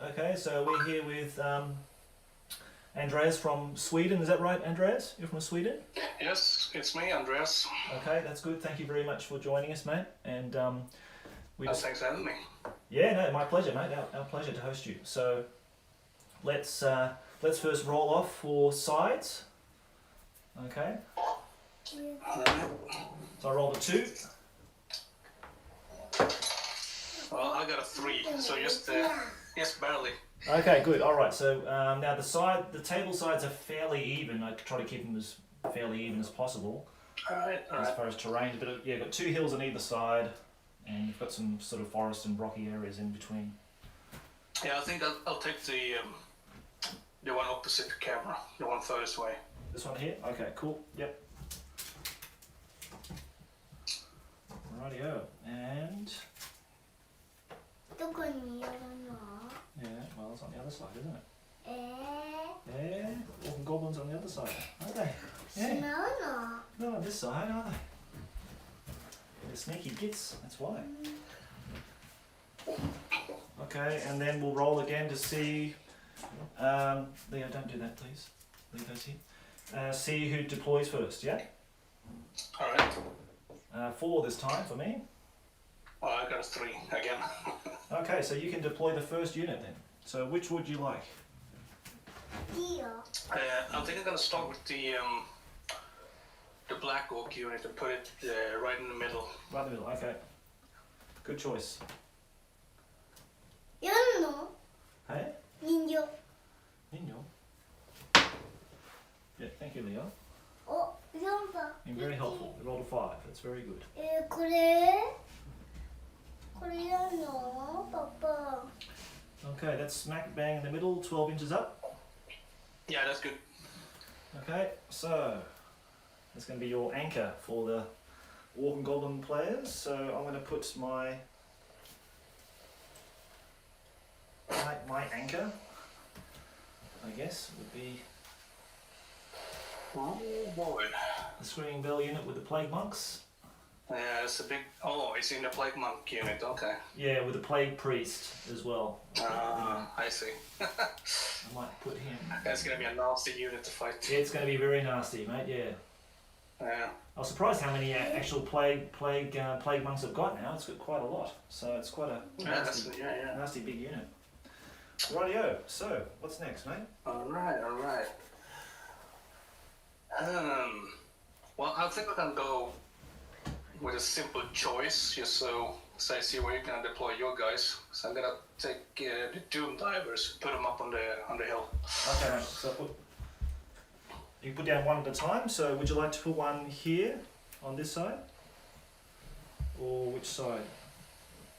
Okay, so we're here with Andreas from Sweden. Is that right, Andreas? You're from Sweden? Yes, it's me, Andreas. Okay, that's good. Thank you very much for joining us, mate. And Thanks for having me. Yeah, no, my pleasure, mate. Our pleasure to host you. So let's first roll off for sides. Okay. Alright. So I rolled a 2. Well, I got a 3, so just barely. Okay, good. All right. So now the table sides are fairly even. I try to keep them as fairly even as possible. Alright. As far as terrain, but yeah, got 2 hills on either side, and you've got some sort of forest and rocky areas in between. Yeah, I think I'll take the one opposite the camera, the one furthest away. This one here? Okay, cool. Yep. Rightio. And yeah, well, it's on the other side, isn't it? Yeah, Orcs and Goblins on the other side, aren't they? Yeah. Not on this side, are they? They're sneaky gits, that's why. Okay, and then we'll roll again to see. Leo, don't do that, please. Leave those here. See who deploys first, yeah? Alright. 4 this time for me. Well, I got a 3 again. Okay, so you can deploy the first unit then. So which would you like? I think I'm gonna start with the black orc unit and put it right in the middle. Right in the middle, okay. Good choice. Hey? Ninja. Yeah, thank you, Leo. You're very helpful. You rolled a 5. That's very good. Okay, that's smack bang in the middle, 12 inches up. Yeah, that's good. Okay, so that's going to be your anchor for the Orc and Goblin players. So I'm going to put my anchor, I guess, would be Oh boy. the Screaming Bell unit with the Plague Monks. Yeah, it's a big. Oh, it's in the plague monk unit. Okay. Yeah, with the Plague Priest as well. I see. I might put him. That's gonna be a nasty unit to fight. It's going to be very nasty, mate. Yeah. Yeah. I was surprised how many actual plague monks have got now. It's got quite a lot, so it's quite a nasty big unit. Rightio. So what's next, mate? All right. Well, I think we can go with a simple choice, just so I see where you can deploy your guys. So I'm gonna take the Doom Divers, put them up on the hill. Okay, mate. So you put down one at a time. So would you like to put one here on this side, or which side?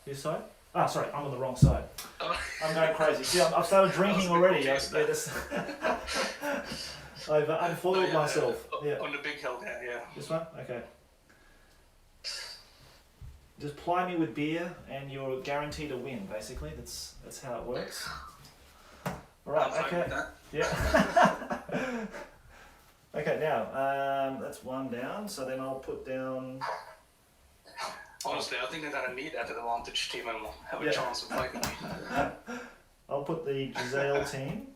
This side? Ah, sorry, I'm on the wrong side. I'm going crazy. See, I've started drinking already. I've unfoiled myself. Yeah. On the big hill there, yeah. This one? Okay. Just ply me with beer and you're guaranteed a win, basically. That's how it works. Alright, okay. Yeah. Okay, now, that's one down, so then I'll put down... Honestly, I think I'm gonna need that advantage team and have a chance of fighting me. I'll put the Giselle team.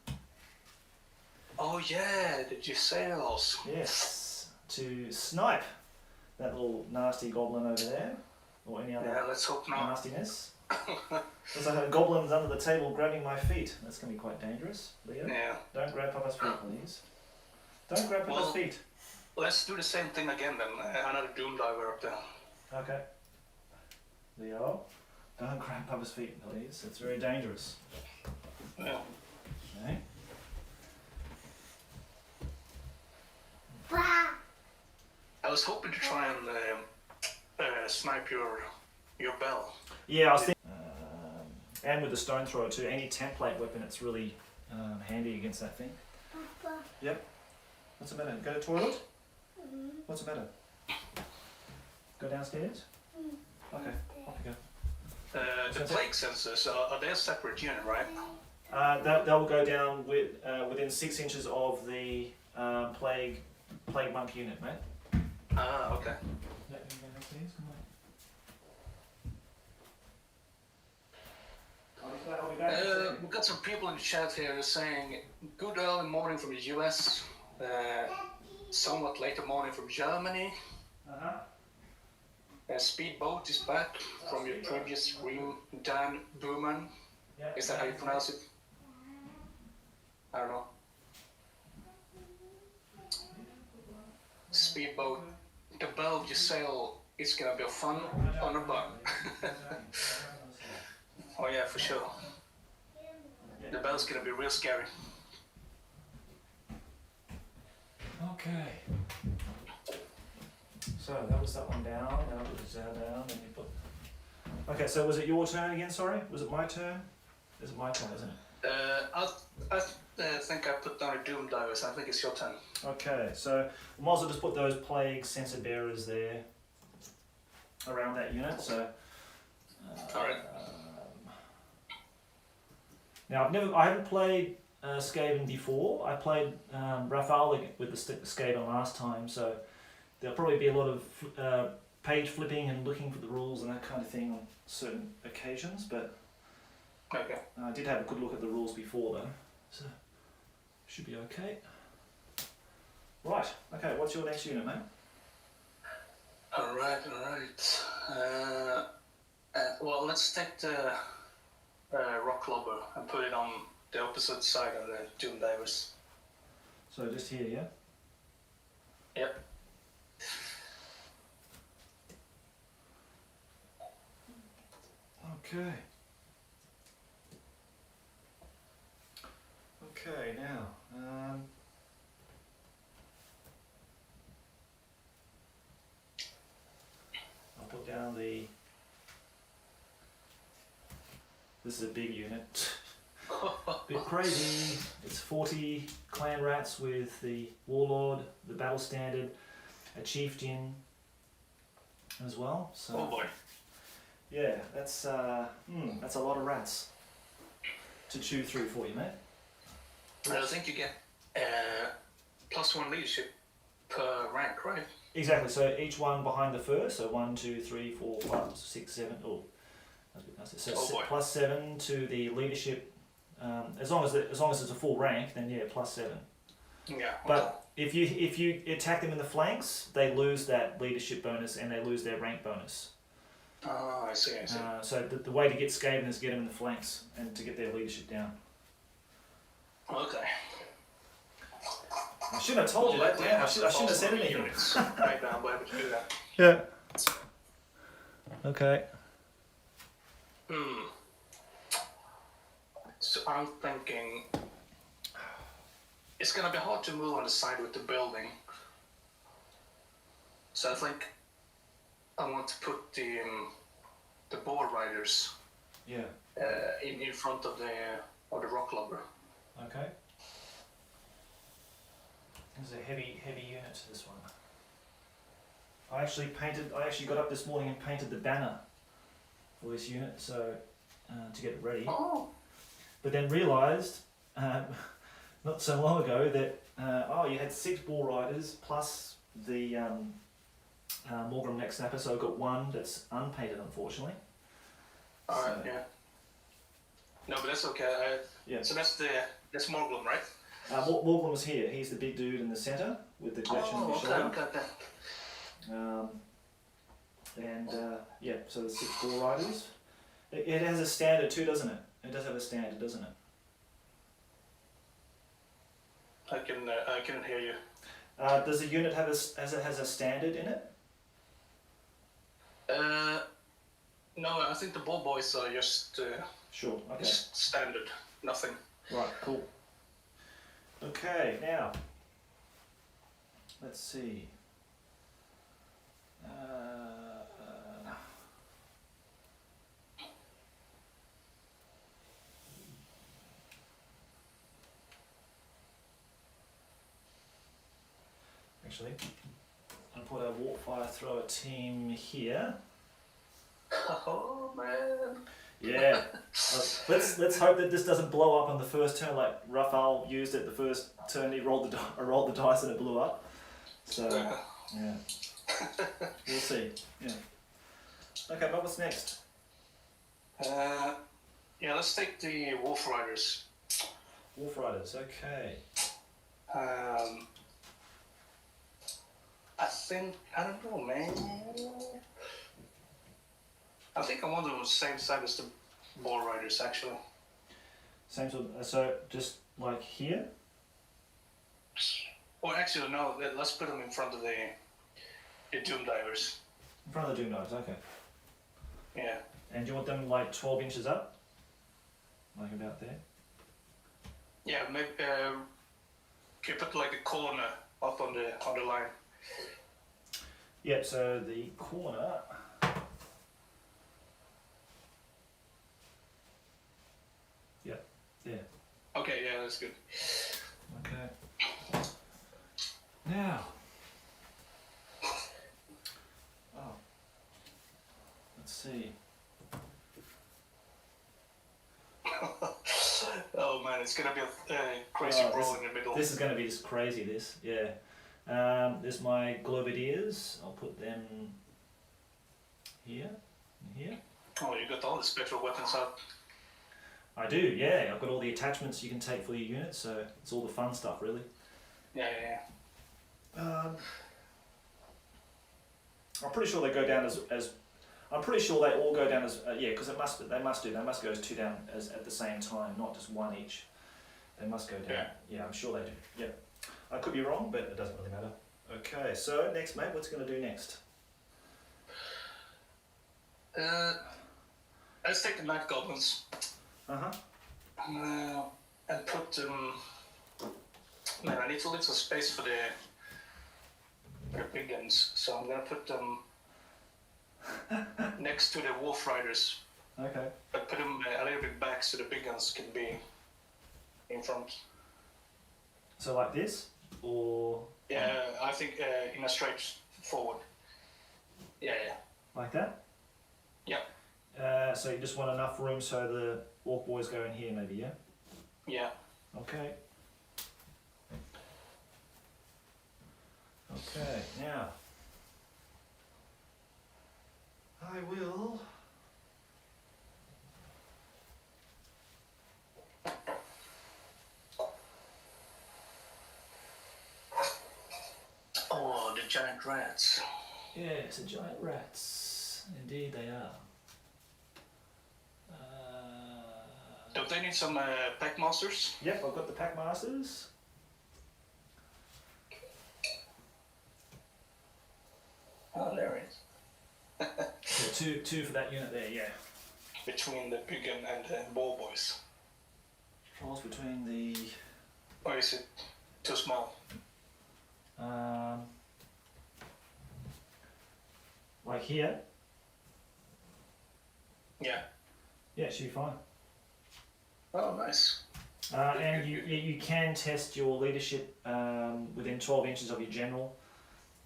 Oh yeah, the Giselles. Yes, to snipe that little nasty goblin over there, or any other let's hope not. nastiness. There's like a goblin's under the table grabbing my feet. That's going to be quite dangerous, Leo. Yeah. Don't grab Papa's feet, please. Don't grab Papa's feet. Let's do the same thing again then. Another Doom Diver up there. Okay. Leo, don't grab Papa's feet, please. It's very dangerous. Yeah. Okay. I was hoping to try and snipe your bell. Yeah, I was thinking, and with the stone thrower too. Any template weapon, it's really handy against that thing. Papa. Yep. What's the matter? Go to the toilet? What's the matter? Go downstairs? Okay, off you go. The plague sensors, are they a separate unit, right? They'll go down within 6 inches of the plague monk unit, mate. Ah, okay. Yeah, you go downstairs, come on. I'll be back in a second. We've got some people in the chat here saying good early morning from the US, somewhat later morning from Germany. Speedboat is back from your previous stream, Dan Booman. Yeah. Is that how you pronounce it? I don't know. Speedboat, the bell you sail, it's gonna be fun on a bun. Oh yeah, for sure. The bell's gonna be real scary. Okay. So that was that one down, now I put the down, and you put... Okay, so was it your turn again, sorry? Was it my turn? Is it my turn, isn't it? I think I put down a Doom Divers. I think it's your turn. Okay, so we might as well just put those plague sensor bearers there around that unit. So, Alright. Now I haven't played Skaven before. I played Raphael with the Skaven last time, so there'll probably be a lot of page flipping and looking for the rules and that kind of thing on certain occasions. But Okay. I did have a good look at the rules before though, so should be okay. Right, okay, what's your next unit, mate? Alright. Well, let's take the Rock Lobber and put it on the opposite side of the Doom Divers. So just here, yeah? Yep. Okay. Okay, now, I'll put down the... This is a big unit. Bit crazy. It's 40 clan rats with the warlord, the battle standard, a chieftain as well. So Oh boy. yeah, that's a lot of rats to chew through for you, mate. I think you get +1 leadership per rank, right? Exactly. So each one behind the first. So 1, 2, 3, 4, 5, 6, 7. Oh, that's a bit nasty. So Oh boy. +7 to the leadership. As long as it's a full rank, then yeah, +7. Yeah. But if you attack them in the flanks, they lose that leadership bonus and they lose their rank bonus. Oh, I see. So the way to get Skaven is get them in the flanks and to get their leadership down. Okay. I shouldn't have told you that. Damn, I shouldn't have said anything. Units right now, but able to do that. Yeah. Okay. So I'm thinking it's gonna be hard to move on the side with the building. So I think I want to put the boar riders Yeah. in front of the rock lobber. Okay. This is a heavy unit, this one. I actually got up this morning and painted the banner for this unit, so to get it ready. Oh. But then realised, not so long ago, that you had 6 ball riders plus the Morgram neck snapper, so I've got 1 that's unpainted, unfortunately. Alright, yeah. No, but that's okay. Yeah. So that's Morglum, right? Morgan was here. He's the big dude in the centre with the collection on his shoulder. Okay. Yeah, so the 6 ball riders. It has a standard too, doesn't it? It does have a standard, doesn't it? I can hear you. Does the unit have a standard in it? No, I think the ball boys are just Sure. Okay. just standard, nothing. Right. Cool. Okay. Now, let's see. Actually, I'll put a Warpfire Thrower team here. Oh man. Yeah. Let's hope that this doesn't blow up on the first turn like Raphael used it the first turn. He rolled the dice and it blew up. So yeah, we'll see. Yeah. Okay, but what's next? Yeah, let's take the Wolf Riders. Wolf Riders, okay. I think, I don't know, man. I think I want them the same size as the Bull Riders, actually. Same sort of, so just like here? Or actually, no, let's put them in front of the Doom Divers. In front of the Doom Knives, okay. Yeah. And do you want them like 12 inches up? Like about there? Yeah, maybe, can you put like the corner up on the line? Yeah, so the corner. Yeah, there. Okay, yeah, that's good. Okay. Now. Oh. Let's see. Oh man, it's gonna be a crazy brawl in the middle. This is going to be just crazy, this, yeah. There's my Globadiers. I'll put them here and here. Oh, you got all the special weapons out. I do, yeah. I've got all the attachments you can take for your units, so it's all the fun stuff, really. Yeah. I'm pretty sure they go down as I'm pretty sure they all go down as yeah, because they must go as two down as at the same time, not just one each. They must go down. Yeah, I'm sure they do. Yeah, I could be wrong, but it doesn't really matter. Okay, so next, mate, what's going to do next? Let's take the Night Goblins. And put them. Man, I need to leave some space for the big guns, so I'm gonna put them next to the Wolf Riders. Okay. But put them a little bit back so the big guns can be in front. So like this, or? Yeah, I think in a straight forward. Yeah. Like that? Yeah. So you just want enough room so the Orc boys go in here, maybe, yeah? Yeah. Okay. Okay, now I will Oh, the giant rats. yes, the giant rats. Indeed they are. Don't they need some pack masters? Yep, I've got the pack masters. Oh, there it is. Yeah, two for that unit there, yeah. Between the big gun and the ball boys. Falls between the Or is it too small? like here. Yeah. Yeah, it should be fine. Oh, nice. And you can test your leadership within 12 inches of your general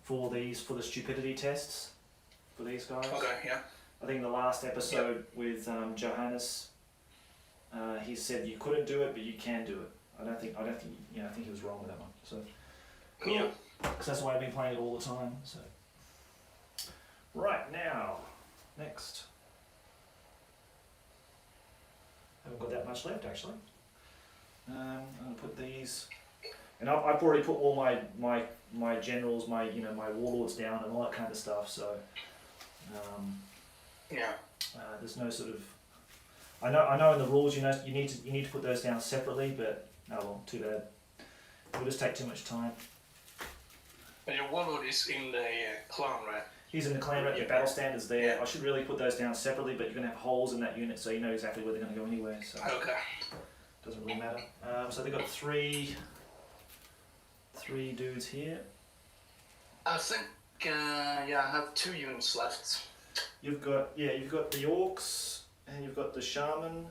for the stupidity tests for these guys. Okay, yeah. I think the last episode with Johannes, he said you couldn't do it, but you can do it. I don't think I think he was wrong with that one. So cool. Yeah. Because that's why I've been playing it all the time. So right now, next. Haven't got that much left actually. I'm gonna put these, and I've already put all my generals, my warlords down and all that kind of stuff. So there's no sort of. I know in the rules you need to put those down separately, but oh well, too bad. It'll just take too much time. But your warlord is in the clan, right? He's in the clan rat, your battle standards there. I should really put those down separately, but you're going to have holes in that unit, so you know exactly where they're going to go anyway. So okay. Doesn't really matter. So they've got three dudes here. I think I have 2 units left. You've got the Orcs and you've got the Shaman.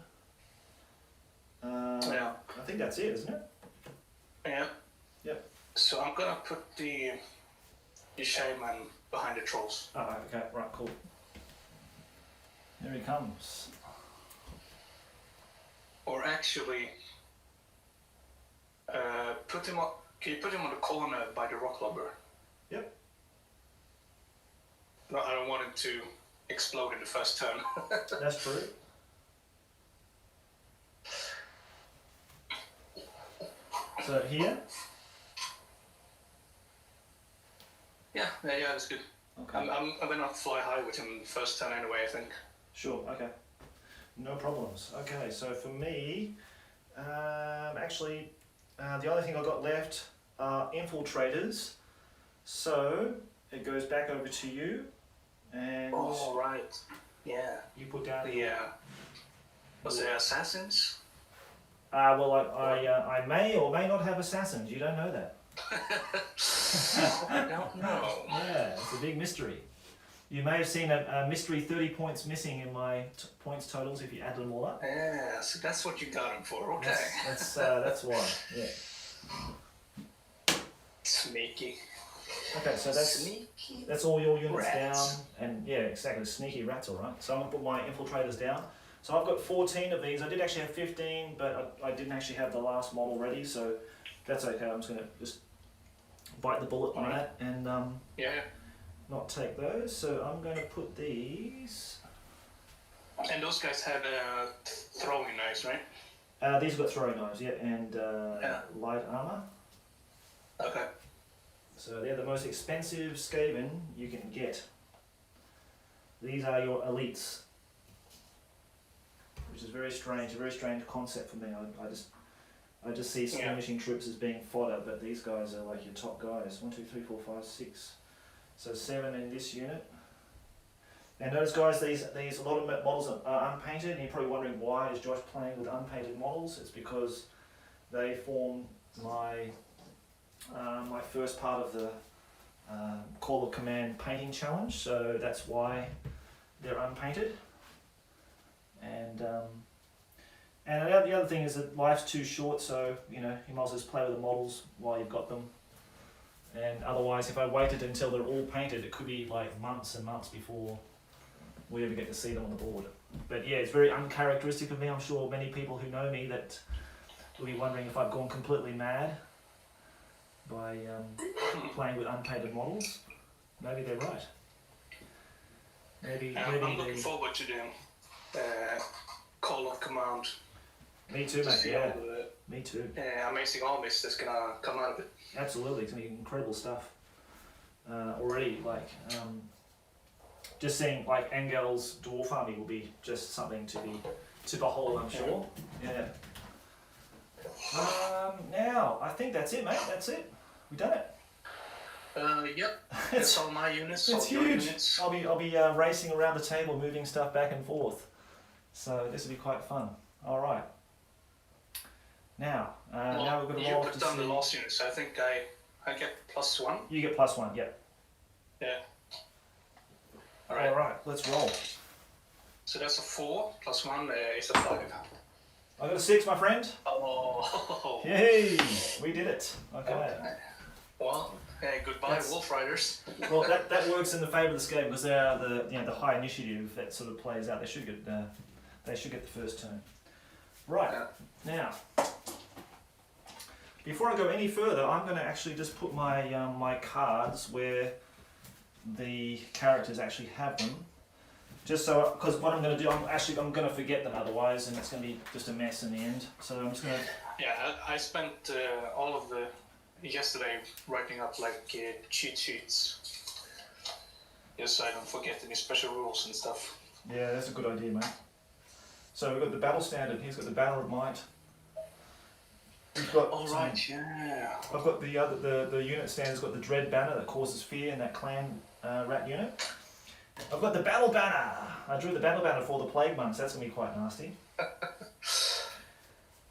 Yeah. I think that's it, isn't it? Yeah. Yep. So I'm gonna put the Shaman behind the trolls. Ah, okay, right, cool. Here he comes. Or actually, put him on. Can you put him on the corner by the rock lobber? Yep. No, I don't want him to explode in the first turn. That's true. So here. Yeah, that's good. Okay. I'm gonna fly high with him first turn anyway, I think. Sure. Okay. No problems. Okay. So for me, actually, the only thing I've got left are infiltrators. So it goes back over to you, and Oh right. Yeah. you put down Was there assassins? well, I may or may not have assassins. You don't know that. I don't know. Yeah, it's a big mystery. You may have seen a mystery 30 points missing in my points totals if you add them all up. Yeah, so that's what you got him for. Okay. That's why. Yeah. Sneaky. Okay, so Sneaky. that's all your units Rats. down, and yeah, exactly. Sneaky rats, all right. So I'm gonna put my infiltrators down. So I've got 14 of these. I did actually have 15, but I didn't actually have the last model ready, so that's okay. I'm just gonna bite the bullet on that and not take those. So I'm going to put these. And those guys have throwing knives, right? These have got throwing knives, yeah, and light armor. Okay. So they're the most expensive Skaven you can get. These are your elites, which is very strange. A very strange concept for me. I just see skirmishing troops as being fodder, but these guys are like your top guys. 1, 2, 3, 4, 5, 6. So 7 in this unit. And notice, guys, these a lot of models are unpainted, and you're probably wondering why is Josh playing with unpainted models. It's because they form my my first part of the Call of Command painting challenge. So that's why they're unpainted. And the other thing is that life's too short, so you might as well just play with the models while you've got them. And otherwise, if I waited until they're all painted, it could be like months and months before we ever get to see them on the board. But yeah, it's very uncharacteristic of me. I'm sure many people who know me that will be wondering if I've gone completely mad by playing with unpainted models. Maybe they're right. Maybe I'm looking forward to the Call of Command. Me too, mate. Yeah. Me too. Amazing armies that's gonna come out of it. Absolutely, it's gonna be incredible stuff. Already, like just seeing like Engel's dwarf army will be just something to behold, I'm sure. Yeah. Now I think that's it, mate. That's it. We've done it. Yep. That's all my units. It's all your huge. Units. I'll be racing around the table, moving stuff back and forth. So this will be quite fun. All right. Now we're going to roll you put down the last unit, so I think I get +1. You get +1, yeah. Yeah. All right, let's roll. So that's a 4 +1 is a 5. I got a 6, my friend. Oh. Yay! We did it. Okay. Well, goodbye, Wolf Riders. Well, that works in the favour of the Skaven because they are the high initiative that sort of plays out. They should get the first turn. Right. Now, before I go any further, I'm going to actually just put my my cards where the characters actually have them. Just so, because what I'm going to do, I'm going to forget them otherwise, and it's going to be just a mess in the end. So I'm just going to. Yeah, I spent all of yesterday writing up like cheat sheets, just so I don't forget any special rules and stuff. Yeah, that's a good idea, mate. So we've got the battle standard. He's got the Banner of Might. We've got. All right, yeah. I've got the unit standard's got the Dread Banner that causes fear in that clan rat unit. I've got the Battle Banner. I drew the Battle Banner for the Plague Monks. That's gonna be quite nasty.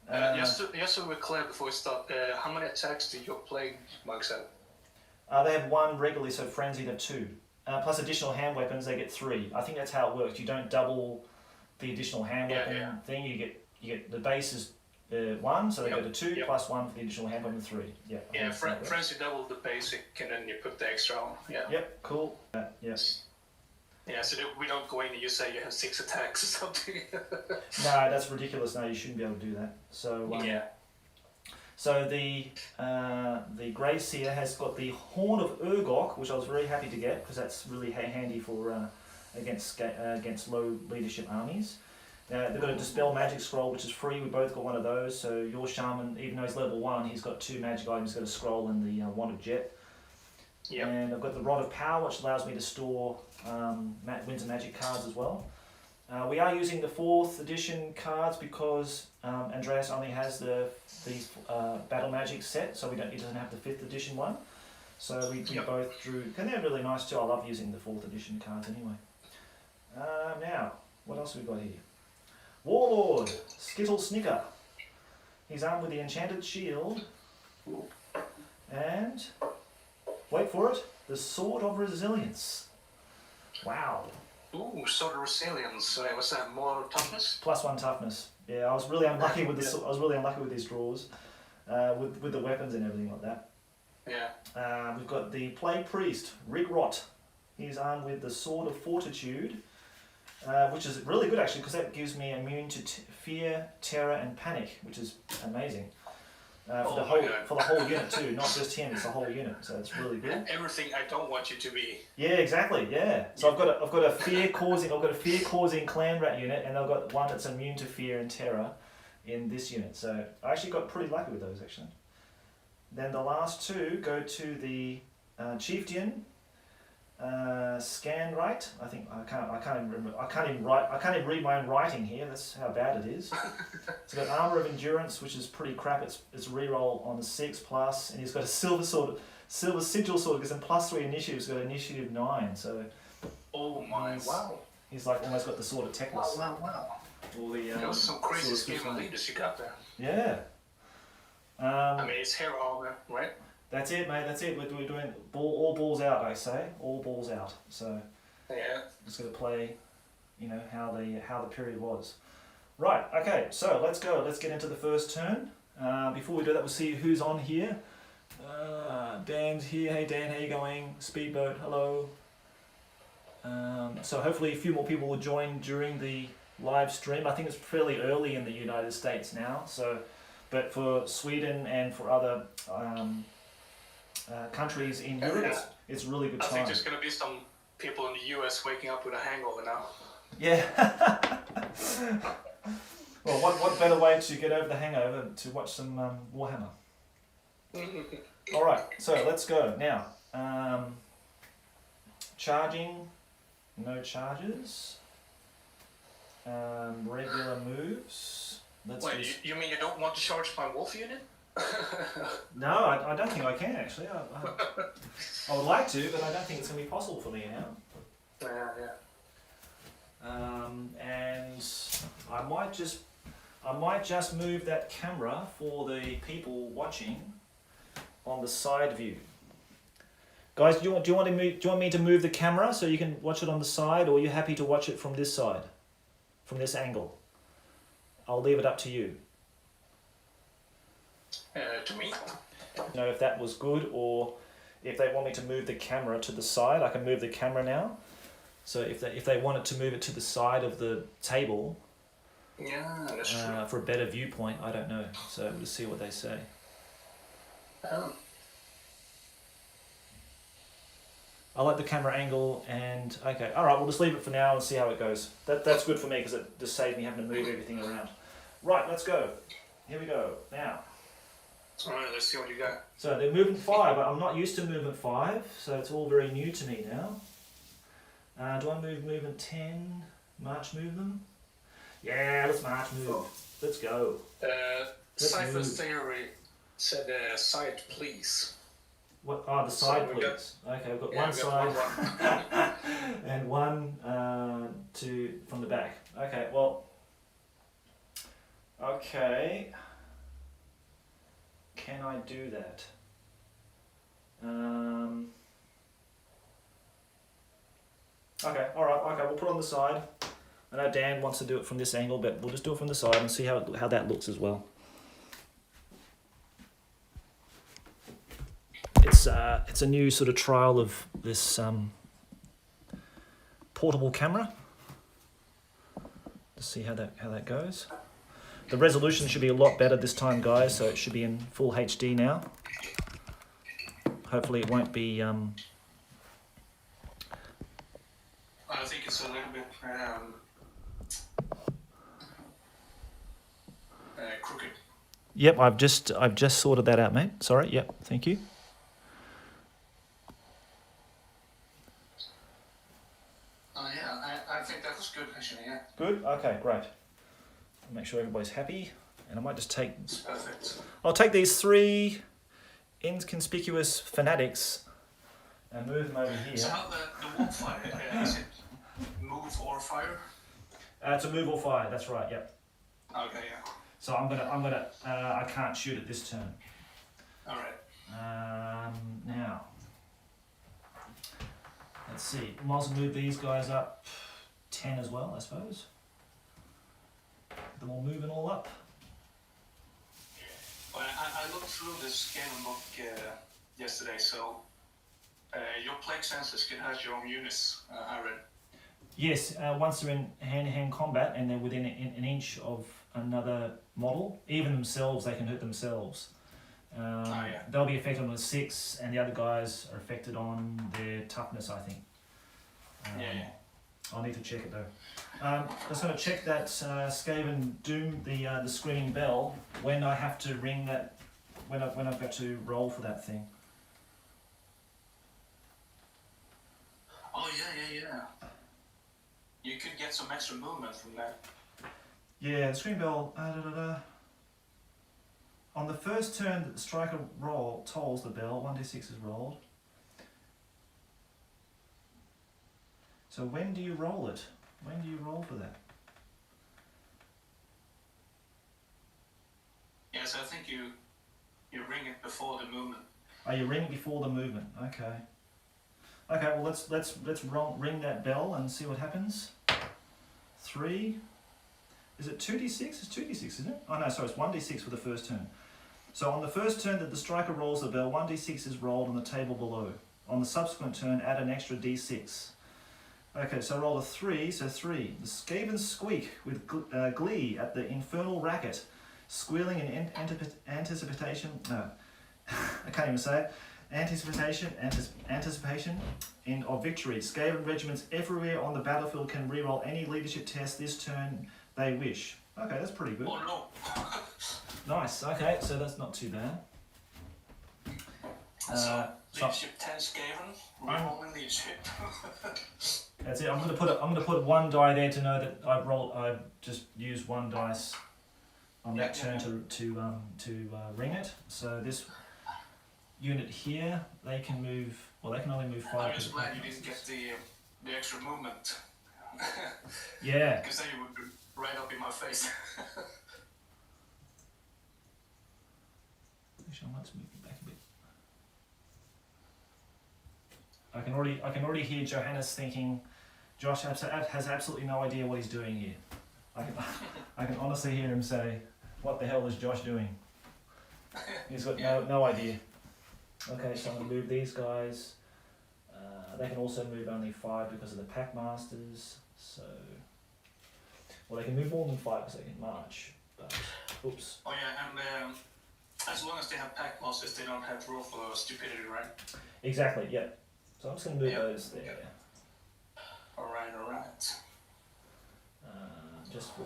Just so we're clear before we start, how many attacks do your Plague Monks have? They have 1 regularly, so Frenzied have 2. Plus additional hand weapons, they get 3. I think that's how it works. You don't double the additional hand weapon thing. You get the base is 1, so they go to 2 plus 1 for the additional hand weapon 3. Yeah. Yeah, Frenzy double the basic, and then you put the extra on. Yeah. Yep. Cool. Yes. Yeah, so that we don't go in and you say you have 6 attacks or something. No, that's ridiculous. No, you shouldn't be able to do that. So So the Grey Seer has got the Horn of Urgok, which I was very happy to get because that's really handy for against low leadership armies. They've got a Dispel Magic Scroll, which is free. We both got one of those. So your Shaman, even though he's level 1, he's got 2 magic items. He's got a scroll and the Wand of Jet. Yep. And I've got the Rod of Power, which allows me to store Winter Magic cards as well. We are using the 4th edition cards because Andreas only has these Battle Magic set, so he doesn't have the 5th edition one. So we both drew, and they're really nice too. I love using the 4th edition cards anyway. Now, what else have we got here? Warlord, Skittle Snicker. He's armed with the Enchanted Shield. And, wait for it, the Sword of Resilience. Wow. Ooh, Sword of Resilience. What's that, more toughness? +1 toughness. Yeah, I was really unlucky with I was really unlucky with these draws, with the weapons and everything like that. Yeah. We've got the Plague Priest, Rig Rot. He's armed with the Sword of Fortitude, which is really good actually, because that gives me immune to fear, terror, and panic, which is amazing. For the whole unit too, not just him. It's the whole unit, so it's really good. Everything I don't want you to be. Yeah, exactly. Yeah. So I've got a fear causing clan rat unit, and I've got one that's immune to fear and terror in this unit. So I actually got pretty lucky with those actually. Then the last two go to the Chieftain, Scan Right. I think I can't even remember. I can't even read my own writing here. That's how bad it is. It's got Armor of Endurance, which is pretty crap. It's reroll on the 6+, and he's got a Silver Sigil Sword. Gives him +3 initiative. He's got initiative 9. So. Oh my! Wow. He's like almost got the Sword of Techless. Wow. All the, Those some crazy Skaven leaders you got there. Yeah. I mean, it's hair armor, right? That's it, mate. That's it. We're doing all balls out. I say all balls out. So yeah, just got to play, how the period was. Right. Okay. So let's go. Let's get into the first turn. Before we do that, we'll see who's on here. Dan's here. Hey Dan, how you going? Speedboat. Hello. So hopefully a few more people will join during the live stream. I think it's fairly early in the United States now. So, but for Sweden and for other countries in Europe, it's really good time. I think there's going to be some people in the US waking up with a hangover now. Yeah. Well, what better way to get over the hangover to watch some Warhammer? All right, so let's go now. Charging, no charges. Regular moves. Wait, you mean you don't want to charge my wolf unit? No, I don't think I can actually. I would like to, but I don't think it's going to be possible for me now. Yeah. And I might just move that camera for the people watching on the side view. Guys, do you want me to move the camera so you can watch it on the side, or are you happy to watch it from this side, from this angle? I'll leave it up to you. To me. If that was good, or if they want me to move the camera to the side, I can move the camera now. So if they wanted to move it to the side of the table, yeah, that's true. For a better viewpoint, I don't know. So we'll see what they say. I like the camera angle, and okay, all right, we'll just leave it for now and see how it goes. That's good for me because it just saves me having to move everything around. Right, let's go. Here we go now. All right, let's see what you got. So they're movement 5, but I'm not used to movement 5, so it's all very new to me now. Do I move movement 10? March move them? Yeah, let's march move. Let's go. Cypher Theory said side, please. What? Oh, the side, please. Okay, we've got one side and one from the back. Okay, well. Okay. Can I do that? Okay, alright, okay, we'll put it on the side. I know Dan wants to do it from this angle, but we'll just do it from the side and see how that looks as well. It's a new sort of trial of this portable camera. Let's see how that goes. The resolution should be a lot better this time, guys, so it should be in full HD now. Hopefully it won't be... I think it's a little bit Yep, I've just sorted that out, mate. Sorry. Yep, thank you. Yeah, I think that was good actually. Yeah. Good. Okay, great. Make sure everybody's happy, and I might just take. It's perfect. I'll take these 3 inconspicuous fanatics and move them over here. So how the wolf fire is it move or fire? It's a move or fire. That's right. Yep. Okay, yeah. So I'm gonna. I can't shoot it this turn. All right. Now. Let's see. Might as well move these guys up 10 as well, I suppose. Get them all moving all up. Well, I looked through this Skaven book yesterday, so your plague senses can hurt your own units, I read. Yes, once they're in hand-to-hand combat and they're within an inch of another model, even themselves, they can hurt themselves. They'll be affected on a 6, and the other guys are affected on their toughness, I think. Yeah. I'll need to check it though. Just going to check that Skaven Doom, the screaming bell, when I have to ring that, when I've got to roll for that thing. Oh yeah. You could get some extra movement from that. Yeah, the screaming bell. On the first turn that the striker tolls the bell, 1d6 is rolled. So when do you roll it? When do you roll for that? Yes, I think you ring it before the movement. Oh, you ring before the movement. Okay. Okay. Well, let's ring that bell and see what happens. 3. Is it 2d6? It's 2d6, isn't it? Oh no, sorry, it's 1d6 for the first turn. So on the first turn that the striker rolls the bell, 1d6 is rolled on the table below. On the subsequent turn, add an extra d6. Okay, so roll a 3, so 3. The Skaven squeak with glee at the infernal racket, squealing in anticipation. No, I can't even say it. Anticipation of victory. Skaven regiments everywhere on the battlefield can reroll any leadership test this turn they wish. Okay, that's pretty good. Oh no. Nice. Okay, so that's not too bad. So leadership 10 Skaven, rerolling leadership. That's it. I'm gonna put 1 die there to know that I've just used 1 dice on that turn to ring it. So this unit here, they can move. Well, they can only move 5. I'm just glad you didn't get the extra movement. Yeah. Because then you would be right up in my face. Actually, I might just move it back a bit. I can already hear Johannes thinking, Josh has absolutely no idea what he's doing here. I can honestly hear him say, "What the hell is Josh doing?" He's got no idea. Okay, so I'm going to move these guys. They can also move only 5 because of the pack masters. So, well, they can move more than 5 because they can march. But, oops. Oh yeah, and as long as they have pack masters, they don't have roll for stupidity, right? Exactly. Yeah. So I'm just going to move those there. Yep. All right. Just for.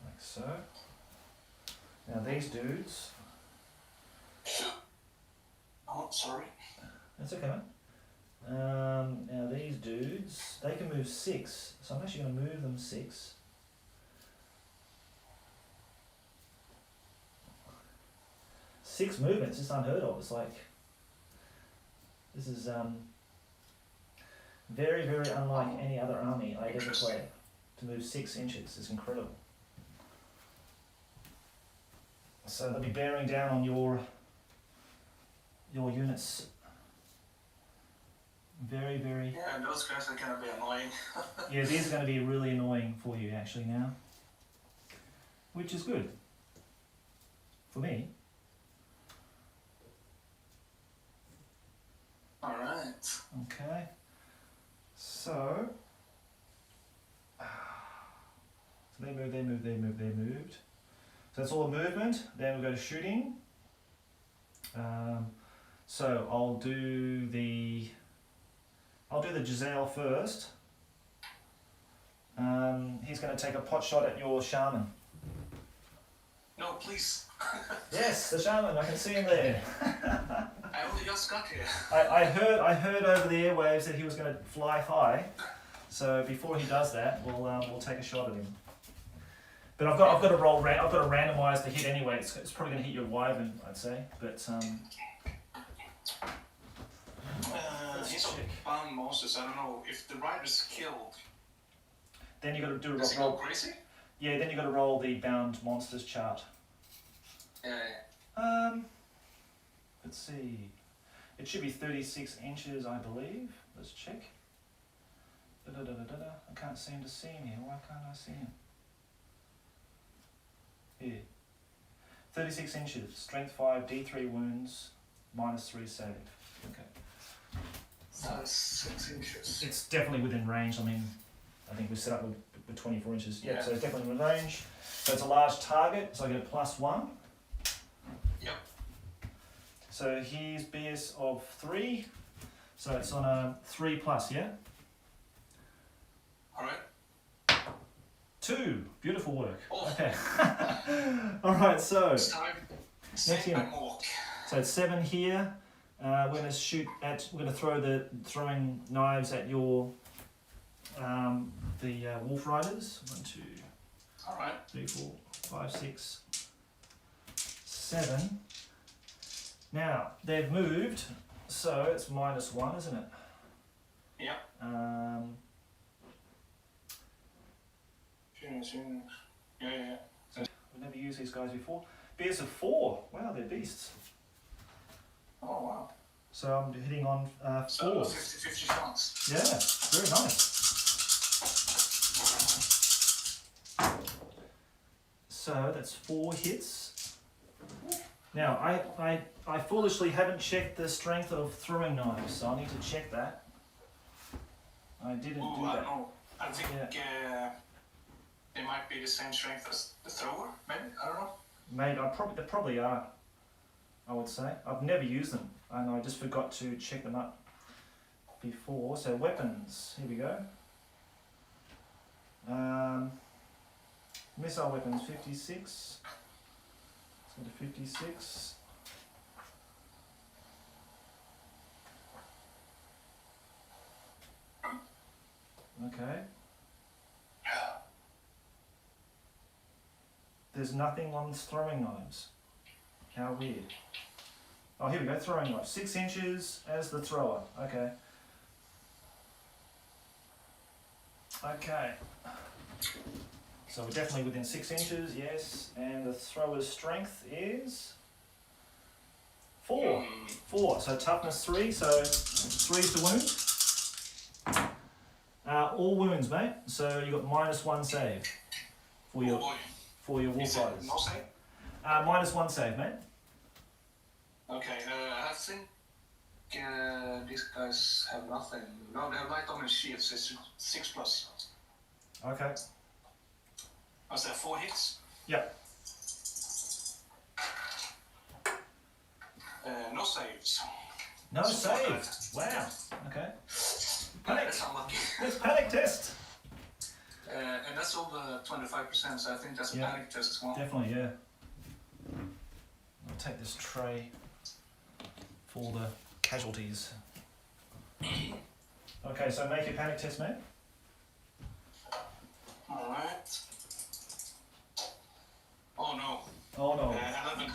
Like so. Now these dudes. Oh, sorry. That's okay, mate. Now these dudes, they can move 6, so I'm actually going to move them 6. Six movements, it's unheard of. It's like, this is very, very unlike any other army I've ever played. To move 6 inches is incredible. So they'll be bearing down on your units. Very, very. Yeah, and those guys are gonna be annoying. Yeah, these are going to be really annoying for you actually now, which is good for me. All right. Okay. So they moved. So that's all the movement. Then we'll go to shooting. So I'll do the I'll do the Giselle first. He's going to take a pot shot at your shaman. No, please. Yes, the shaman. I can see him there. I only just got here. I heard over the airwaves that he was going to fly high. So before he does that, we'll take a shot at him. But I've got to roll. I've got to randomise the hit anyway. It's probably going to hit your wyvern, I'd say. But He's bound monsters. I don't know if the rider's killed. Then you got to do Does he go crazy? Yeah, then you got to roll the bound monsters chart. Yeah. Let's see. It should be 36 inches, I believe. Let's check. I can't seem to see him here. Why can't I see him? Here. 36 inches. Strength 5, D3 wounds, -3 save. Okay. That's 6 inches. It's definitely within range. I mean, I think we set up with 24 inches. Yeah, so it's definitely within range. So it's a large target, so I get a +1. Yep. So he's BS of 3. So it's on a 3+, yeah? Alright. 2. Beautiful work. Oh. Okay. Alright, so It's time. next year. So it's 7 here. We're going to shoot at. We're going to throw the throwing knives at your the wolf riders. 1, 2, Alright. 3, 4, 5, 6, 7. Now they've moved, so it's -1, isn't it? Yep. Yeah. We've never used these guys before. BS of 4. Wow, they're beasts. Oh, wow. So I'm hitting on 4. So 50-50 shots. Yeah, very nice. So that's 4 hits. Now I foolishly haven't checked the strength of throwing knives, so I need to check that. I didn't do I that. don't know. I think they might be the same strength as the thrower, maybe? I don't know. Maybe they probably are. I would say I've never used them, and I just forgot to check them up before. So weapons, here we go. Missile weapons 56. Let's go to 56. Okay. There's nothing on throwing knives. How weird. Oh, here we go, throwing knife. 6 inches as the thrower. Okay. Okay. So we're definitely within 6 inches, yes. And the thrower's strength is 4. 4. So toughness 3. So 3's the wound. All wounds, mate. So you got -1 save for your wolf riders. No save? -1 save, mate. Okay, I think these guys have nothing. No, they have light on the shields. It's 6+. Okay. Was there 4 hits? Yep. No saves. No save. Wow. Okay. Panic. That's unlucky. It's panic test. And that's over 25%, so I think that's a panic test as well. Definitely, yeah. I'll take this tray for the casualties. Okay, so make your panic test, mate. Alright. Oh no. Oh no. 11.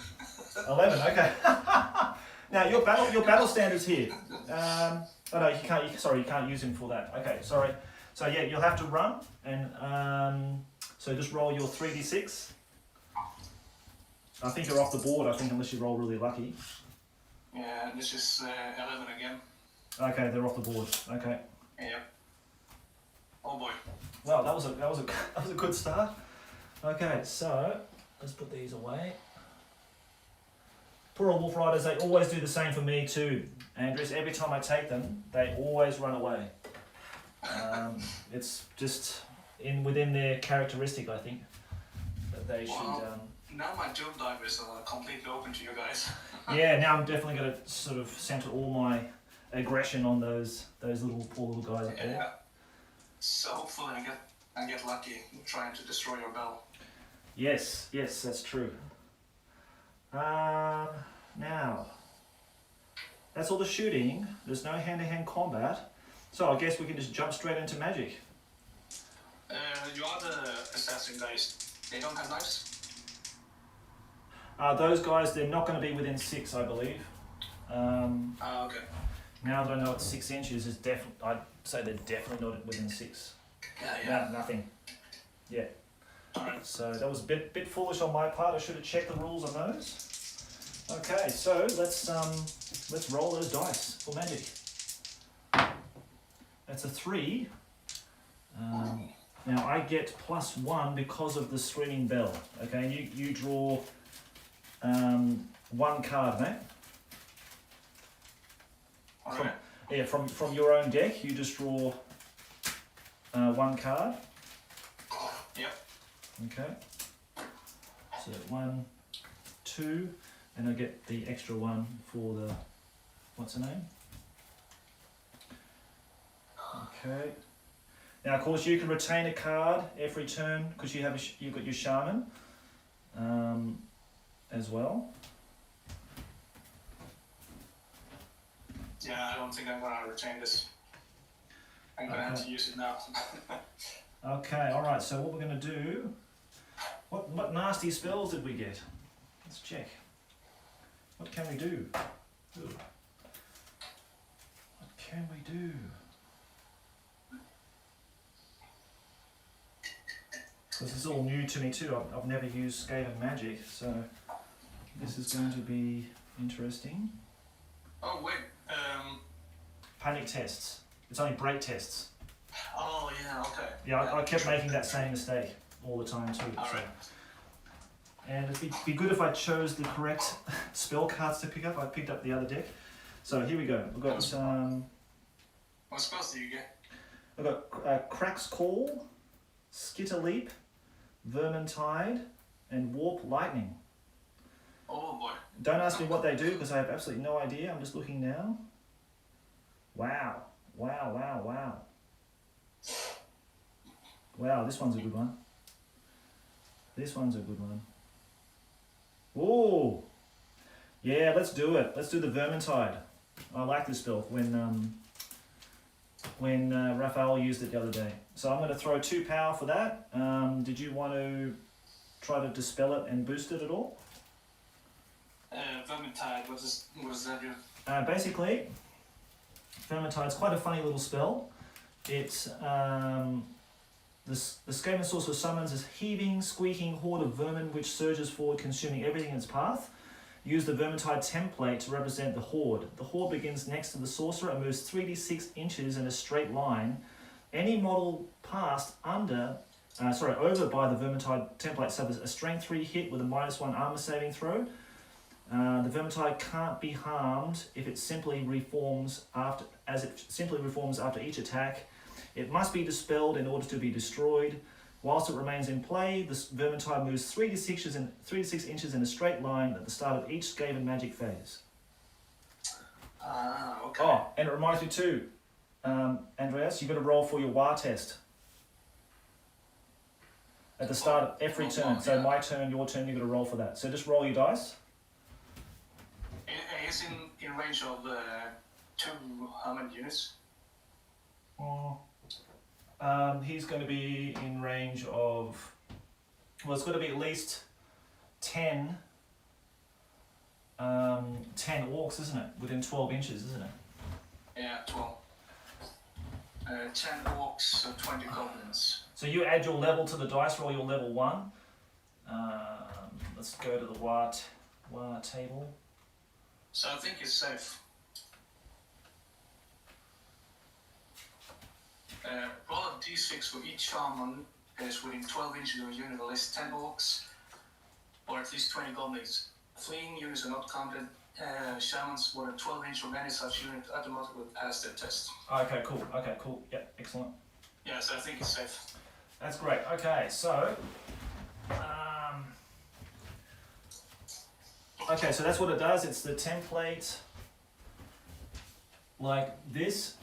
11. Okay. Now your battle standards here. Oh no, you can't use him for that. Okay, sorry. So yeah, you'll have to run, and so just roll your 3d6. I think you're off the board. I think unless you roll really lucky. Yeah, this is 11 again. Okay, they're off the board. Okay. Yep. Oh boy. Well, that was a good start. Okay, so let's put these away. Poor old wolf riders, they always do the same for me too, Andreas. Every time I take them, they always run away. It's just within their characteristic, I think, that they should. Now my doom dive is completely open to you guys. Yeah, now I'm definitely going to sort of center all my aggression on those little poor little guys up there. Yeah. So hopefully I get lucky trying to destroy your bell. Yes, that's true. Now, that's all the shooting. There's no hand-to-hand combat, so I guess we can just jump straight into magic. You are the assassin guys. They don't have knives? Those guys, they're not going to be within 6, I believe. Okay. Now that I know it's 6 inches, I'd say they're definitely not within 6. Yeah. No, nothing. Yeah. Alright. So that was a bit foolish on my part. I should have checked the rules on those. Okay, so let's roll those dice for magic. That's a 3. Now I get +1 because of the screaming bell. Okay, you draw 1 card, mate. Alright. From your own deck, you just draw 1 card. Yep. Okay. So 1, 2, and I get the extra 1 for the, what's her name? Okay. Now, of course, you can retain a card every turn because you've got your shaman as well. Yeah, I don't think I'm gonna retain this. I'm gonna have to use it now. Okay, all right. So what we're going to do? What nasty spells did we get? Let's check. What can we do? Ooh. What can we do? This is all new to me too. I've never used Skaven magic, so this is going to be interesting. Oh wait. Panic tests. It's only break tests. Oh yeah. Okay. Yeah, I kept making that same mistake all the time too. All right. And it'd be good if I chose the correct spell cards to pick up. I picked up the other deck. So here we go. We've got What spells do you get? I've got Crack's Call, Skitter Leap, Vermintide, and Warp Lightning. Oh boy. Don't ask me what they do because I have absolutely no idea. I'm just looking now. Wow. Wow, this one's a good one. This one's a good one. Oh, yeah, let's do it. Let's do the Vermintide. I like this spell when Raphael used it the other day. So I'm going to throw 2 power for that. Did you want to try to dispel it and boost it at all? Vermintide, what does that do? Basically, Vermintide's quite a funny little spell. It's the Skaven sorcerer summons this heaving, squeaking horde of vermin which surges forward, consuming everything in its path. Use the Vermintide template to represent the horde. The horde begins next to the sorcerer and moves 3d6 inches in a straight line. Any model passed over by the Vermintide template suffers a strength 3 hit with a -1 armor saving throw. The Vermintide can't be harmed if it simply reforms after each attack. It must be dispelled in order to be destroyed. Whilst it remains in play, the Vermintide moves 3d6 inches in a straight line at the start of each Skaven magic phase. Okay. Oh, and it reminds me too, Andreas, you've got to roll for your WAR test at the start of every turn. So my turn, your turn, you've got to roll for that. So just roll your dice. He's in range of how many units? He's going to be in range of, well, it's got to be at least 10 orcs, isn't it? Within 12 inches, isn't it? Yeah, 12. 10 orcs, so 20 goblins. So you add your level to the dice roll, your level 1. Let's go to the WAR table. So I think it's safe. Roll a d6 for each shaman is within 12 inches of a unit, at least 10 orcs, or at least 20 goblins. Fleeing units are not counted. Shamans more than 12 inches of any such unit automatically pass their test. Okay, cool. Yeah, excellent. Yeah, so I think it's safe. That's great. Okay, so so that's what it does. It's the template. like this.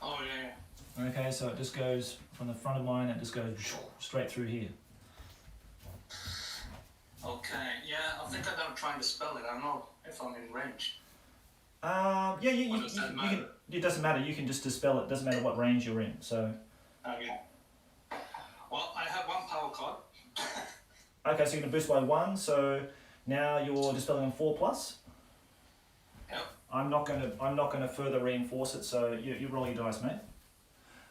Oh yeah. Okay, so it just goes from the front of mine, it just goes straight through here. Okay, yeah, I think I'm gonna try and spell it. I don't know if I'm in range. Yeah, you can. It doesn't matter. You can just dispel it. Doesn't matter what range you're in. So. Okay. Well, I have one power card. Okay, so you're gonna boost by 1. So now you're dispelling on 4+. Yep. I'm not gonna further reinforce it. So you roll your dice, mate.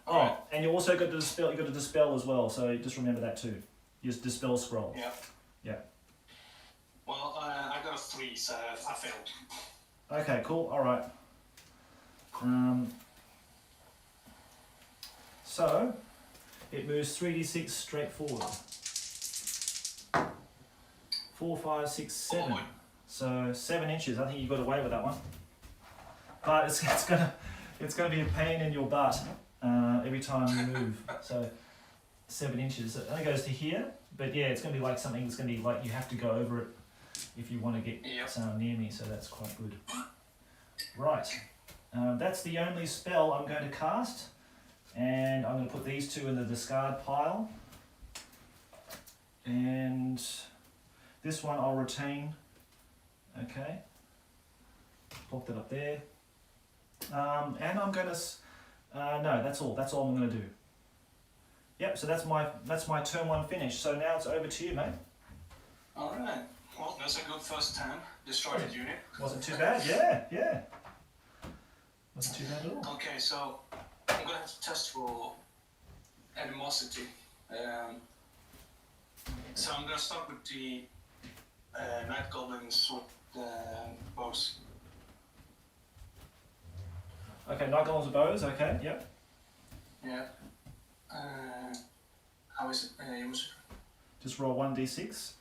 Oh, Alright. and you also got to dispel. You got to dispel as well. So just remember that too. Use dispel scroll. Yeah. Yeah. Well, I got a 3, so I failed. Okay, cool. All right. So it moves 3d6 straight forward. 4, 5, 6, 7. Oh, So 7 inches. I think you got away with that one. But it's gonna be a pain in your butt every time you move. So 7 inches. It only goes to here, but yeah, it's gonna be like something that's gonna be like you have to go over it if you want to get someone near me. So that's quite good. Right. That's the only spell I'm going to cast, and I'm going to put these 2 in the discard pile, and this one I'll retain. Okay, plop that up there, and I'm going to no, that's all I'm going to do. Yep, so that's my turn 1 finish. So now it's over to you, mate. all right. Well, that's a good first time. Destroyed the unit. Wasn't too bad. Yeah, wasn't too bad at all. Okay, so I'm gonna have to test for animosity. So I'm gonna start with the night goblins with bows. Okay, night goblins with bows. Okay, yep. Yeah. How is it? It was. Just roll 1d6.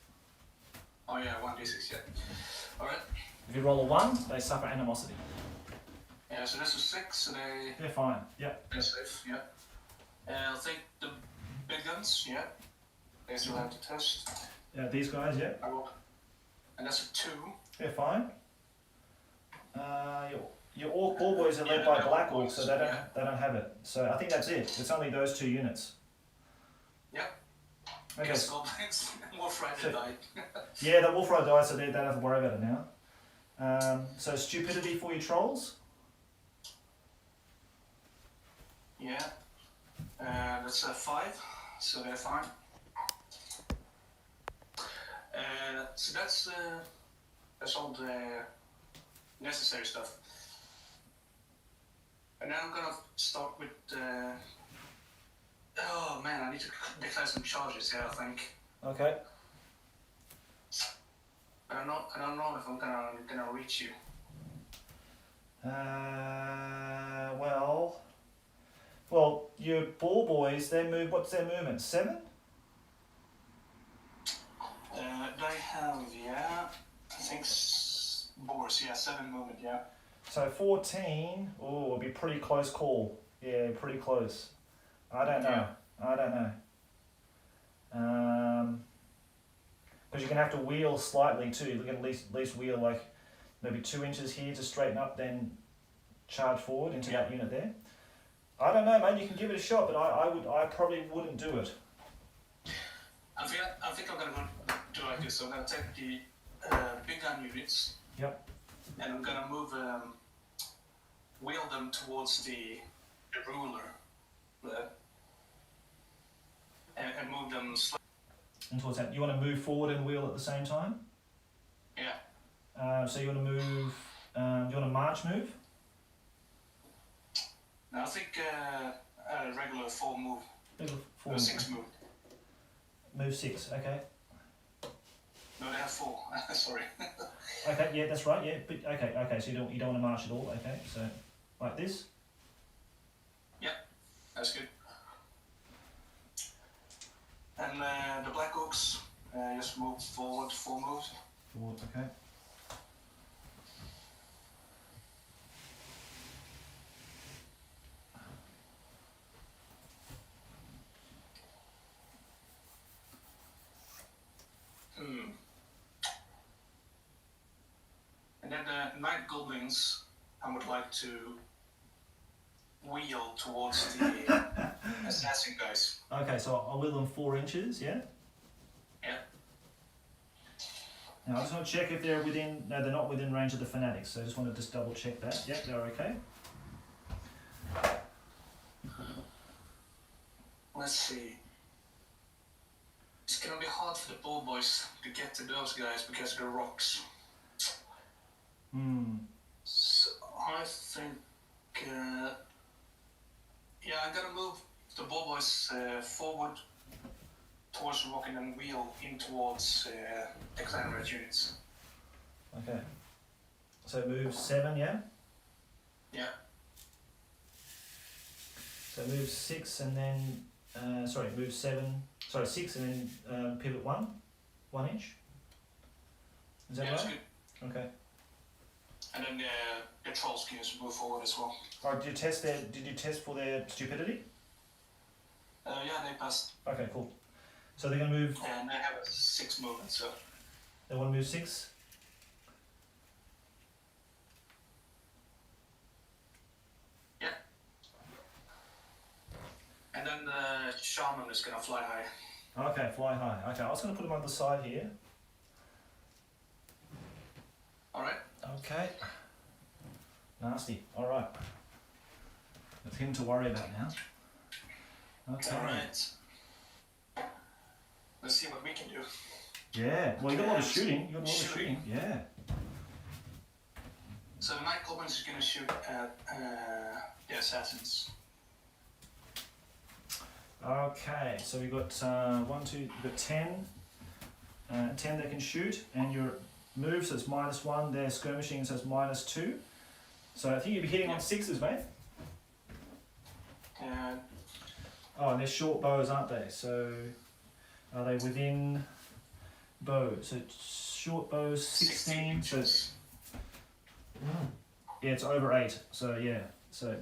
Oh yeah, 1d6. Yeah. All right. If you roll a 1, they suffer animosity. Yeah. So that's a 6. So They're fine. Yep. they're safe. Yeah. I think the big guns. Yeah. They still have to test. Yeah, these guys. Yep. I will. And that's a 2. They're fine. Your orc ball boys are led by black orcs, so they don't have it. So I think that's it. It's only those 2 units. Yep. Okay. Guess goblins. Wolf Rider died. Yeah, the wolf rider died, so they don't have to worry about it now. So stupidity for your trolls. Yeah. That's a 5. So they're fine. So that's all the necessary stuff. And now I'm gonna start with oh man, I need to declare some charges here, I think. Okay. I don't know if I'm gonna reach you. Well, your ball boys, they move. What's their movement? 7? They have, yeah, I think boars, yeah, 7 movement, yeah. So 14. Oh, it'll be a pretty close call. Yeah, pretty close. I don't know. Because you're gonna have to wheel slightly too. You're gonna at least wheel like maybe 2 inches here to straighten up, then charge forward into that unit there. I don't know, mate. You can give it a shot, but I probably wouldn't do it. I think I'm gonna do like this. So I'm gonna take the big gun units. Yep. And I'm gonna move wheel them towards the ruler, and move them slightly. And towards that, you want to move forward and wheel at the same time. Yeah. So you want to move. You want to march move? No, I think a regular 4 move. Regular 4 or 6 move. Move 6. Okay. No, they have 4. Sorry. Okay. Yeah, that's right. Yeah. But, okay. So you don't want to march at all. Okay. So like this. Yeah, that's good. And the Black Orcs just move forward 4 moves. Forward. Okay. And then the Night Goblins I would like to wheel towards the assassin guys. Okay, so I'll wheel them 4 inches, yeah? Yeah. Now I just want to check if they're within, no, they're not within range of the fanatics, so I just want to just double check that. Yep, they're okay. Let's see. It's gonna be hard for the bull boys to get to those guys because of the rocks. So I think, yeah, I'm gonna move the bull boys forward towards the rock and then wheel in towards the clan red units. Okay. So move 7, yeah? Yeah. So move 6 and then, move 7, 6 and then pivot 1 inch. Is that Yeah, right? that's good. Okay. And then the troll skiers move forward as well. Alright, did you test for their stupidity? Yeah, they passed. Okay, cool. So they're going to move, And they have a 6 movement, so. they want to move 6? Yeah. And then the shaman is gonna fly high. Okay, fly high. Okay, I was going to put them on the side here. Alright. Okay. Nasty. Alright. That's him to worry about now. Okay. Alright. Let's see what we can do. Yeah. Well, you got a lot of shooting. You got a lot of Shooting. shooting. Yeah. So the Night Goblins is gonna shoot at the assassins. Okay. So we got 1, 2. We got 10. 10 they can shoot, and your move so it's -1. Their skirmishing says -2. So I think you'll be hitting on 6s, mate. Oh, and they're short bows, aren't they? So are they within bow? So short bows 16. So it's, yeah, it's over 8. So yeah. So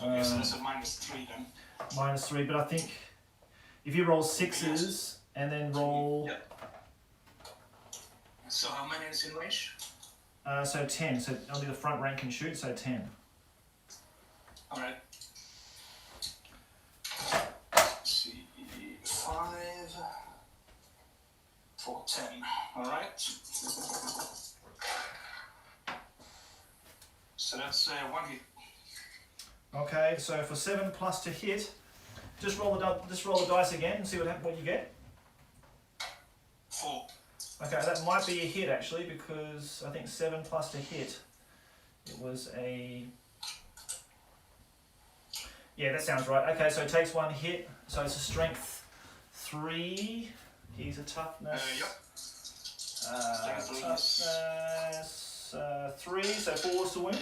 Okay, so that's a -3 then. -3. But I think if you roll 6s and then roll Yep. So how many is in range? so 10. So only the front rank can shoot. So 10. Alright. Let's see. 5 for 10. Alright. So that's 1 hit. Okay. So for 7+ to hit, just roll the dice again and see what you get. 4. Okay, that might be a hit actually, because I think 7+ to hit. It was a. Yeah, that sounds right. Okay, so it takes 1 hit. So it's a strength 3. He's a toughness. Yep. Toughness 3. So 4 to win.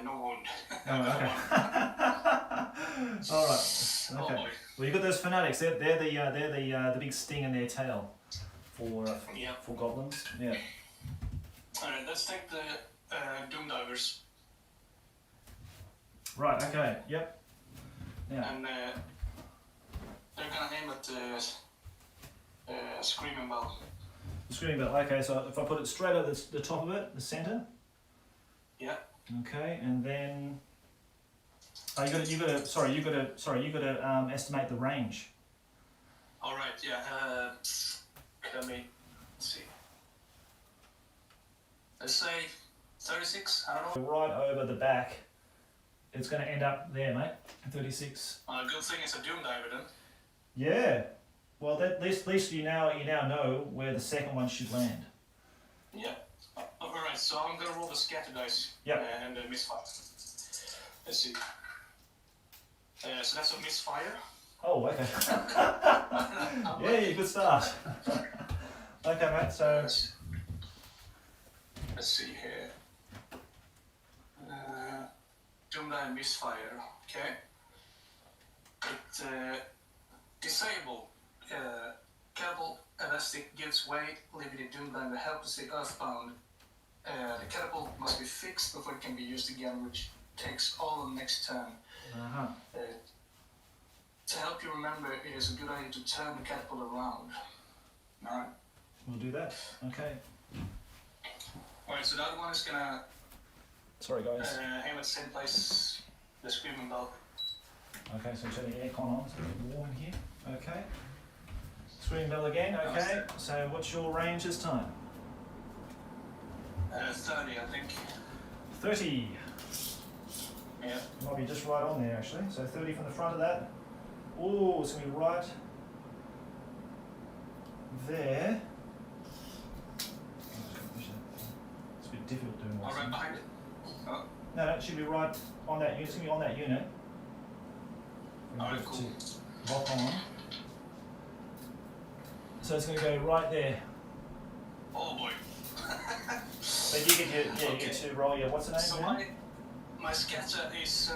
No wound. Oh, okay. All right. Oh Okay. boy. Well, you got those fanatics. They're the big sting in their tail for Yeah. for goblins. Yeah. Alright, let's take the Doom Divers. Right. Okay. Yep. Yeah. And they're gonna aim at the Screaming Bell. Screening bell. Okay. So if I put it straight at the top of it, the center. Yeah. Okay, and then you gotta estimate the range. Alright, yeah. Let me see. Let's say 36, I don't know. Right over the back, it's gonna end up there, mate. 36. Good thing it's a Doom Diver then. Yeah. Well, at least you now know where the second one should land. Yeah. Alright, so I'm gonna roll the scatter dice. Yep. And misfire. Let's see. So that's a misfire. Oh, okay. Yeah, good start. Okay, mate. So let's see here. Doom Dive misfire. Okay. It disable. Catapult elastic gives way, leaving the Doom Diver helplessly earthbound. The catapult must be fixed before it can be used again, which takes all the next turn. uh-huh. To help you remember, it is a good idea to turn the catapult around. Alright. We'll do that. Okay. Alright, so the other one is gonna Sorry, guys. aim at the same place, the screaming bell. Okay, so turn the aircon on, so it's warm in here. Okay. Screaming bell again, okay. So what's your range this time? 30, I think. 30. Yeah. Might be just right on there actually. So 30 from the front of that. Oh, it's going to be right there. It's a bit difficult doing Oh, this. right behind it? Oh. No, it should be right on that unit. It's going to be on that unit. Alright, cool. Lock on. So it's going to go right there. Oh boy. So you get your, you get to roll your, what's the name? So my scatter is,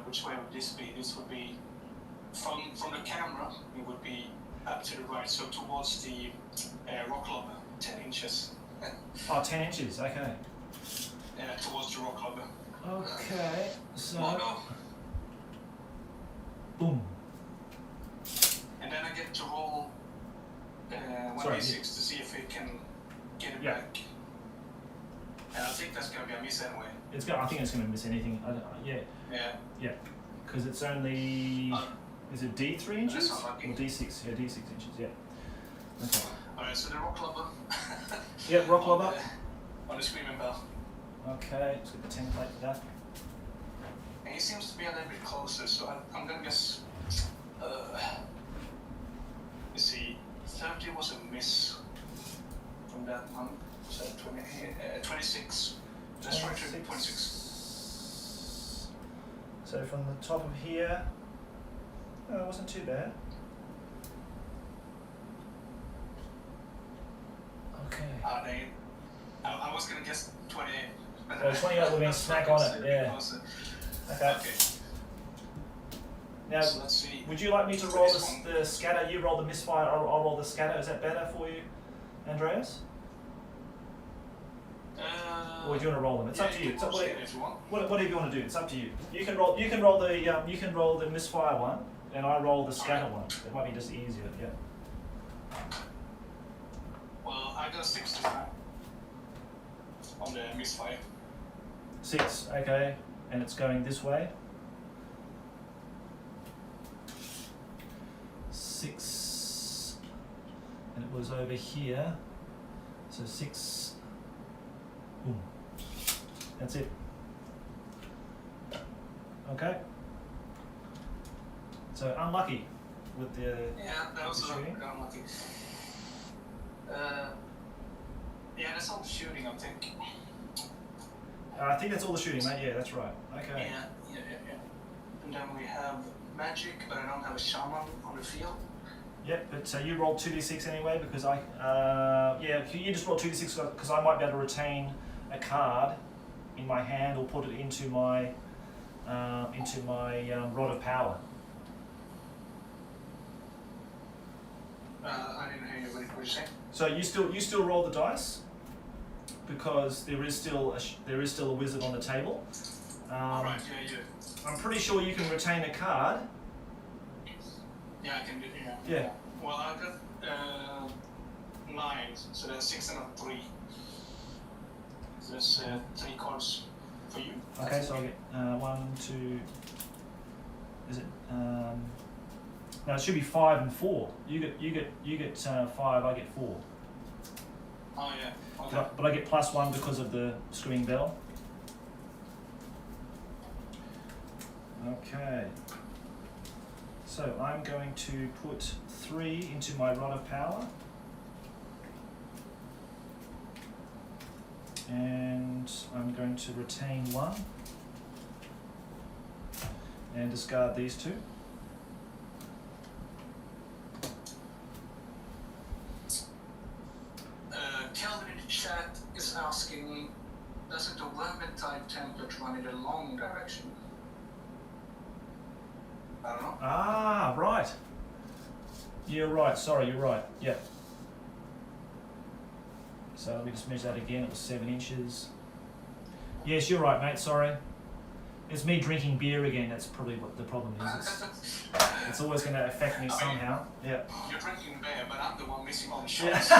which way would this be? This would be, from the camera, it would be up to the right, so towards the rock lobber, 10 inches. Oh, 10 inches, okay. Towards the rock lobber. Okay, so... Oh, no. Boom. And then I get to roll 1d6 to see if it can get it back. And I think that's going to be a miss anyway. I think it's going to miss anything. Yeah. Yeah. Because it's only... is it D3 inches? Or D6? Yeah, D6 inches, yeah. Okay. Alright, so the rock lobber. Yeah, rock lobber. On the screaming bell. Okay, let's get the template for that. And he seems to be a little bit closer, so I'm going to guess... let's see, 30 was a miss from that one. So 26. Let's try 26. So from the top of here, oh, it wasn't too bad. Okay. I was going to guess 28. So 28 would have been smack on it, yeah. Okay. Now, so let's see. Would you like me to roll the scatter? You roll the misfire, I'll roll the scatter. Is that better for you, Andreas? Or do you want to roll them? It's up to you. It's up to you. Whatever you want to do, it's up to you. You can roll the misfire one, and I roll the scatter one. It might be just easier, yeah. Well, I got 6 this time on the misfire. 6, okay, and it's going this way. 6, and it was over here. So 6. Boom. That's it. Okay. So unlucky with the that was shooting. Unlucky. Yeah, that's all the shooting, I think. I think that's all the shooting, mate. Yeah, that's right. Okay. Yeah. And then we have magic, but I don't have a shaman on the field. Yep, but so you rolled 2d6 anyway because you just roll 2d6 because I might be able to retain a card in my hand or put it into my rod of power. I didn't hear you. What did you say? So you still roll the dice because there is still a wizard on the table. Right. Yeah, you do. I'm pretty sure you can retain a card. Yeah, I can do. Yeah. Well, I got 9, so that's 6 and a 3. So that's 3 cards for you. Okay, so I'll get 1, 2. Is it? No, it should be 5 and 4. You get 5. I get 4. Oh yeah. Okay. But I get +1 because of the screaming bell. Okay. So I'm going to put 3 into my rod of power. And I'm going to retain 1. And discard these 2. Calvin in the chat is asking, doesn't the Warhammer type template run in the long direction? I don't know. Ah, right. You're right. Sorry, you're right. Yep. So let me just measure that again. It was 7 inches. Yes, you're right, mate. Sorry. It's me drinking beer again. That's probably what the problem is. It's always going to affect me somehow. Yeah. You're drinking beer, but I'm the one missing all the shots.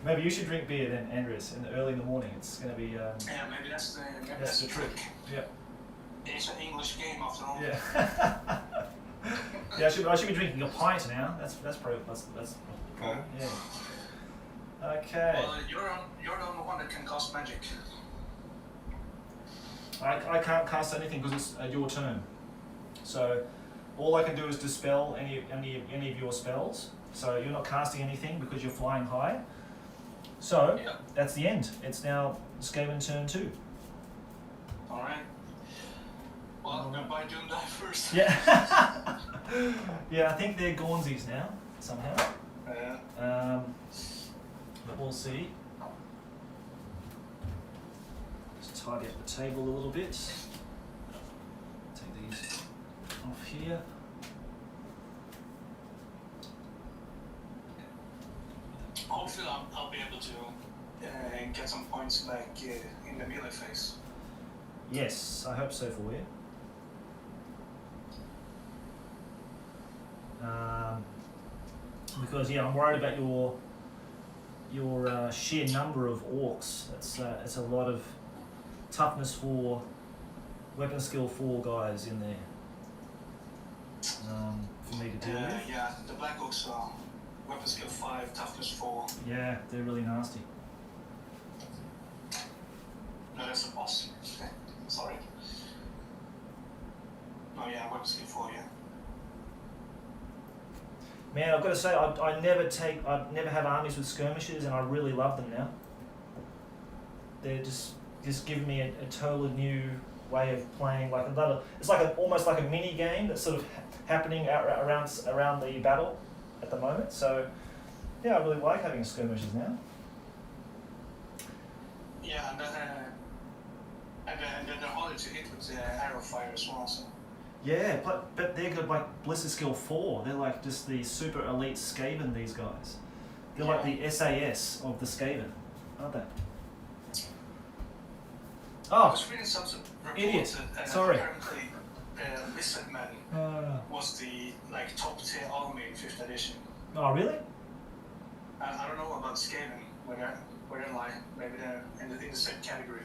Maybe you should drink beer then, Andreas, early in the morning. It's going to be. Yeah, maybe that's That's the trick. Yeah. It's an English game after all. Yeah. Yeah, I should be drinking a pint now. That's probably that's the problem. Yeah. Okay. Well, you're the only one that can cast magic. I can't cast anything because it's your turn. So all I can do is dispel any of your spells. So you're not casting anything because you're flying high. So that's the end. It's now Skaven turn 2. All right. Well, goodbye Doom Die first. Yeah. Yeah, I think they're Gaunsies now somehow. But we'll see. Just tidy up the table a little bit. Take these off here. Hopefully I'll be able to get some points back in the melee phase. Yes, I hope so for you. Because I'm worried about your sheer number of orcs. It's a lot of toughness 4, weapon skill 4 guys in there for me to deal with. Yeah, the Black Orcs are weapon skill 5, toughness 4. Yeah, they're really nasty. No, that's a boss. Sorry. Oh yeah, weapon skill 4, yeah. Man, I've got to say, I never have armies with skirmishers, and I really love them now. They're just giving me a totally new way of playing. Like it's like almost like a mini game that's sort of happening around the battle at the moment. So yeah, I really like having skirmishers now. Yeah, and then they're harder to hit with arrow fire as well. So. Yeah, but they're good, like Blister Skill 4. They're like just the super elite Skaven, these guys. They're like the SAS of the Skaven, aren't they? I was reading some reports idiot. that Sorry. apparently Lizardmen was the top tier army in 5th edition. Oh, really? I don't know about Skaven, where they're like, maybe they're in the same category.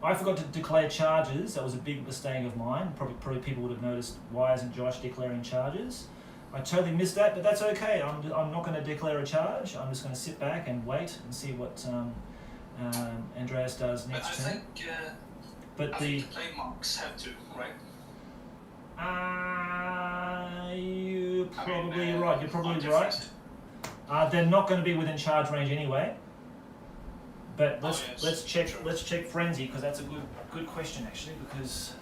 I forgot to declare charges. That was a big mistake of mine. Probably people would have noticed, why isn't Josh declaring charges? I totally missed that, but that's okay. I'm not going to declare a charge. I'm just going to sit back and wait and see what Andreas does next turn. I think the plague monks have to, right? You're probably right. You're probably right. They're not going to be within charge range anyway. But let's check frenzy, because that's a good question actually, because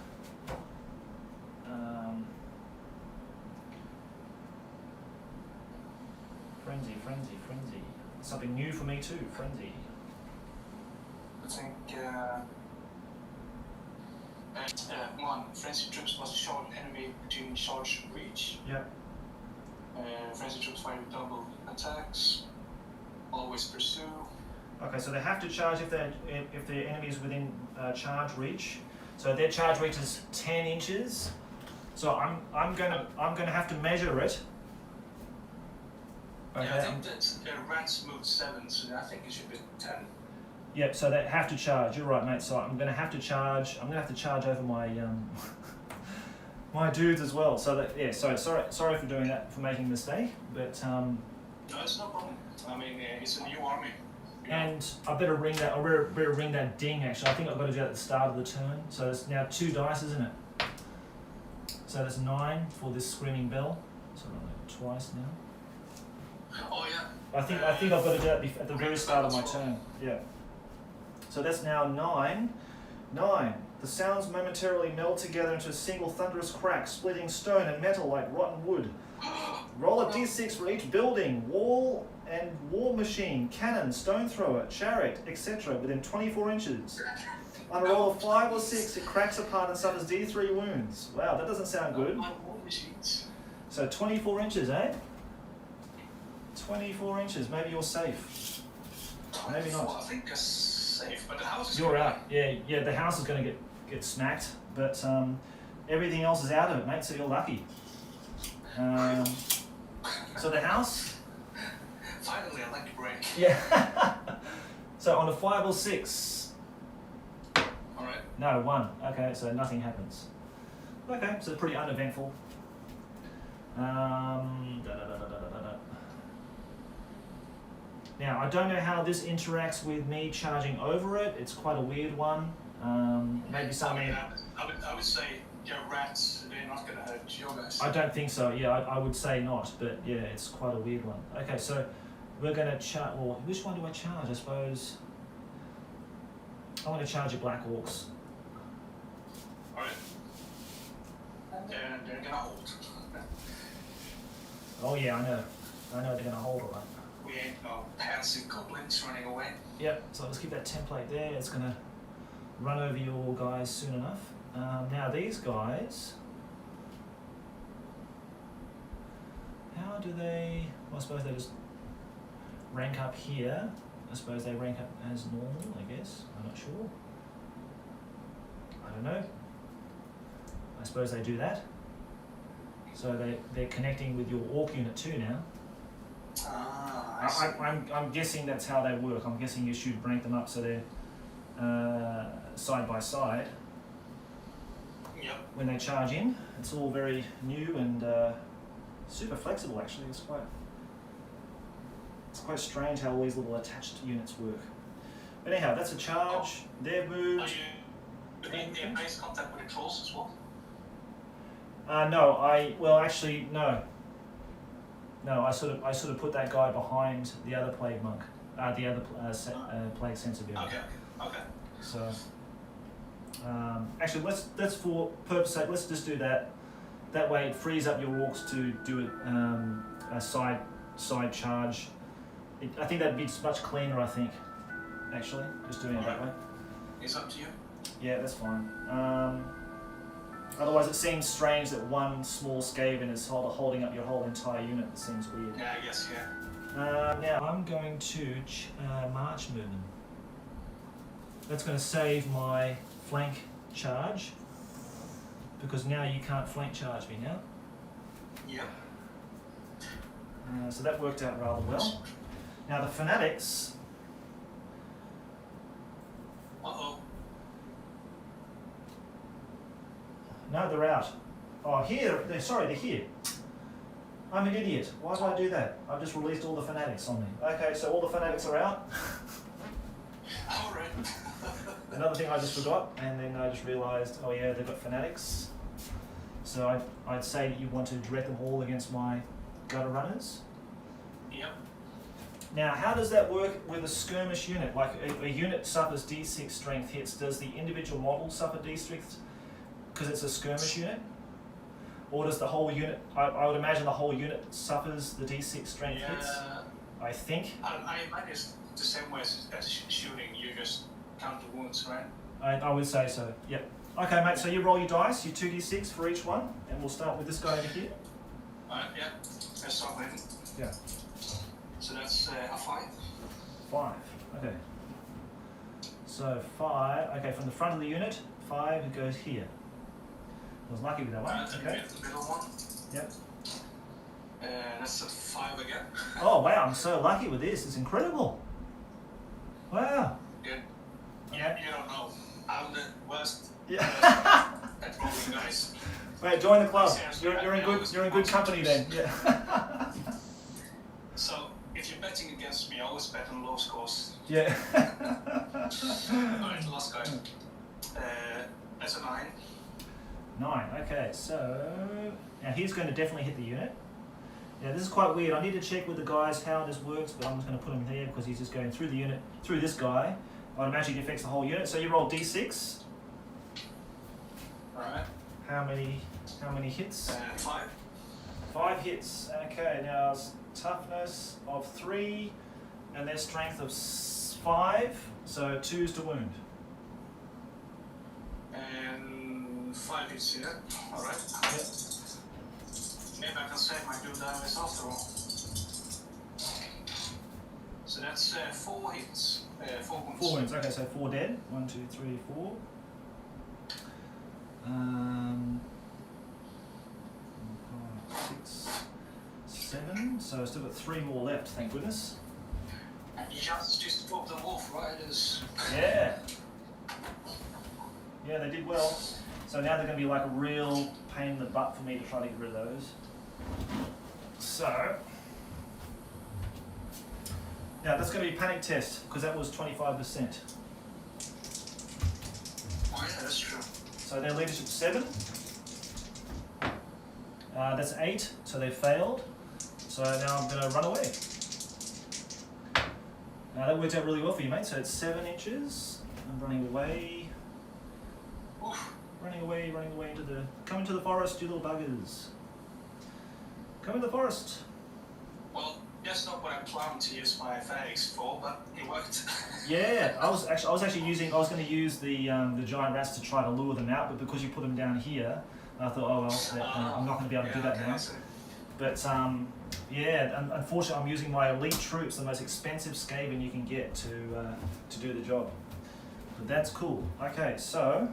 frenzy. Something new for me too. Frenzy. I think one, frenzy troops must charge enemy between charge and reach. Yeah. Frenzy troops fire with double attacks. Always pursue. Okay, so they have to charge if their enemy is within charge reach. So their charge reach is 10 inches. So I'm gonna have to measure it. Okay. Yeah, I think that rats moved 7, so I think it should be 10. Yep. So they have to charge. You're right, mate. So I'm gonna have to charge. I'm gonna have to charge over my my dudes as well. So that sorry for doing that, for making a mistake. But no, it's no problem. I mean, it's a new army. And I better ring that. I better ring that ding. Actually, I think I've got to do that at the start of the turn. So it's now 2 dice, isn't it? So that's 9 for this screaming bell. So I'll do it twice now. Oh yeah. I think I've got to do that at the very start of my turn. Yeah. So that's now 9. 9. The sounds momentarily meld together into a single thunderous crack, splitting stone and metal like rotten wood. Roll a d6 for each building, wall and war machine, cannon, stone thrower, chariot, etc. within 24 inches. On a roll of 5 or 6, it cracks apart and suffers d3 wounds. Wow, that doesn't sound good. War machines. So 24 inches, eh? 24 inches. Maybe you're safe. Maybe not. I think safe, but the house is. You're out. Yeah. The house is going to get smacked, but everything else is out of it, mate. So you're lucky. So the house. Finally, I like to break. Yeah. So on a 5 or 6. All right. No, 1. Okay, so nothing happens. Okay, so pretty uneventful. Now, I don't know how this interacts with me charging over it. It's quite a weird one. Maybe something. I would say your rats, they're not going to hurt your guys. I don't think so. Yeah, I would say not. But yeah, it's quite a weird one. Okay, so we're going to charge. Well, which one do I charge? I suppose I want to charge your black orcs. Alright. They're going to hold. Oh yeah, I know they're going to hold all right. We ain't no fancy goblins running away. Yep, so let's keep that template there. It's going to run over your guys soon enough. Now these guys, how do they, well, I suppose they just rank up here. I suppose they rank up as normal, I guess. I'm not sure. I don't know. I suppose they do that. So they're connecting with your orc unit too now. I'm guessing that's how they work. I'm guessing you should rank them up so they're side by side. Yep. When they charge in. It's all very new and super flexible actually. It's quite strange how all these little attached units work. But anyhow, that's a charge. They've moved. Are you in base contact with the trolls as well? No. No, I sort of put that guy behind the other plague monk, the other plague sensibility. Okay. So, actually, let's for purpose sake, let's just do that. That way, it frees up your orcs to do a side charge. I think that'd be much cleaner. I think, actually, just doing it that way. It's up to you. Yeah, that's fine. Otherwise, it seems strange that one small Skaven is holding up your whole entire unit. It seems weird. Yeah, I guess, yeah. Now, I'm going to march move them. That's going to save my flank charge, because now you can't flank charge me now. Yep. So that worked out rather well. Now, the fanatics... Uh-oh. No, they're out. Oh, here. They're here. I'm an idiot. Why did I do that? I've just released all the fanatics on me. Okay, so all the fanatics are out. Alright. Another thing I just forgot, and then I just realised, oh yeah, they've got fanatics. So I'd say that you want to direct them all against my gutter runners. Yep. Now, how does that work with a skirmish unit? Like a unit suffers D6 strength hits. Does the individual model suffer D6 because it's a skirmish unit? Or does the whole unit, I would imagine the whole unit suffers the D6 strength hits? I think. I imagine it's the same way as shooting, you just count the wounds, right? I would say so, yep. Okay, mate, so you roll your dice, your 2d6 for each one, and we'll start with this guy over here. Alright, yeah. Let's start with him. Yeah. So that's a 5. 5, okay. So 5, okay, from the front of the unit, 5 it goes here. I was lucky with that one, okay. The middle one. Yep. That's a 5 again. Oh wow, I'm so lucky with this, it's incredible. Wow. Good. Yeah, you don't know. I'm the worst. Yeah. At rolling dice. Wait, join the club. Seriously, You're in good company then. Yeah. So if you're betting against me, always bet on low scores. Yeah. Alright, last guy. That's a 9. 9. Okay, so now he's going to definitely hit the unit. Now this is quite weird. I need to check with the guys how this works, but I'm just going to put him there because he's just going through the unit, through this guy. I'd imagine it affects the whole unit. So you roll d6. Alright. How many hits? 5. 5 hits. Okay, now it's toughness of 3 and their strength of 5. So 2's to wound. And 5 hits here. Alright. Yep. Maybe I can save my good damage after all. So that's 4 hits. 4 wounds. 4 wounds. Okay, so 4 dead. 1, 2, 3, 4. 5, 6, 7. So I've still got 3 more left. Thank goodness. Just above the wolf riders. Yeah. Yeah, they did well. So now they're going to be like a real pain in the butt for me to try to get rid of those. So, now that's going to be panic test because that was 25%. Oh yeah, that's true. So their leadership 7. That's 8, so they failed. So now I'm going to run away. Now that worked out really well for you, mate. So it's 7 inches. I'm running away. Oof. Running away into the... Come into the forest, you little buggers. Come in the forest. Well, that's not what I planned to use my fanatics for, but it worked. Yeah, I was going to use the giant rats to try to lure them out, but because you put them down here, I thought, oh well, I'm not going to be able to do that now. But yeah, unfortunately, I'm using my elite troops, the most expensive Skaven you can get to do the job. But that's cool. Okay, so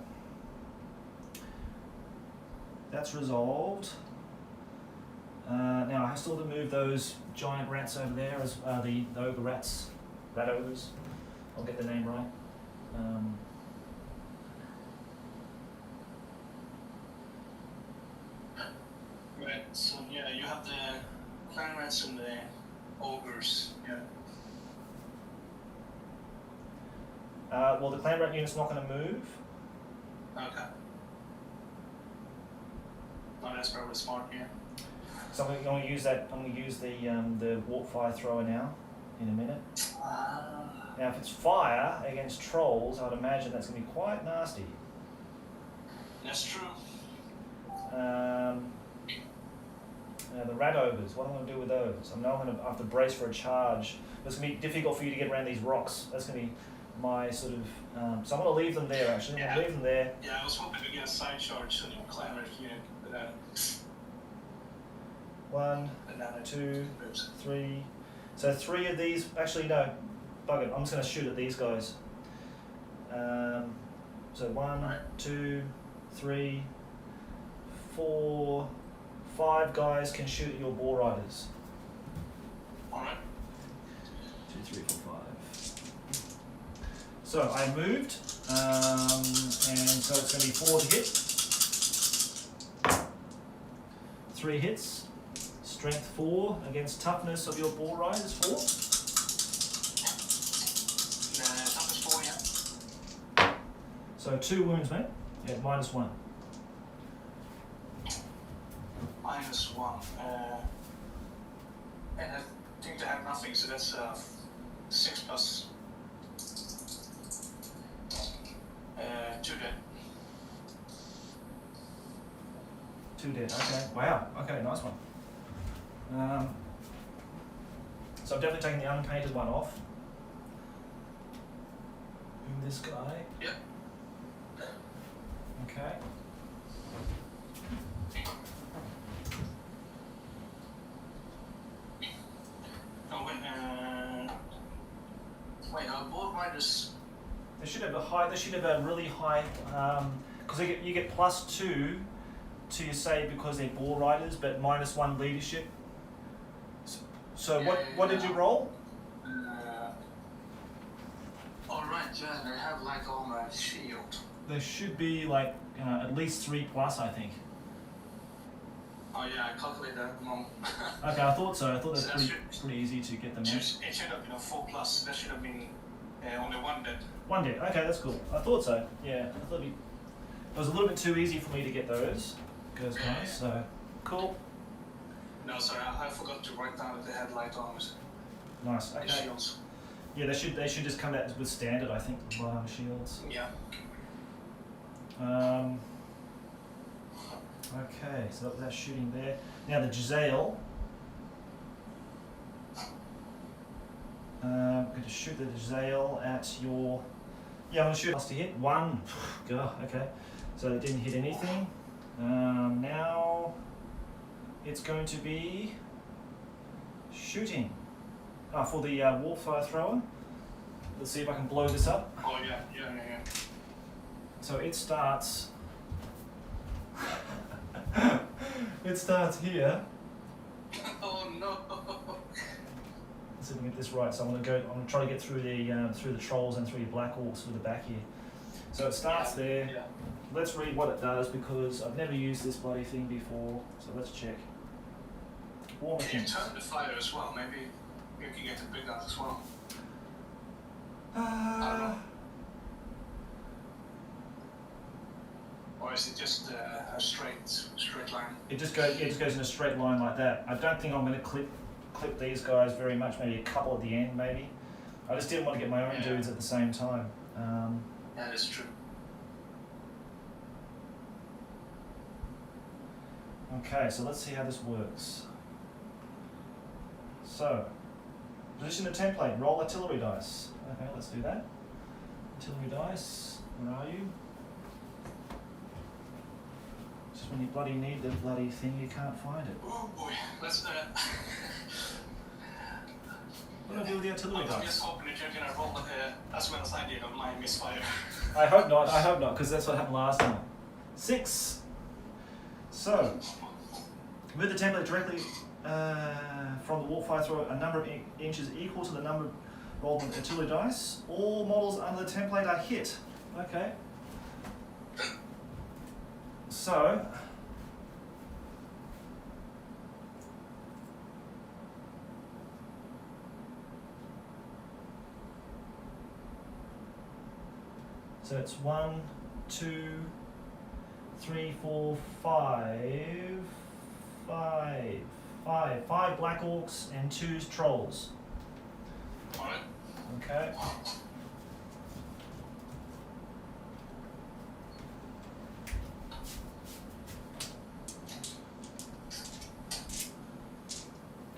that's resolved. Now I still have to move those giant rats over there as the ogre rats, rat ogres. I'll get the name right. Right. So yeah, you have the clan rats and the ogres. Yeah. Well, the clan rat unit's not going to move. Okay. Well, that's probably smart. Yeah. So I'm going to use that. I'm going to use the warp fire thrower now, in a minute. Now, if it's fire against trolls, I'd imagine that's going to be quite nasty. That's true. Now the rat ogres. What am I going to do with those? I'm now going to have to brace for a charge. It's going to be difficult for you to get around these rocks. That's going to be my sort of. So I'm going to leave them there. Actually, I'm going to leave them there. Yeah, I was hoping to get a side charge on your clan rat unit, but 1, 2, 3. So 3 of these. Actually, no. Bug it. I'm just going to shoot at these guys. So 1, 2, 3, 4, 5 guys can shoot at your boar riders. Alright. 2, 3, 4, 5. So I moved, and so it's going to be 4 to hit. 3 hits. Strength 4 against toughness of your boar riders 4. Toughness 4, yeah. So 2 wounds, mate. Yeah, -1. -1. And I think they have nothing, so that's 6 plus 2 dead. 2 dead. Okay. Wow. Okay. Nice one. So I'm definitely taking the unpainted one off. And this guy. Yep. Okay. Oh, wait, our board riders. They should have a high. They should have a really high. Because you get +2 to your save because they're boar riders, but -1 leadership. So what did you roll? Alright, yeah, they have like armor shield. There should be like at least 3+, I think. Oh yeah, I calculated that wrong. Okay, I thought so. I thought So that's that pretty easy to get them in. It should have been a 4+. That should have been only 1 dead. 1 dead. Okay, that's cool. I thought so. Yeah, I thought it was a little bit too easy for me to get those guys. So cool. No, sorry, I forgot to write down that they had light armors. Nice. Okay. Shields. Yeah, they should just come out with standard, I think, shields. Yeah. Okay, so that's shooting there. Now the Jezzail. I'm going to shoot the Jezzail at your. Yeah, I'm going to shoot us to hit 1. God, okay. So it didn't hit anything. Now it's going to be shooting for the warp fire thrower. let's see if I can blow this up. Oh yeah. So it starts. It starts here. Oh no. Let's see if we can get this right. So I'm gonna try to get through the trolls and through your black orcs through the back here. So it starts there. Yeah. Let's read what it does because I've never used this bloody thing before. So let's check. War Can you machines. turn the fire as well? Maybe you can get the big out as well. Or is it just a straight line? It just goes in a straight line like that. I don't think I'm going to clip these guys very much. Maybe a couple at the end, maybe. I just didn't want to get my own dudes at the same time. Yeah, that's true. Okay, so let's see how this works. So, position the template. Roll artillery dice. Okay, let's do that. Artillery dice. Where are you? Just when you bloody need the bloody thing, you can't find it. Oh boy, let's. What do I do with the artillery I'm dice? just hoping that you're gonna roll as well as I did on my misfire. I hope not, because that's what happened last time. 6. So, move the template directly from the warfire throw a number of inches equal to the number rolled on the artillery dice. All models under the template are hit. Okay. So, it's 1, 2, 3, 4, 5, 5 black orcs and 2 trolls. Alright. Okay.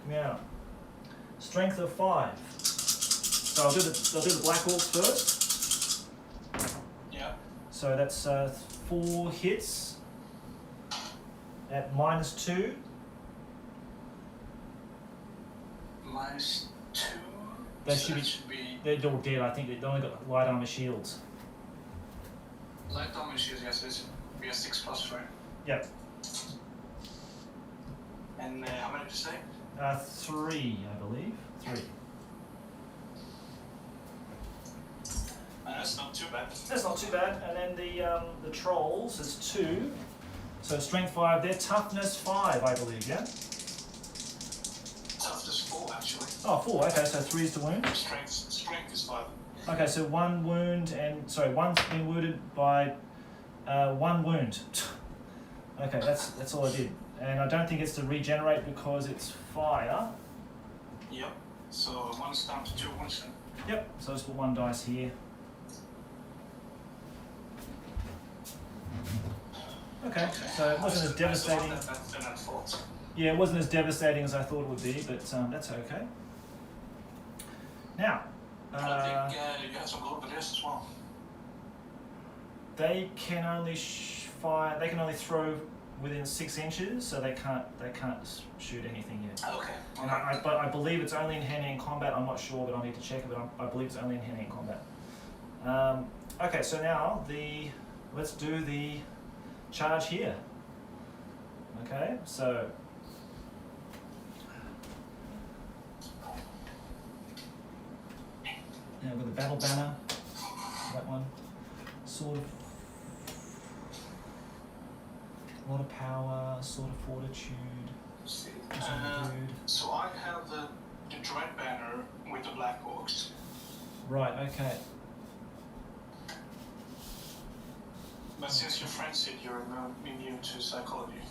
Now, strength of 5. So I'll do the black orcs first. So that's 4 hits at -2. -2. They so should be. They're all dead. I think they've only got light armor shields. Light armor shields, yes, it's be a 6+, right? Yep. And how many did you say? 3, I believe. 3. That's not too bad. That's not too bad. And then the trolls is 2. So strength 5. They're toughness 5, I believe. Yeah. Toughness 4, actually. Oh, 4. Okay, so 3 is to wound. Strength is 5. Okay, so 1 wound and one's been wounded by 1 wound. Okay, that's all I did. And I don't think it's to regenerate because it's fire. Yep. So 1's down to 2 wounds then. Yep. So I'll just put 1 dice here. Okay, so it wasn't as devastating. Yeah, it wasn't as devastating as I thought it would be, but that's okay. Now, I think you have some Goblins as well. they can only fire. They can only throw within 6 inches, so they can't shoot anything yet. Okay. And but I believe it's only in hand-to-hand combat. I'm not sure, but I need to check it. But I believe it's only in hand-to-hand combat. Okay, so now let's do the charge here. Okay, so now with the battle banner, that one, sort of a lot of power, sort of fortitude. So I have the dread banner with the black orcs. Right. Okay. But since your friend said you're immune to psychology,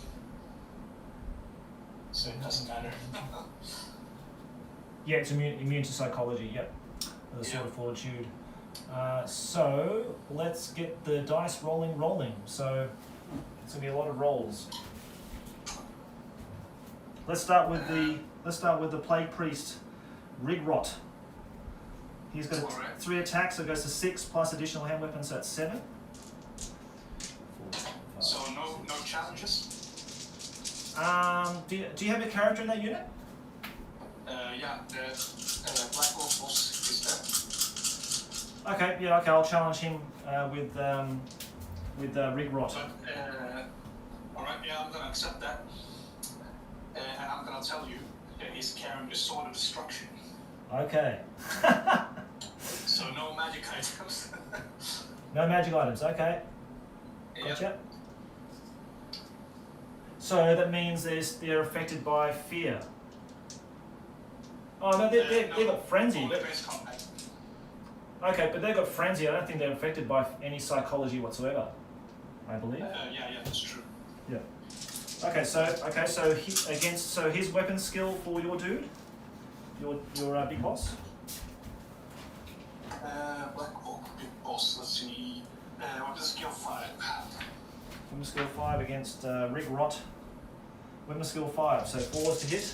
so it doesn't matter. Yeah, it's immune to psychology. Yep. The sort of fortitude. So let's get the dice rolling. So it's gonna be a lot of rolls. Let's start with the plague priest, Rigrot. He's got 3 attacks, so it goes to 6 plus additional hand weapons, so that's 7. 4, 5, So no challenges. Do you have a character in that unit? Yeah, the black orc boss is Okay, yeah, okay. I'll challenge him with rig rot. Alright, yeah, I'm gonna accept that. And I'm gonna tell you that he's carrying the sword of destruction. Okay. So no magic items. No magic items. Okay. Gotcha. Yep. So that means they're affected by fear. Oh no, they've got frenzy. Only But, base combat. okay, but they've got frenzy. I don't think they're affected by any psychology whatsoever. I believe. Yeah, that's true. Yeah. Okay, so his weapon skill for your dude, your big boss. Black Oak, big boss. Let's see. Weapon skill 5. Weapon skill 5 against rig rot. Weapon skill 5, so 4s to hit.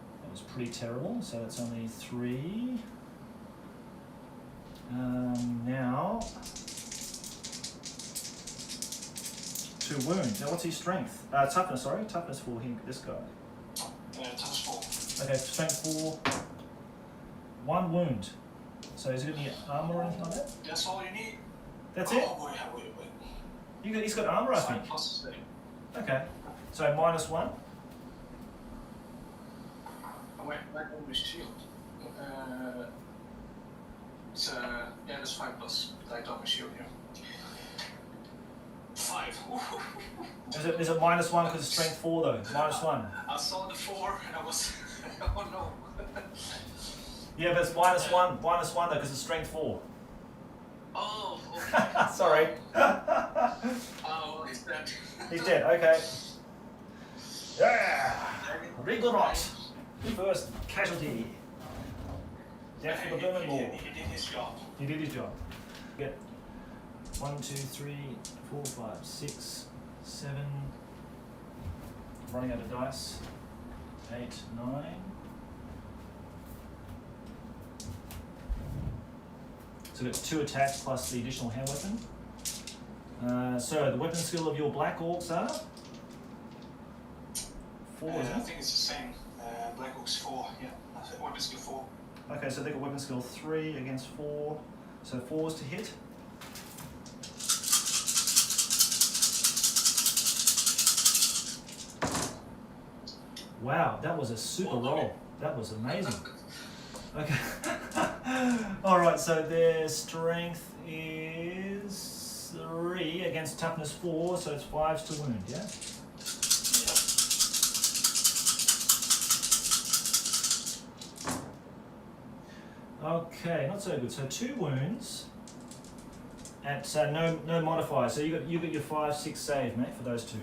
That was pretty terrible. So it's only 3. Now 2 wounds. Now what's his strength? Toughness. Sorry, toughness for him. This guy. Toughness 4. Okay, strength 4. 1 wound. So is it going to be armor or anything like that? That's all you need. That's it. Oh, wait. He's got armor, I think. 5 plus 7. Okay. So -1. Wait, Black Oak is shield. It's yeah, that's 5 plus. Light up shield, yeah. 5. Is it -1 because it's strength 4 though? -1. I saw the 4 and I was oh no. Yeah, but it's -1 though because it's strength 4. Oh, okay. Sorry. Oh, he's dead. He's dead. Okay. Yeah. Rigorot. First casualty. Death for the Burning Ball. He did his job. He did his job. Get 1, 2, 3, 4, 5, 6, 7. Running out of dice. 8, 9. So it's 2 attacks plus the additional hand weapon. So the weapon skill of your black orcs are 4, isn't I it? think it's the same. Black Oak's 4, yeah. Weapon skill 4. Okay, so they've got weapon skill 3 against 4. So 4s to hit. Wow, that was a super roll. That was amazing. Okay. Alright, so their strength is 3 against toughness 4, so it's 5s to wound, yeah? Okay, not so good. So 2 wounds at no modifier. So you got your 5, 6 save, mate, for those 2.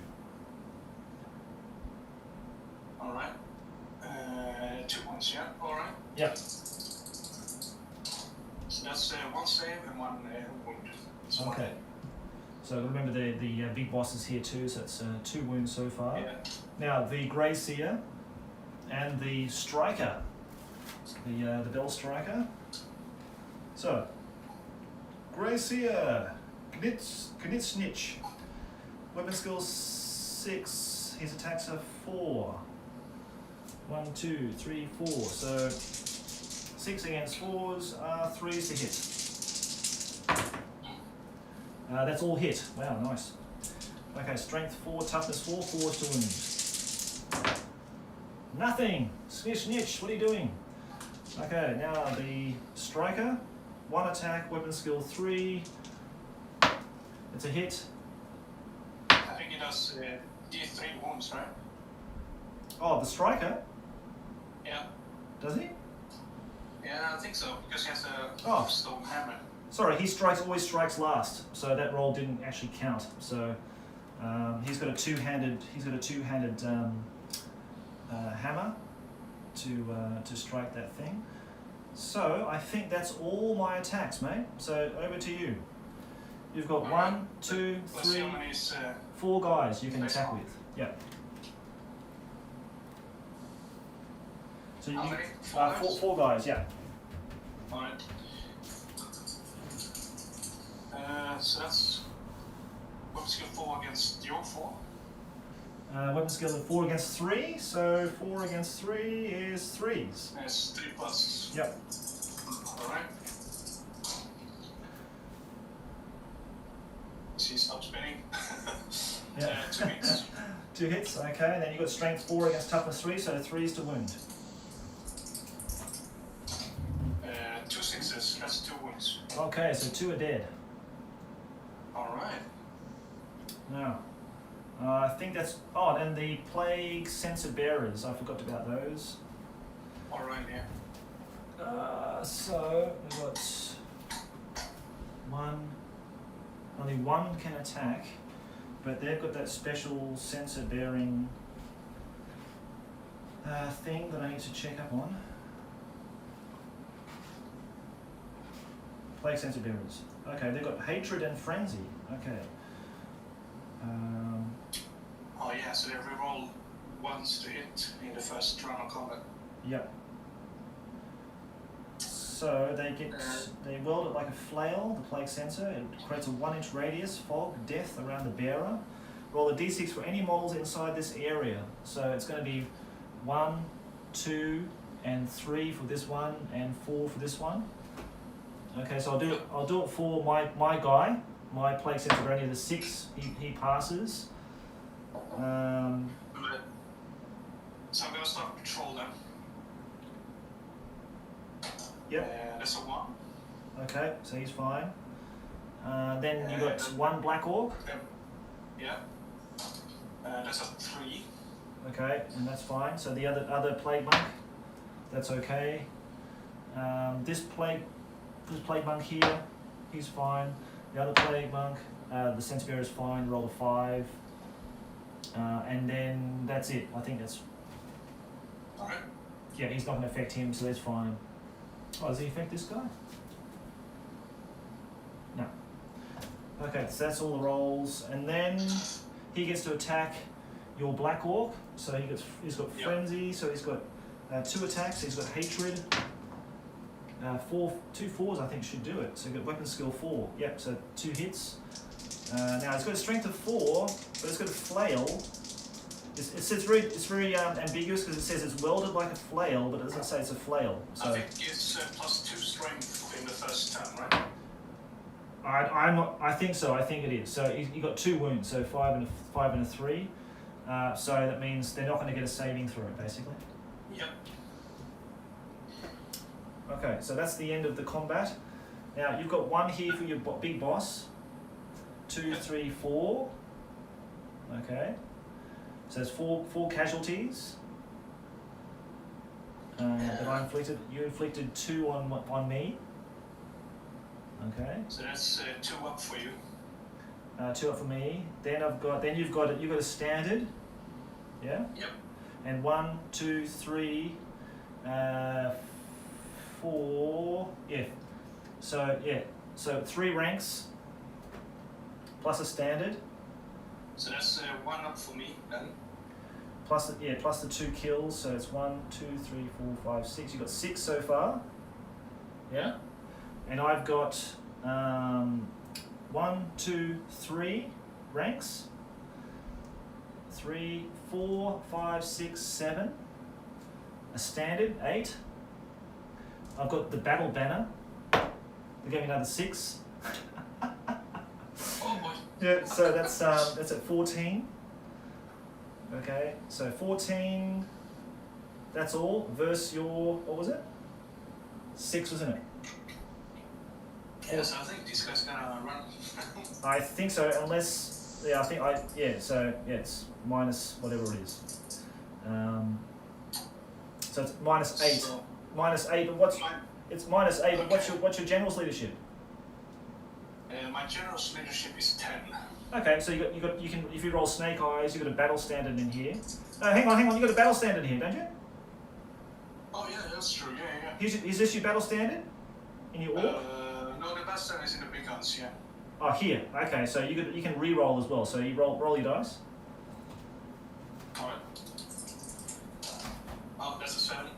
Alright. 2 points, yeah? Alright. Yeah. So that's 1 save and 1 wound. That's Okay. So remember the big boss is here too, so it's 2 wounds so far. Yeah. Now the Grey Seer and the Striker, the Bell Striker. So Grey Seer, Knitsnitch, weapon skill 6. His attacks are 4. 1, 2, 3, 4. So 6 against 4s are 3s to hit. That's all hit. Wow, nice. Okay, strength 4, toughness 4, 4s to wound. Nothing. Snitch, snitch. What are you doing? Okay, now the Striker. 1 attack, weapon skill 3. It's a hit. I think he does D3 wounds, right? Oh, the Striker? Yeah. Does he? Yeah, I think so, because he has a Oh. stone hammer. Sorry, he always strikes last, so that roll didn't actually count. So he's got a two-handed hammer to strike that thing. So I think that's all my attacks, mate. So over to you. You've got 1, 2, Let's see 3, how many is 4 guys you can Next attack one. with. Yeah. So how you many? 4 guys? 4 guys, yeah. Alright. So that's weapon skill 4 against your 4. Weapon skill of 4 against 3, so 4 against 3 is 3s. Yes, 3 pluses. Yep. Alright. She stopped spinning. Yeah. 2 hits. 2 hits, okay. Then you've got strength 4 against toughness 3, so 3s to wound. 2 sixes, that's 2 wounds. Okay, so 2 are dead. Alright. Now, I think that's... Oh, and the plague sensor bearers, I forgot about those. Alright, yeah. So, we've got only one can attack, but they've got that special sensor bearing thing that I need to check up on. Plague sensor bearers. Okay, they've got hatred and frenzy. Okay. Oh yeah, so they reroll once to hit in the first round of combat. Yep. So they weld it like a flail, the plague sensor. It creates a 1-inch radius, fog, death around the bearer. Roll a d6 for any models inside this area. So it's going to be 1, 2, and 3 for this one, and 4 for this one. Okay, so I'll do it for my guy. My plague sensor only the 6. He passes. So I'm gonna start patrol them. Yep. That's a 1. Okay, so he's fine. Then you got 1 black orc. Yeah. That's a 3. Okay, and that's fine. So the other plague monk, that's okay. This plague monk here, he's fine. The other plague monk, the sense bearer is fine. Roll a 5, and then that's it. I think that's. Alright. Yeah, he's not going to affect him, so that's fine. Oh, does he affect this guy? No. Okay, so that's all the rolls, and then he gets to attack your black orc. So he's got frenzy. So he's got 2 attacks. He's got hatred. 2 4s I think should do it. So you've got weapon skill 4. Yep. So 2 hits. Now it's got a strength of 4, but it's got a flail. It's very ambiguous because it says it's welded like a flail, but it doesn't say it's a flail. So I think it's +2 strength in the first turn, right? I think so. I think it is. So you got 2 wounds. So 5 and a 3. So that means they're not going to get a saving throw, basically. Yep. Okay, so that's the end of the combat. Now you've got 1 here for your big boss. 2, 3, 4. Okay. So there's 4 casualties that I inflicted. You inflicted 2 on me. Okay. So that's 2 up for you. 2 up for me. Then you've got a standard. Yeah. Yep. And 1, 2, 3, 4. Yeah. So 3 ranks plus a standard. So that's 1 up for me then. Plus the 2 kills, so it's 1, 2, 3, 4, 5, 6. You've got 6 so far. Yeah. And I've got 1, 2, 3 ranks. 3, 4, 5, 6, 7. A standard 8. I've got the battle banner. They gave me another 6. Oh boy. Yeah, so that's at 14. Okay, so 14. That's all. Versus your, what was it? 6, wasn't it? Yes, I think this guy's gonna run. I think so, unless so it's minus whatever it is. So it's -8. So, -8. But it's -8. But what's your general's leadership? my general's leadership is 10. Okay, so you can if you roll snake eyes, you got a battle standard in here. Hang on, you got a battle standard here, don't you? Oh yeah, that's true. Yeah. Is this your battle standard in your orc? No, the battle standard is in the big guns. Yeah. Oh, here. Okay, so you can re-roll as well. So you roll your dice. Alright. Oh, that's a 7.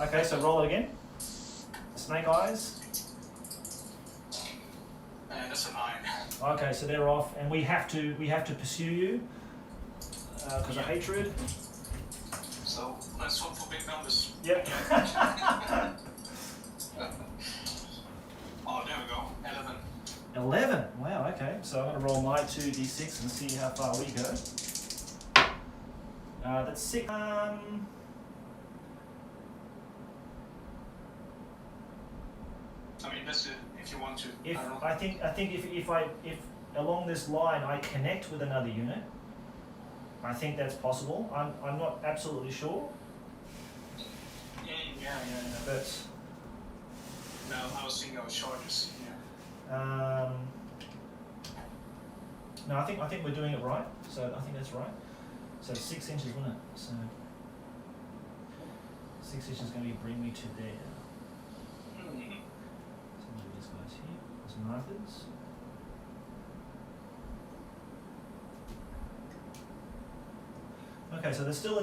Okay, so roll it again. Snake eyes. That's a 9. Okay, so they're off, and we have to pursue you. because of hatred. So let's hope for big numbers. Yep. Oh, there we go. 11. 11. Wow. Okay. So I'm going to roll my 2d6 and see how far we go. That's 6. I mean, that's it. If you want to. If I don't know. I think if along this line I connect with another unit, I think that's possible. I'm not absolutely sure, Yeah. but No, I was thinking of charges. Yeah. no, I think we're doing it right. So I think that's right. So 6 inches, wasn't it? So 6 inches is going to bring me to there. So I'm going to do this guys here as markers. Okay, so they're still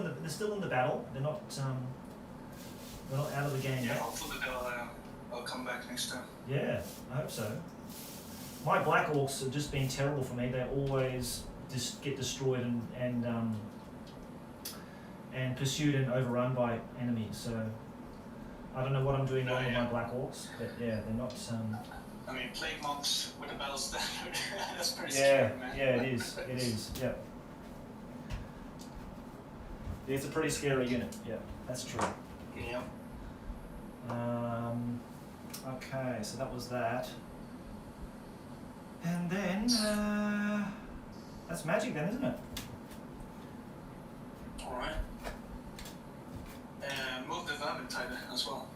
in the battle. They're not out of the game Yeah, yet. hopefully they'll come back next time. Yeah, I hope so. My black orcs have just been terrible for me. They always just get destroyed and pursued and overrun by enemies. So I don't know what I'm doing wrong with my black orcs, but yeah, they're not. I mean, plague monks with a battle standard. That's pretty Yeah, scary, man. yeah, it is. It is. Yeah. It's a pretty scary unit. Yeah, that's true. Yeah. Okay, so that was that. And then, that's magic then, isn't it? Alright. Move the vermintide as well.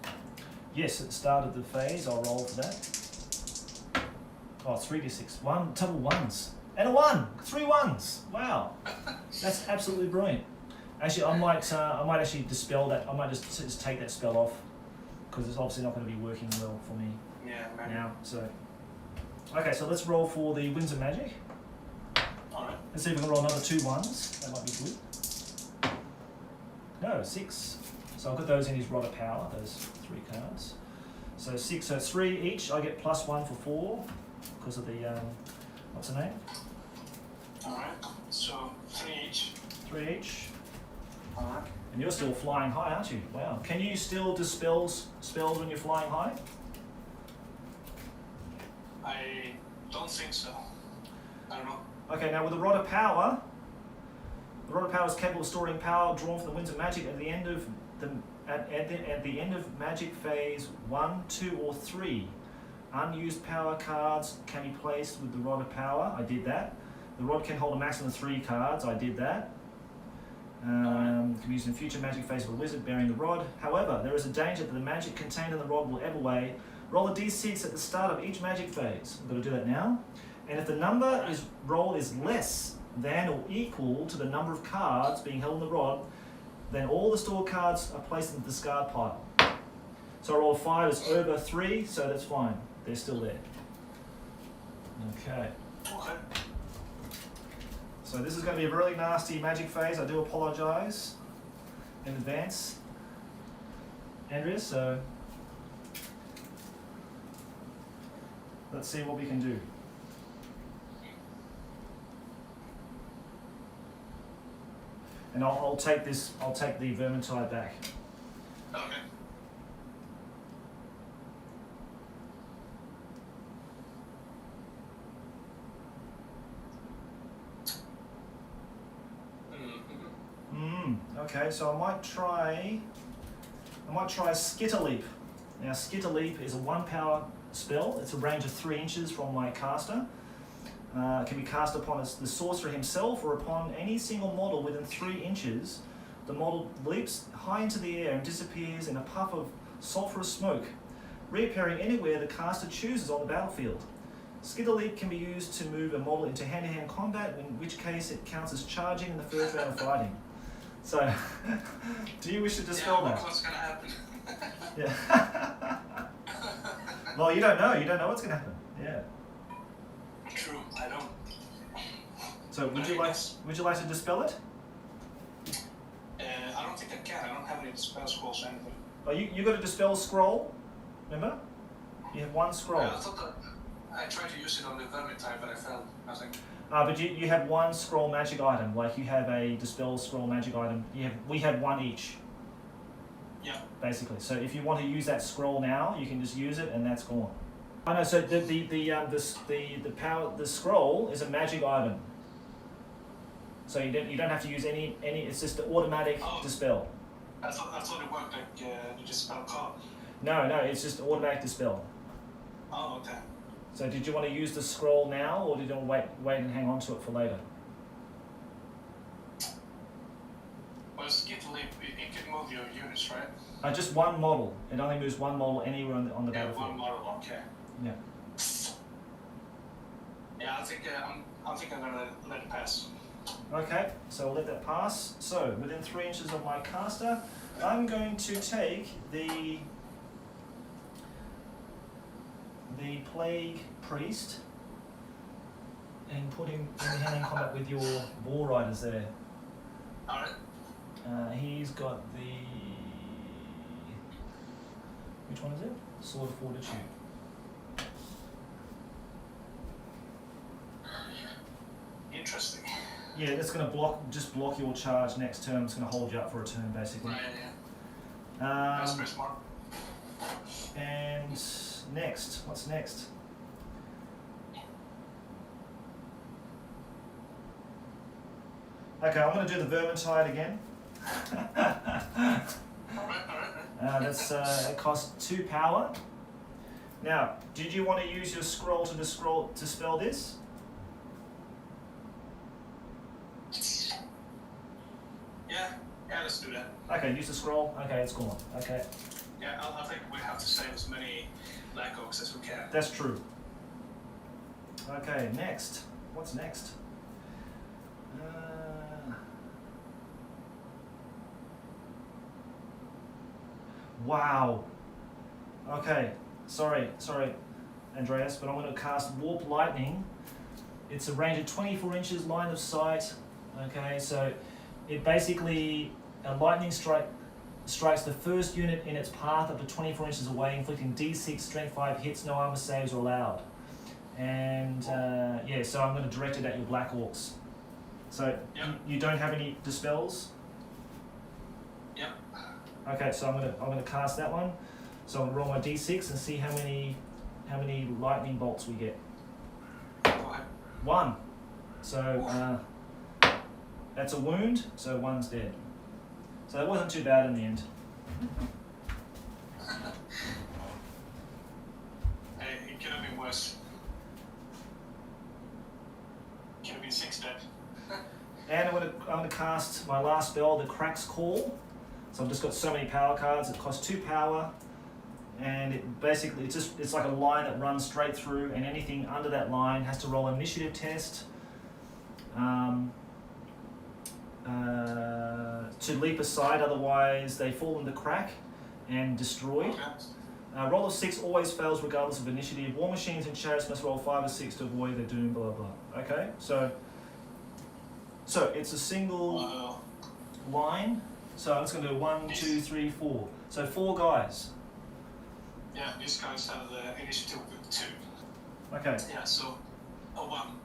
Yes, at the start of the phase, I'll roll for that. Oh, 3d6. One, double ones. And a 1! 3 ones! Wow. That's absolutely brilliant. Actually, I might actually dispel that. I might just take that spell off, because it's obviously not going to be working well for me now. So, okay, so let's roll for the Winds of Magic. Alright. Let's see if we can roll another 2 ones. That might be good. No, 6. So I'll put those in his Rod of Power, those 3 cards. So 6, so 3 each. I get +1 for 4, because of the, what's the name? Alright, so 3 each. 3 each. Alright. And you're still flying high, aren't you? Wow. Can you still dispel spells when you're flying high? I don't think so. I don't know. Okay, now with the Rod of Power, the Rod of Power is capable of storing power drawn from the Winds of Magic at the end of at the end of Magic Phase 1, 2, or 3. Unused power cards can be placed with the Rod of Power. I did that. The rod can hold a maximum of 3 cards. I did that. Can be used in future magic phase of a wizard bearing the rod. However, there is a danger that the magic contained in the rod will ebb away. Roll a d6 at the start of each magic phase. I've got to do that now. And if the number rolled is less than or equal to the number of cards being held in the rod, then all the stored cards are placed in the discard pile. So I roll 5 is over 3, so that's fine. They're still there. Okay. Okay. So this is going to be a really nasty magic phase. I do apologise in advance, Andreas. So let's see what we can do. And I'll take this. I'll take the vermintide back. Okay. Okay, so I might try Skitter Leap. Now Skitter Leap is a 1 power spell. It's a range of 3 inches from my caster. It can be cast upon the sorcerer himself or upon any single model within 3 inches. The model leaps high into the air and disappears in a puff of sulphurous smoke, reappearing anywhere the caster chooses on the battlefield. Skitter Leap can be used to move a model into hand-to-hand combat, in which case it counts as charging in the first round of fighting. So, do you wish to dispel that? What's going to happen? Yeah. Well, you don't know. You don't know what's going to happen. Yeah. True, I don't. So, would you like to dispel it? I don't think I can. I don't have any spell scrolls or anything. Oh, you got a dispel scroll. Remember? You have 1 scroll. I thought that I tried to use it on the vermintide, but I failed. Nothing. But you have one scroll magic item. Like you have a dispel scroll magic item. We have one each. Yeah. Basically, so if you want to use that scroll now, you can just use it, and that's gone. I know. So the scroll is a magic item. So you don't have to use any. It's just the automatic dispel. I thought it worked like you just spell card. No, it's just automatic dispel. Oh, okay. So did you want to use the scroll now, or did you want to wait and hang on to it for later? Well, it's good to leave. It can move your units, right? Just one model. It only moves one model anywhere on the battlefield. One model. Okay. Yeah. Yeah, I think I'm gonna let it pass. Okay, so we'll let that pass. So within 3 inches of my caster, I'm going to take the plague priest and put him in hand-to-hand combat with your war riders there. All right. He's got the, which one is it? Sword of Fortitude. Interesting. Yeah, that's going to block your charge next turn. It's going to hold you up for a turn, basically. Right, yeah. That's very smart. And next, what's next? Okay, I'm going to do the Vermintide again. It costs 2 power. Now, did you want to use your scroll to spell this? Yeah, let's do that. Okay, use the scroll. Okay, it's gone. Okay. Yeah, I think we have to save as many Black Orcs as we can. That's true. Okay, next. What's next? Wow. Okay, sorry, Andreas, but I'm going to cast Warp Lightning. It's a range of 24 inches, line of sight. Okay, so it basically, a lightning strike strikes the first unit in its path up to 24 inches away, inflicting D6 strength 5 hits, no armor saves are allowed. And yeah, so I'm going to direct it at your Black Orcs. So you don't have any dispels? Yep. Okay, so I'm gonna cast that one. So I'm gonna roll my D6 and see how many lightning bolts we get. Go ahead. 1. So that's a wound. So 1's dead. So it wasn't too bad in the end. Hey, it could have been worse. Could have been 6 dead. And I'm gonna cast my last spell, the Crack's Call. So I've just got so many power cards. It costs 2 power, and it basically it's like a line that runs straight through, and anything under that line has to roll an initiative test to leap aside. Otherwise, they fall in the crack and destroyed. Okay. Roll of 6 always fails regardless of initiative. War machines and chariots must roll 5 or 6 to avoid their doom. Blah blah blah. Okay, so it's a single line. So I'm just going to do 1, 2, 3, 4. So 4 guys. Yeah, these guys have the initiative with 2. Okay. Yeah, so 1.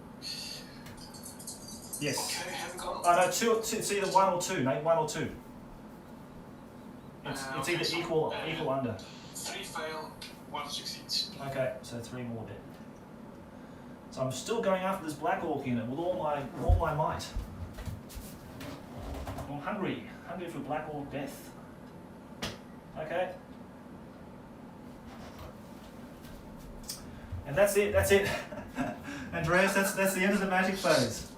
Yes. Okay, have you got? Oh no, 2. It's either 1 or 2. Mate, 1 or 2. It's Okay, either so, equal under. 3 fail, 1 succeeds. Okay, so 3 more dead. So I'm still going after this Black Orc unit with all my might. I'm hungry for Black Orc death. Okay. And that's it. Andreas, that's the end of the magic phase.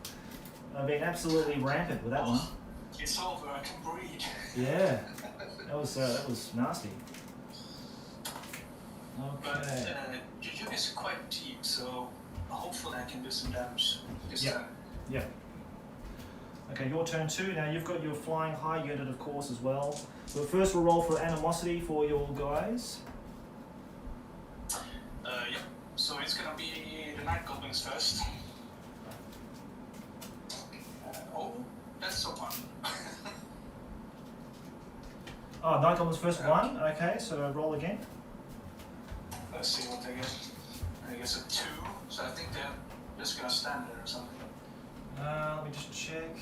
I've been absolutely rampant with that one. It's over, I can breathe. Yeah. That was nasty. But Okay. your units are quite deep, so hopefully I can do some damage this Yeah. time. Yeah. Okay, your turn 2. Now you've got your flying high unit, of course, as well. But first we'll roll for animosity for your guys. Yeah. So it's gonna be the Night Goblins first. Oh, that's so fun. Oh, Night Goblins first 1. Okay, so roll again. Let's see what they get. I guess a 2. So I think they're just gonna stand there or something. Let me just check.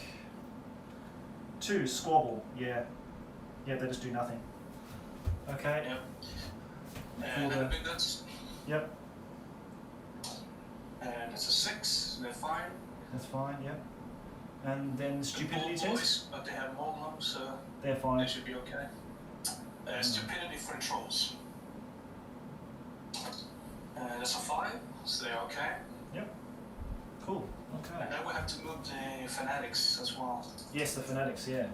2 squabble. Yeah. Yeah, they just do nothing. Okay. Yep. For And then the the- big guns. Yep. And that's a 6, so they're fine. That's fine. Yep. And then the The stupidity ball test. boys, but they have more of them, so They're they fine. should be okay. Stupidity for the trolls. That's a 5, so they're okay. Cool. Okay. And then we have to move the fanatics as well. Yes, the fanatics. Yeah.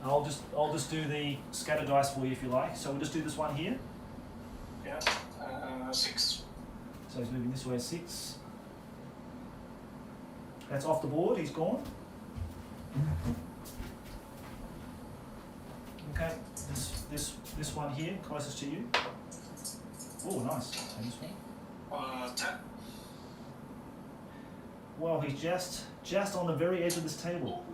I'll just do the scatter dice for you if you like. So we'll just do this one here. Yeah. 6. So he's moving this way 6. That's off the board. He's gone. Okay. This one here, closest to you. Oh, nice. So this one. 10. Well, he's just on the very edge of this table.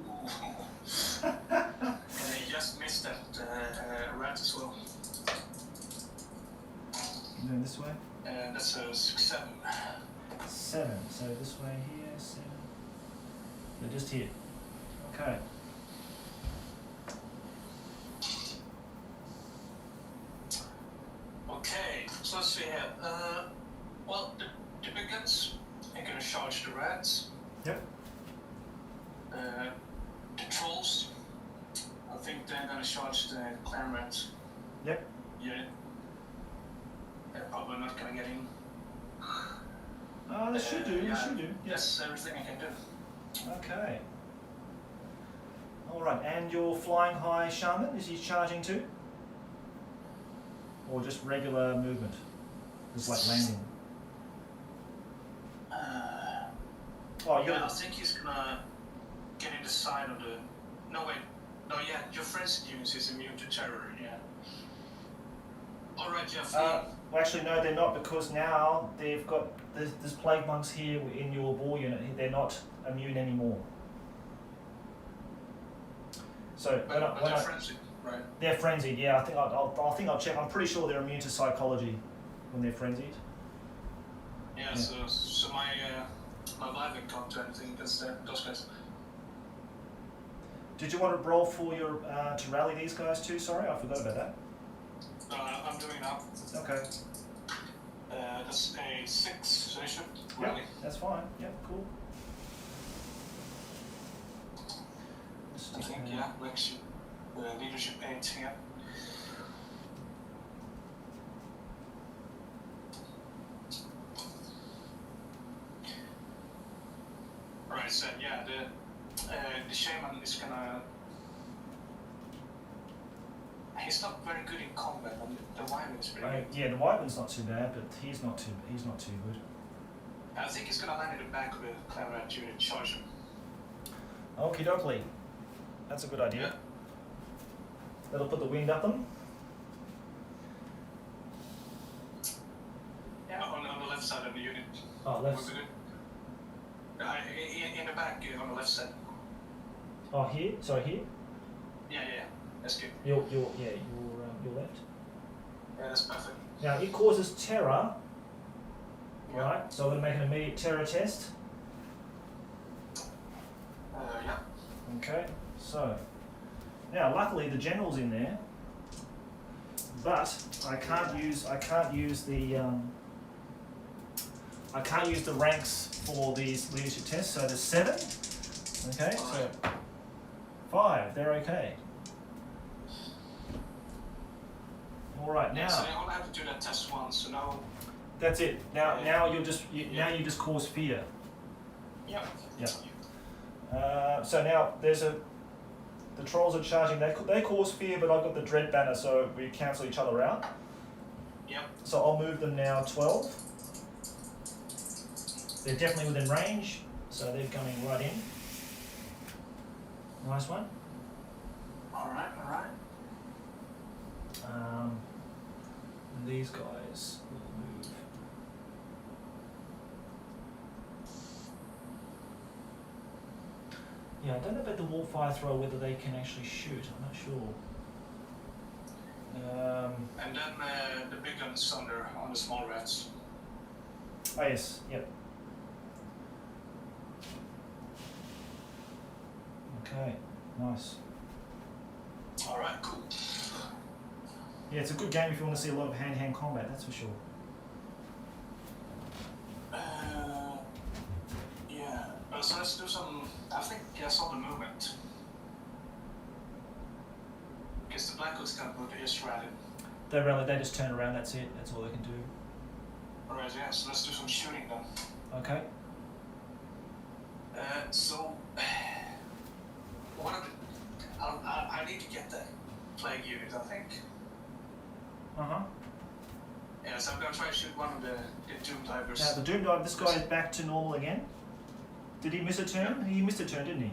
And he just missed that rat as well. Moving this way. And that's a 7. 7. So this way here, 7. They're just here. Okay. Okay, so let's see here. Well, the big guns are gonna charge the rats. Yep. The trolls, I think they're gonna charge the clan rats. Yep. Yeah. They're probably not gonna get in. Oh, they should do. They yeah. should do. Yes. That's everything I can do. Okay. All right. And your flying high shaman, is he charging too? Or just regular movement? Just like landing? Oh, you're. Yeah, I think he's gonna get in the side of the. No wait. No, yeah. Your friend's use is immune to terror. Yeah. All right, Jeff. Well, actually, no, they're not, because now they've got there's plague monks here in your war unit. They're not immune anymore. So but they're frenzied, right? they're frenzied. Yeah, I think I'll check. I'm pretty sure they're immune to psychology when they're frenzied. Yeah. So my life ain't come to anything because those guys. Did you want to roll for your to rally these guys too? Sorry, I forgot about that. I'm doing it now. Okay. That's a 6, so they should Yeah, rally. that's fine. Yeah, cool. I think, yeah, leadership 8, yeah. Right, so yeah, the shaman is gonna. He's not very good in combat, and the wyvern is pretty good. Yeah, the wyvern's not too bad, but he's not too good. I think he's gonna land in the back of the clan rat unit, charge him. Okie dokie. That's a good idea. Yeah. That'll put the wind up them. Yeah, on the left side of the unit. Oh, left. Would be good. In the back, on the left side. Oh, here. Sorry, here. Yeah, that's good. Your left. Yeah, that's perfect. Now it causes terror. Right. So I'm going to make an immediate terror test. Yeah. Okay. So now, luckily, the general's in there, but I can't use the ranks for these leadership tests. So there's 7. Okay. So 5. They're okay. All right. Yeah, Now. so they only have to do that test once, so now. That's it. Now you just cause fear. Yeah. Yeah. So now the trolls are charging. They cause fear, but I've got the dread banner, so we cancel each other out. Yep. So I'll move them now 12. They're definitely within range, so they're coming right in. Nice one. All right. And these guys will move. Yeah, I don't know about the warfire thrower, whether they can actually shoot. I'm not sure. And then the big guns on the small rats. Oh yes, yep. Okay, nice. Alright, cool. Yeah, it's a good game if you want to see a lot of hand-to-hand combat, that's for sure. Yeah, so let's do some, I think, guess on the movement. Because the Black Hoods can't move, they just rally. They just turn around, that's it, that's all they can do. Alright, yeah, so let's do some shooting then. Okay. So, one of the, I need to get the plague unit, I think. Uh-huh. Yeah, so I'm going to try to shoot one of the Doom Divers. Now the Doom Dive, this guy is back to normal again. Did he miss a turn? He missed a turn, didn't he?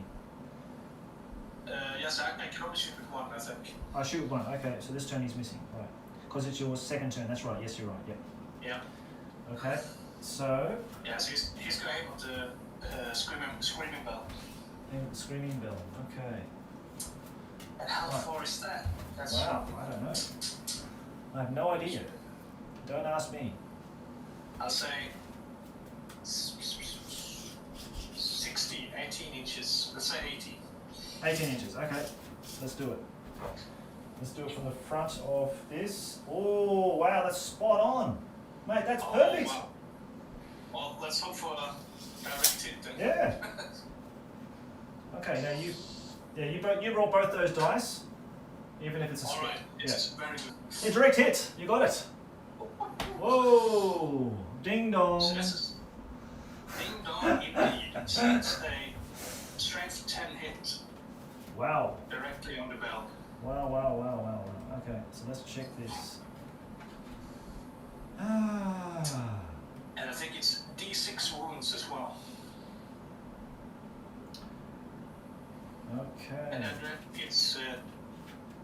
Yes, I can only shoot with one, I think. I shoot with one, okay, so this turn he's missing, right. Because it's your second turn, that's right, yes, you're right, yep. Yeah. Okay, so... Yeah, so he's going to aim at the screaming bell. Screaming bell, okay. And how Right. far is that? That's Wow, I don't know. I have no idea. Don't ask me. I'll say 18 inches. Let's say 80. 18 inches, okay. Let's do it. Let's do it from the front of this. Oh, wow, that's spot on. Mate, that's perfect. Wow. Well, let's hope for a direct hit then. Yeah. Okay, now you roll both those dice, even if it's a split. Alright, it's very good. Yeah, direct hit. You got it. Whoa! Ding dong. So this is ding dong indeed. So it's a strength 10 hit Wow. directly on the bell. Wow. Okay, so let's check this. Ah. And I think it's D6 wounds as well. Okay. And then it's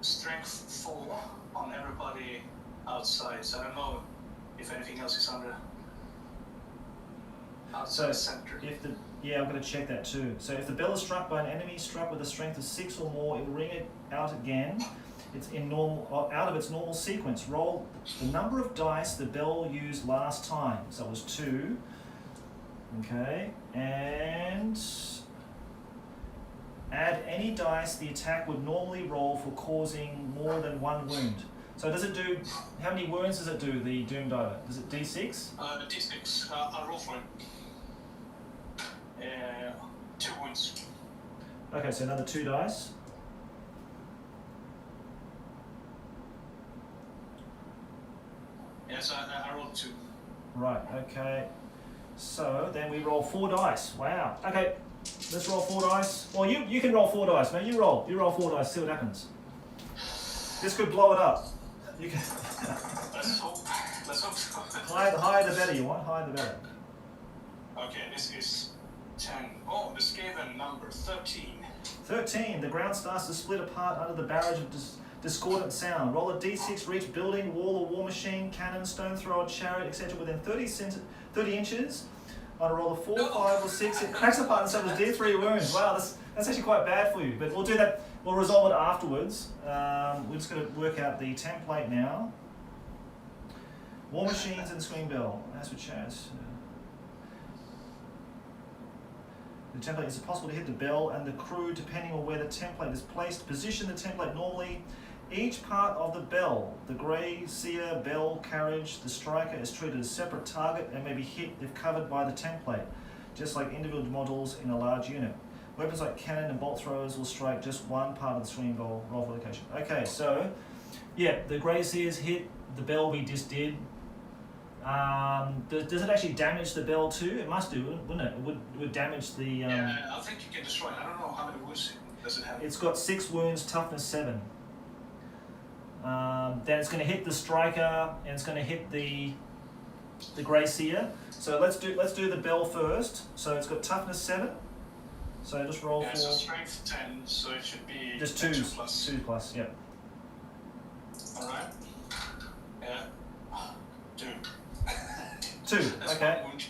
strength 4 on everybody outside. So I don't know if anything else is under outside the center. Yeah, I'm going to check that too. So if the bell is struck by an enemy struck with a strength of 6 or more, it will ring it out again. It's out of its normal sequence. Roll the number of dice the bell used last time. So it was 2. Okay, and add any dice the attack would normally roll for causing more than 1 wound. So does it do, how many wounds does it do, the Doom Diver? Does it D6? D6, I'll roll for it. 2 wounds. Okay, so another 2 dice. Yes, I rolled 2. Right, okay. So then we roll 4 dice. Wow. Okay, let's roll 4 dice. Well, you can roll 4 dice, man. You roll 4 dice, see what happens. This could blow it up. You can. Let's hope so. higher the better you want, higher the better. Okay, this is 10. Oh, the Skaven number 13. 13. The ground starts to split apart under the barrage of discordant sound. Roll a d6 for each building, wall or war machine, cannon, stone thrower, chariot, etc. within 30 inches. On a roll of 4, 5 or 6, it cracks apart and suffers D3 wounds. Wow, that's actually quite bad for you. But we'll do that. We'll resolve it afterwards. We're just going to work out the template now. War machines and swing bell. As for chariots. The template is possible to hit the bell and the crew depending on where the template is placed. Position the template normally. Each part of the bell, the grazier, bell, carriage, the striker is treated as a separate target and may be hit if covered by the template, just like individual models in a large unit. Weapons like cannon and bolt throwers will strike just one part of the swinging bell. Roll for location. Okay, so yeah, the graziers hit the bell we just did. Does it actually damage the bell too? It must do, wouldn't it? It would damage the... yeah, I think you can destroy it. I don't know how many wounds does it have. It's got 6 wounds, toughness 7. Then it's going to hit the striker and it's going to hit the grazier. So let's do the bell first. So it's got toughness 7. So just roll for... so strength 10, so it should be... Just 2 2s. plus. 2 plus, yeah. Alright. Yeah. 2. 2, That's okay. 1 wound.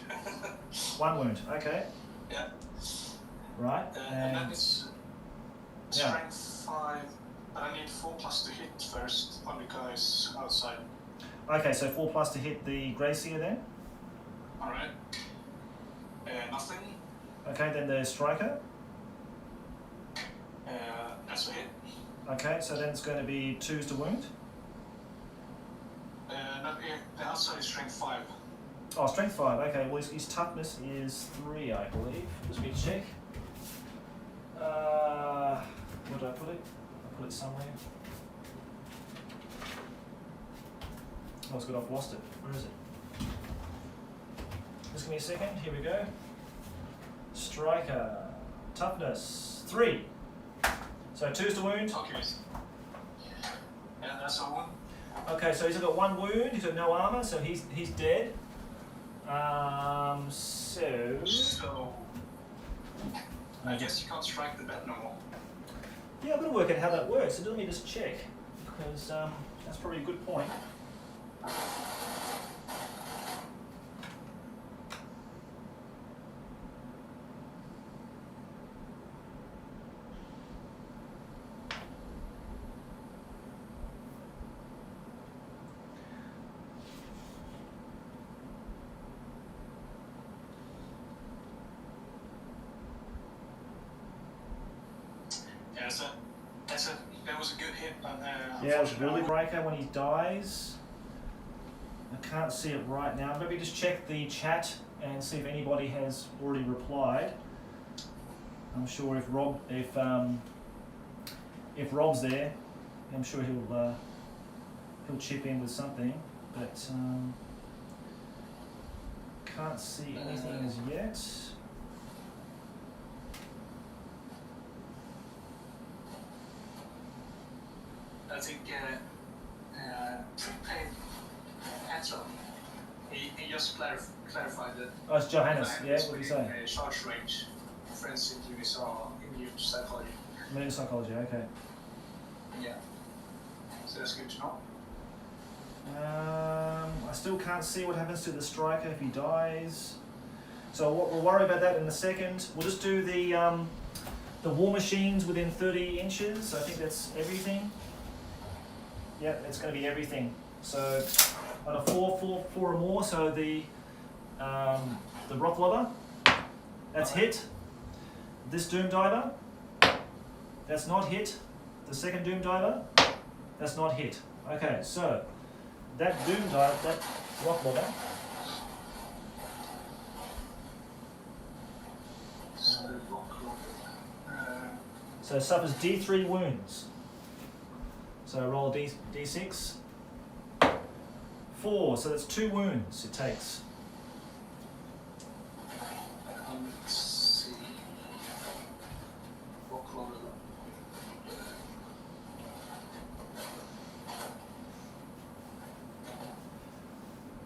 1 wound, okay. Yeah. Right. And then it's yeah. strength 5, but I need 4 plus to hit first on the guys outside. Okay, so 4 plus to hit the grazier then? Alright. Nothing. Okay, then the striker? Okay, so then it's going to be 2s to wound. The outside is strength 5. Oh, strength 5. Okay, well his toughness is 3, I believe. Just me check. Where did I put it? I put it somewhere. Oh, it's good, I've lost it. Where is it? Just give me a second. Here we go. Striker. Toughness 3. So 2s to wound. Okay. Yeah, that's a 1. Okay, so he's got 1 wound. He's got no armor, so he's dead. So I guess you can't strike the bed no more. Yeah, I've got to work out how that works. So let me just check, because that's probably a good point. Yeah, that was a good hit, but Yeah, it's really breaker when he dies. I can't see it right now. Maybe just check the chat and see if anybody has already replied. I'm sure if Rob's there, I'm sure he'll chip in with something, but can't see anything as yet. I think prepaid answer. He just clarified that. Oh, it's Johannes. Yeah, what did he say? Charge range. Friends interviews are immune to psychology. Immune psychology. Okay. Yeah. So that's good to know. I still can't see what happens to the striker if he dies. So we'll worry about that in a second. We'll just do the war machines within 30 inches. I think that's everything. Yeah, it's going to be everything. So on a 4 or more. So the rock lobber, that's hit. This doom diver, that's not hit. The second doom diver, that's not hit. Okay, so that doom diver, that rock lobber. So suffers D3 wounds. So roll a D6. 4, so that's 2 wounds it takes. Let's see.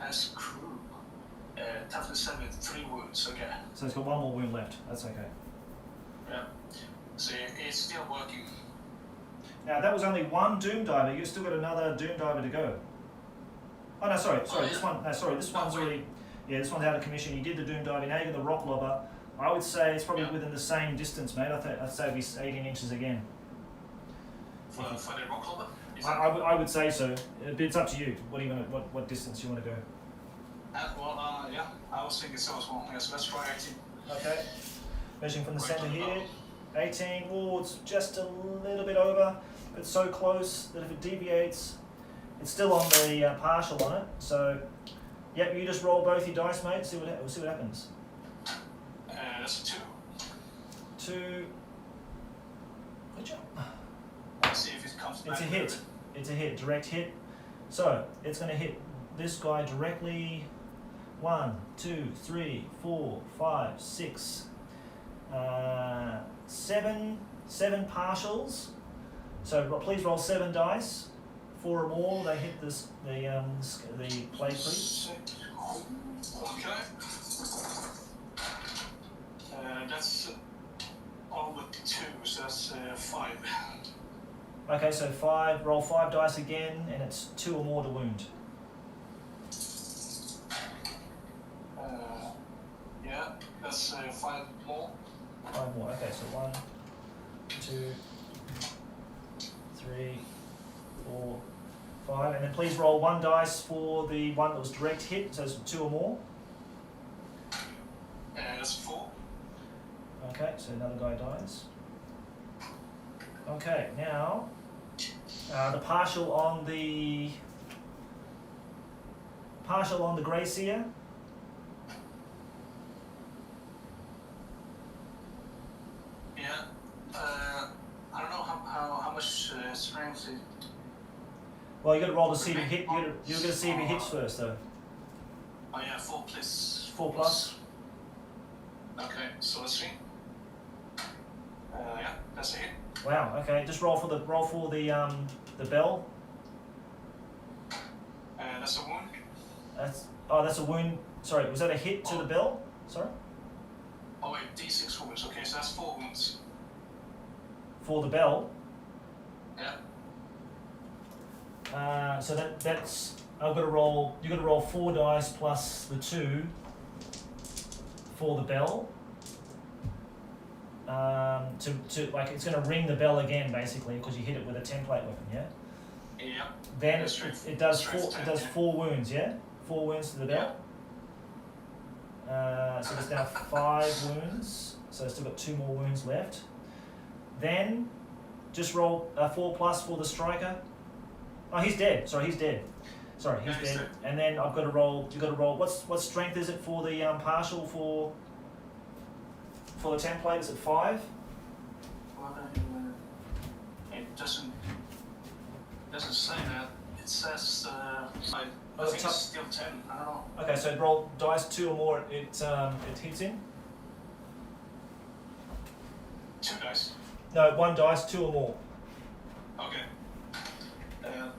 As crew, toughness 7, 3 wounds. Okay. So it's got 1 more wound left. That's okay. Yeah. So it's still working. Now that was only 1 doom diver. You've still got another doom diver to go. Oh no, sorry. This one. No, sorry. This one's already. Yeah, this one's out of commission. You did the doom diving. Now you got the rock lobber. I would say it's probably within the same distance, mate. I'd say it'd be 18 inches again. For the rock lobber? I would say so. It's up to you. What do you want? What distance you want to go? Yeah. I was thinking so as well. Yes, let's try 18. Okay. Measuring from the centre here. 18. Oh, it's just a little bit over. It's so close that if it deviates, it's still on the partial on it. So, yep, you just roll both your dice, mate. We'll see what happens. That's a 2. 2. Good job. Let's see if it comes back. It's a hit. It's a hit. Direct hit. So it's going to hit this guy directly. 1, 2, 3, 4, 5, 6, 7 partials. So please roll 7 dice. 4 or more, they hit the play crease. Okay. That's all but 2, so that's 5. Okay, so 5. Roll 5 dice again, and it's 2 or more to wound. Yeah, that's 5 more. 5 more. Okay, so 1, 2, 3, 4, 5, and then please roll 1 dice for the one that was direct hit. So it's 2 or more. That's 4. Okay, so another guy dies. Okay, now The partial on the grey seer. Yeah. I don't know how much strength it. Well, you got to roll to see if you hit. You got to see if he hits first, though. Oh yeah, 4 plus. 4 plus. Okay, so let's see. Yeah, that's a hit. Wow. Okay, just roll for the bell. That's a wound. That's a wound. Sorry, was that a hit to the bell? Sorry. Oh wait, D6 wounds. Okay, so that's 4 wounds. For the bell. Yeah. So that's I've got to roll. You got to roll 4 dice plus the 2 for the bell. To like it's going to ring the bell again basically because you hit it with a template weapon, yeah. Yeah. Then it does 4 wounds, yeah. 4 wounds to the bell. So there's now 5 wounds. So I've still got 2 more wounds left. Then just roll 4 plus for the striker. Oh, he's dead. Sorry, he's dead. He's dead. And then I've got to roll. You got to roll. What strength is it for the partial for the template? Is it 5? Well, it doesn't say that. It says I think it's still 10. I don't know. Okay, so roll dice 2 or more. It hits him. 2 dice. No, 1 dice, 2 or more. Okay.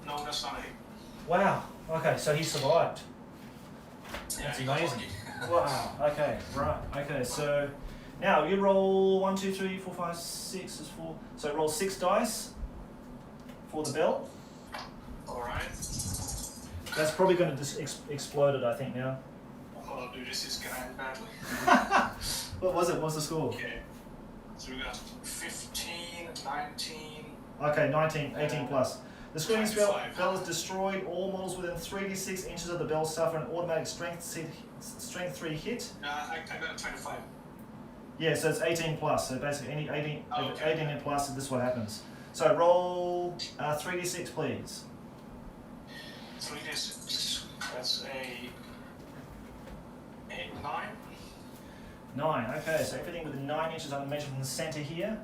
No, that's not a hit. Wow. Okay, so he survived. Yeah, That's he got amazing. lucky. Wow. Okay. Right. Okay. So now you roll 1, 2, 3, 4, 5, 6 is 4. So roll 6 dice for the bell. All right. That's probably going to explode it, I think now. Oh, dude, this is gonna end badly. What was it? What's the score? Okay. So we got 15, 19. Okay, 19, 18 plus. The screening spell 25. is destroyed. All models within 3d6 inches of the bell suffer an automatic strength 3 hit. I got a 25. Yeah, so it's 18 plus. So basically, any 18, Oh, okay. 18 and plus, this is what happens. So roll 3d6, please. 3d6. That's a 8, 9. 9. Okay, so everything within 9 inches. I'm measuring from the center here.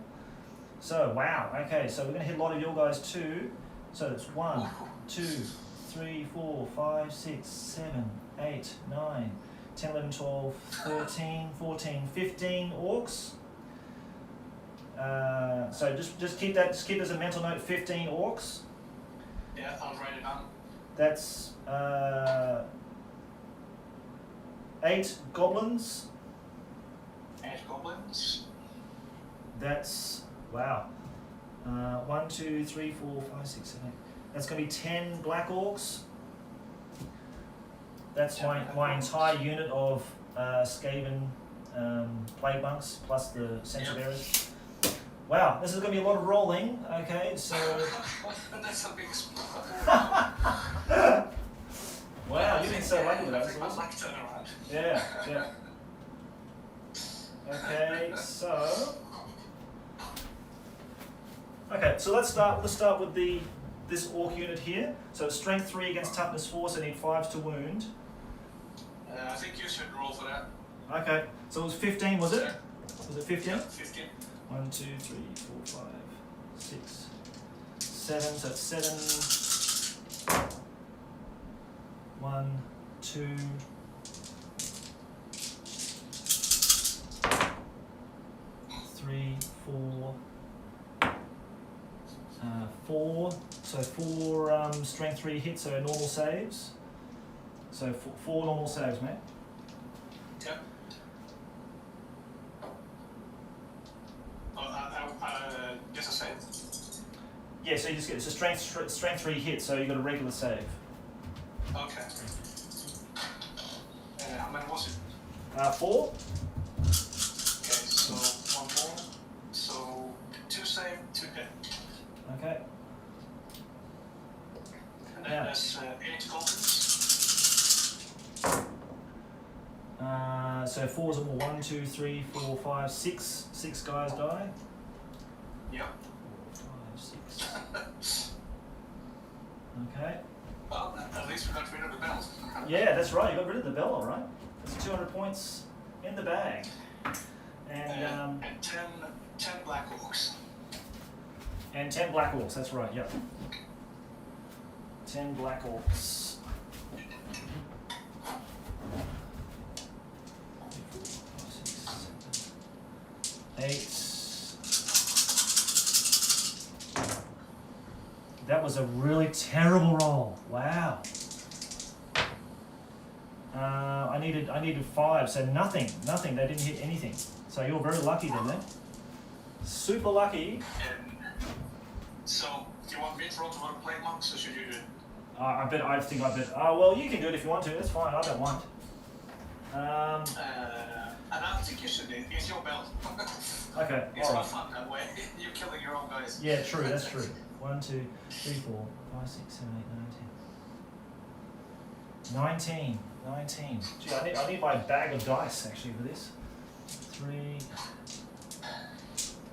So wow. Okay, so we're going to hit a lot of your guys too. So it's 1, 2, 3, 4, 5, 6, 7, 8, 9, 10, 11, 12, 13, 14, 15 orcs. So just keep that. Just keep as a mental note. 15 orcs. Yeah, I'll write it down. That's 8 goblins. 8 goblins. That's wow. 1, 2, 3, 4, 5, 6, 7, 8. That's going to be 10 black orcs. That's my entire unit of Skaven plague monks plus the central bearers. Wow, this is going to be a lot of rolling. Okay, so. That's a big Wow, you've been so lucky with that. That's I awesome. like turnaround. Yeah. Okay, so. Okay, so let's start with this orc unit here. So strength 3 against toughness 4, so need 5s to wound. I think you should roll for that. Okay, so it was 15, was it? Was it 15? Yeah, 15. 1, 2, 3, 4, 5, 6, 7. So it's 7. 1, 2. 3, 4. 4. So 4 strength 3 hits, so normal saves. So 4 normal saves, mate. Yeah. Guess I saved. Yeah, so you just get it's a strength 3 hit, so you got a regular save. Okay. How many was it? 4. Okay, so 1 more. So 2 save, 2 dead. Okay. And then Yeah. there's 8 goblins. So 4s are more. 1, 2, 3, 4, 5, 6. 6 guys die. Yeah. 4, 5, 6. Okay. Well, at least we got rid of the belt. Yeah, that's right. You got rid of the bell, all right. That's 200 points in the bag. And 10 black orcs. and 10 black orcs. That's right. Yep. 10 black orcs. 8. That was a really terrible roll. Wow. I needed 5, so nothing. They didn't hit anything. So you're very lucky then. Super lucky. So, do you want me to roll for the plague monks, or should you do it? I think I bet. Well, you can do it if you want to. That's fine. I don't want. I don't think you should do it. It's your belt. Okay. It's All more right. fun that way. You're killing your own guys. Yeah, true. That's true. 1, 2, 3, 4, 5, 6, 7, 8, 9, 10. 19. Gee, I need my bag of dice actually for this. 3,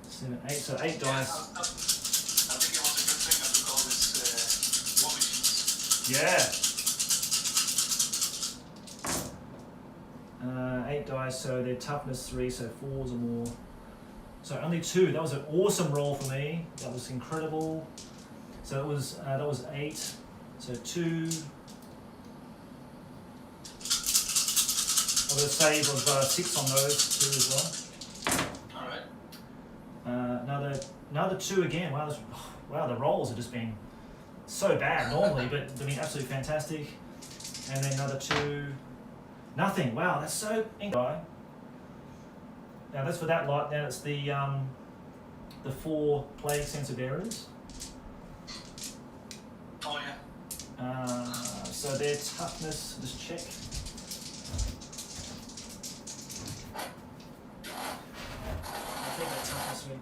7, 8. So 8 dice. I think it was a good thing that we call this war machines. Yeah. 8 dice, so they're toughness 3, so 4s or more. So only 2. That was an awesome roll for me. That was incredible. So it was that was 8. So 2. I've got a save of 6 on those 2 as All right. well. Another 2 again. Wow, the rolls have just been so bad normally, but they've been absolutely fantastic. And then another 2. Nothing. Wow, that's so incredible. Now that's for that lot. Now it's the 4 plague sense of errors. Oh yeah. So their toughness. Just check. I think their toughness.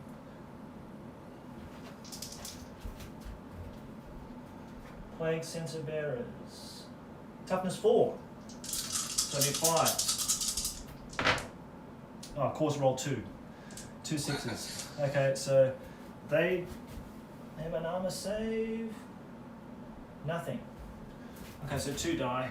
Plague sense of errors. Toughness 4. So I need 5. Oh, of course, roll 2. 2 6s. Okay, so they have an armor save. Nothing. Okay, so 2 die.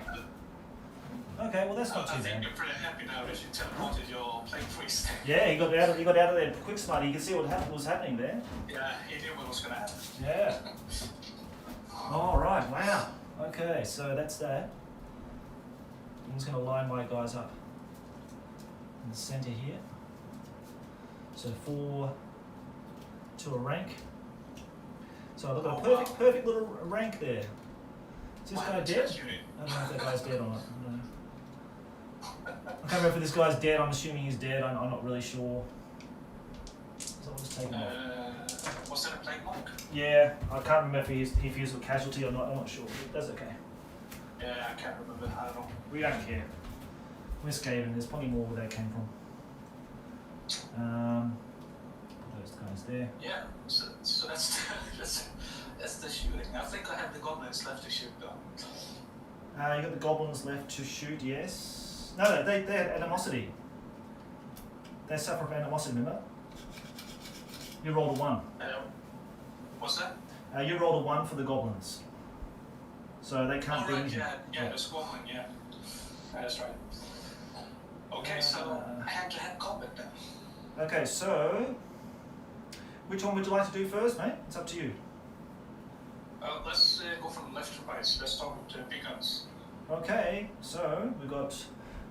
Okay, well that's not I too think bad. you're pretty happy now that you teleported your plague priest. Yeah, he got out of there quick, smart. You can see what was happening there. Yeah, he knew what was going to happen. Yeah. All right. Wow. Okay, so that's that. I'm just going to line my guys up in the center here. So 4 to a rank. So I've got a perfect little rank there. Is this guy dead? I don't know if that guy's dead or not. I don't know. I can't remember if this guy's dead. I'm assuming he's dead. I'm not really sure. So I'll just take him off. Was that a plague monk? Yeah, I can't remember if he's a casualty or not. I'm not sure. That's okay. Yeah, I can't remember. I don't know. We don't care. We're Skaven. There's plenty more where they came from. Those guys there. Yeah, so that's that's the shooting. I think I have the goblins left to shoot though. You got the goblins left to shoot. Yes. No, they had animosity. They suffer from animosity. Remember? You rolled a 1. What's that? You rolled a 1 for the goblins. So they can't do anything. Yeah, the goblin, yeah. That's right. Okay, so hand-to-hand combat then. Okay, so which one would you like to do first, mate? It's up to you. Let's go from left to right. Let's start with the big guns. Okay, so we've got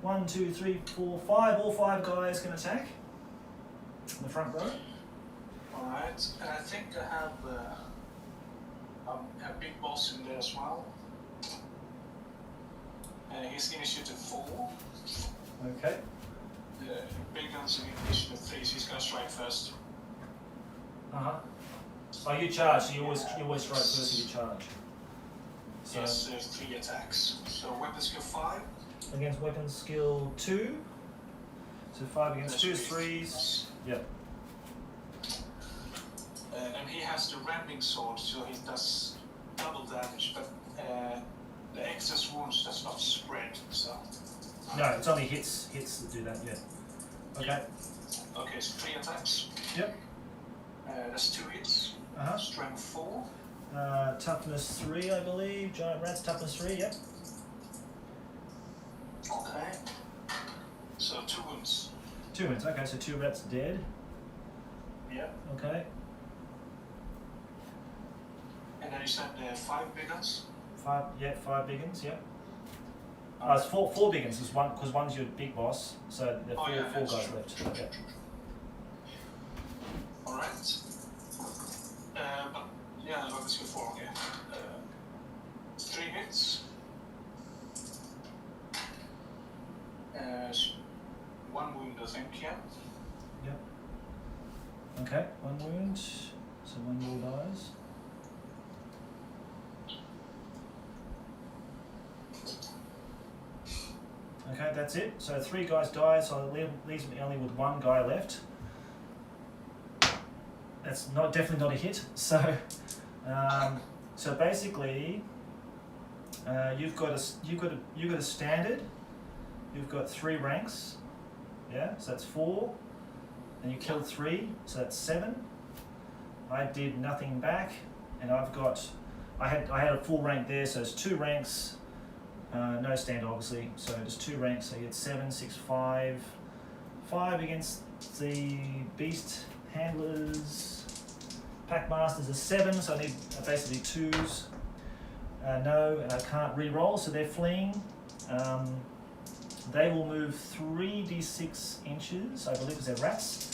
1, 2, 3, 4, 5. All 5 guys can attack in the front row. Alright, and I think I have a big boss in there as well. He's initiative 4. Okay. The big guns in initiative 3, so he's gonna strike first. Oh, you charge. So you always strike first if you charge. So Yes, there's 3 attacks. So weapon skill 5. against weapon skill 2. So 5 against 2 is 3s. Yep. And he has the ramming sword, so he does double damage, but the excess wounds does not spread, so... No, it's only hits that do that, yeah. Okay. Okay, so 3 attacks. Yep. That's 2 hits. Uh-huh. Strength 4. Toughness 3, I believe. Giant rats, toughness 3, yep. Okay. So 2 wounds. 2 wounds, okay, so 2 rats dead. Yep. Okay. And then you said 5 big ones? 5, yeah, 5 big ones, yep. It's four big ones, because one's your big boss, so there are four guys left. Okay. Alright. But yeah, obviously 4, okay. 3 hits. 1 wound, I think, yeah. Yep. Okay, 1 wound, so 1 more dies. Okay, that's it. So 3 guys die, so it leaves me only with 1 guy left. That's definitely not a hit. So, so basically, you've got a standard. You've got 3 ranks. Yeah, so that's 4. And you killed 3, so that's 7. I did nothing back, and I had a full rank there, so it's 2 ranks. No stand obviously, so just 2 ranks, so you get 7, 6, 5. 5 against the beast handlers. Pack masters are 7, so I need basically 2s. No, and I can't re-roll, so they're fleeing. They will move 3d6 inches, I believe, because they're rats.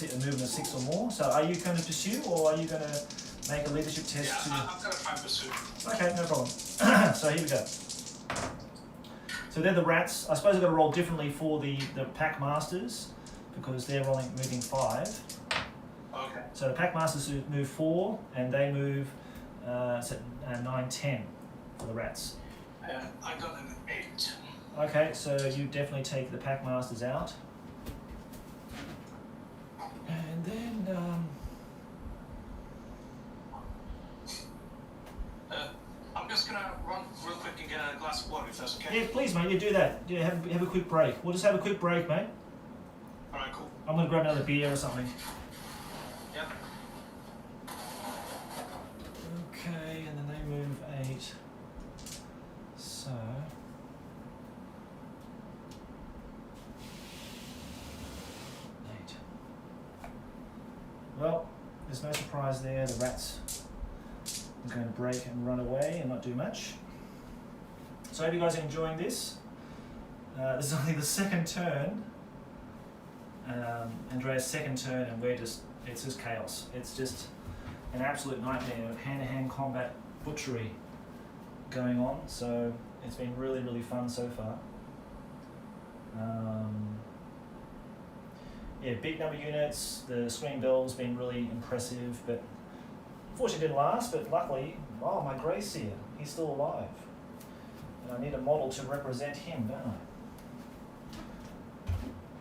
They'll move them 6 or more. So are you going to pursue, or are you going to make a leadership test? Yeah, I'm going to try and pursue. Okay, no problem. So here we go. So they're the rats. I suppose I've got to roll differently for the pack masters, because they're moving 5. Okay. So the pack masters move 4, and they move 9, 10 for the rats. I got an 8. Okay, so you definitely take the pack masters out. And then I'm just gonna run real quick and get a glass of water, if that's okay. yeah, please, mate. You do that. Yeah, have a quick break. We'll just have a quick break, mate. All right, cool. I'm gonna grab another beer or something. Yep. Okay, and then they move 8. So. Well, there's no surprise there. The rats are going to break and run away and not do much. So I hope you guys are enjoying this. This is only the second turn, Andreas' second turn, and it's just chaos. It's just an absolute nightmare of hand-to-hand combat butchery going on. So it's been really, really fun so far. Yeah, big number of units. The screen bell's been really impressive, but unfortunately it didn't last. But luckily, my Grey Seer, he's still alive, and I need a model to represent him, don't I?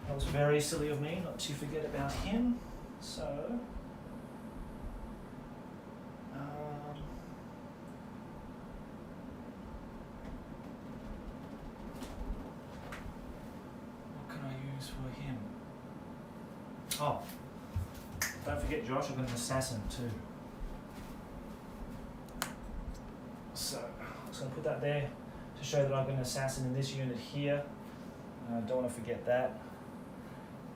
That was very silly of me not to forget about him. So, what can I use for him? Oh, don't forget, Josh, I've got an assassin too. So, I'm just going to put that there to show that I've got an assassin in this unit here. I don't want to forget that.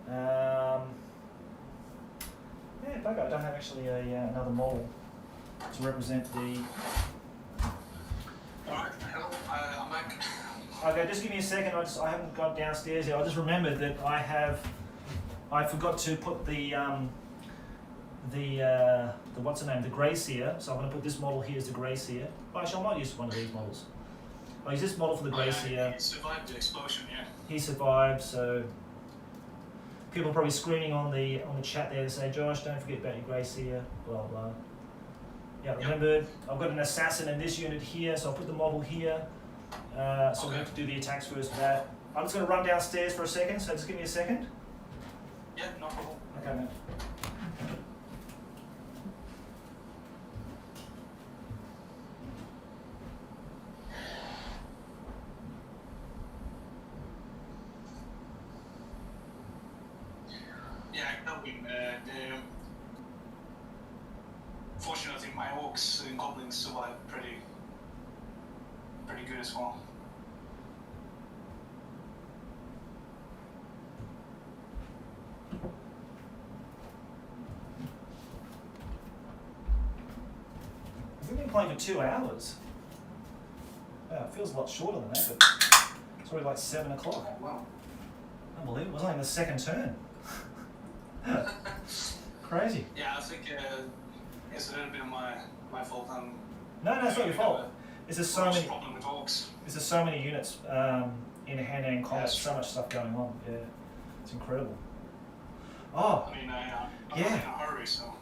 Yeah, bugger, I don't have actually another model to represent the... Alright, hello, I'm back. Okay, just give me a second, I haven't got downstairs yet. I just remembered that I forgot to put the what's the name, the Grey Seer. So I'm going to put this model here as the Grey Seer. Actually, I might use one of these models. I'll use this model for the Grey Seer. He survived the explosion, yeah. He survived, so people are probably screaming on the chat there to say, Josh, don't forget about your Grey Seer, blah blah. Yeah, remember, I've got an assassin in this unit here, so I'll put the model here. So we have to do the attacks first for that. I'm just going to run downstairs for a second, so just give me a second. Yeah, no problem. Okay, man. Yeah, no, fortunately my Orcs and Goblins as well. We've been playing for 2 hours. Wow, it feels a lot shorter than that, but it's already like 7 o'clock. Oh, wow. Unbelievable. It was only the second turn. Crazy. Yeah, I think it's a little bit of my fault. No, it's not your fault. It's just so many. Problem with Orcs. There's just so many units in hand-to-hand combat. Yes. So much stuff going on. Yeah, it's incredible. Oh, I mean, I'm Yeah. not in a hurry, so.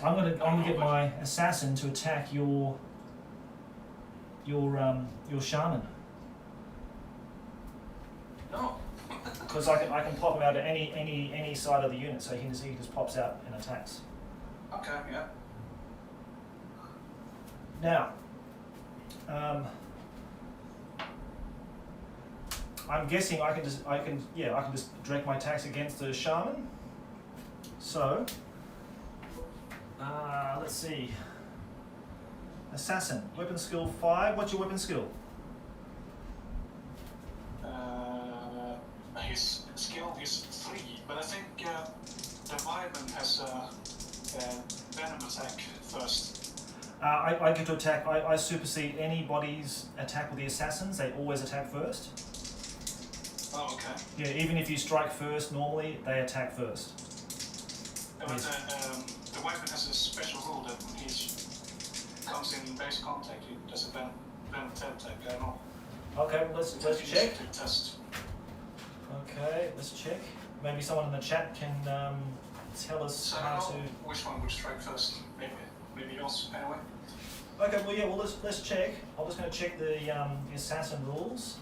I'm gonna get my assassin to attack your shaman, No. because I can pop him out at any side of the unit, so he just pops out and attacks. Okay, yeah. Now, I'm guessing I can just direct my attacks against the shaman. So, let's see. Assassin, weapon skill 5. What's your weapon skill? His skill is 3, but I think the Wyvern has a venom attack first. I get to attack. I supersede anybody's attack with the assassins. They always attack first. Oh, okay. Yeah, even if you strike first, normally they attack first. But the Wyvern has a special rule that when he comes in base contact, he does a venom attack. I don't know. Okay, well, let's check. To test. Okay, let's check. Maybe someone in the chat can tell us So I how don't to. know which one would strike first. Maybe yours anyway. Okay, well, yeah, well, let's check. I'm just going to check the assassin rules.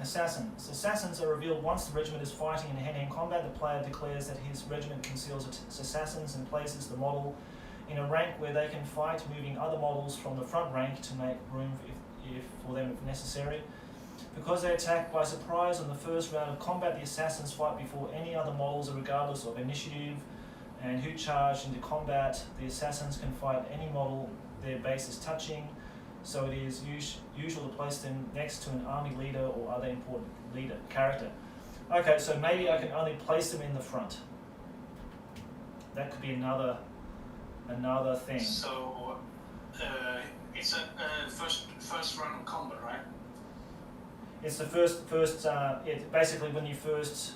Assassins. Assassins are revealed once the regiment is fighting in hand-to-hand combat. The player declares that his regiment conceals its assassins and places the model in a rank where they can fight, moving other models from the front rank to make room for them if necessary. Because they attack by surprise on the first round of combat, the assassins fight before any other models, regardless of initiative and who charge into combat. The assassins can fight any model their base is touching, so it is usual to place them next to an army leader or other important character. Okay, so maybe I can only place them in the front. That could be another thing. So it's a first round of combat, right? It's the first. Basically, when you first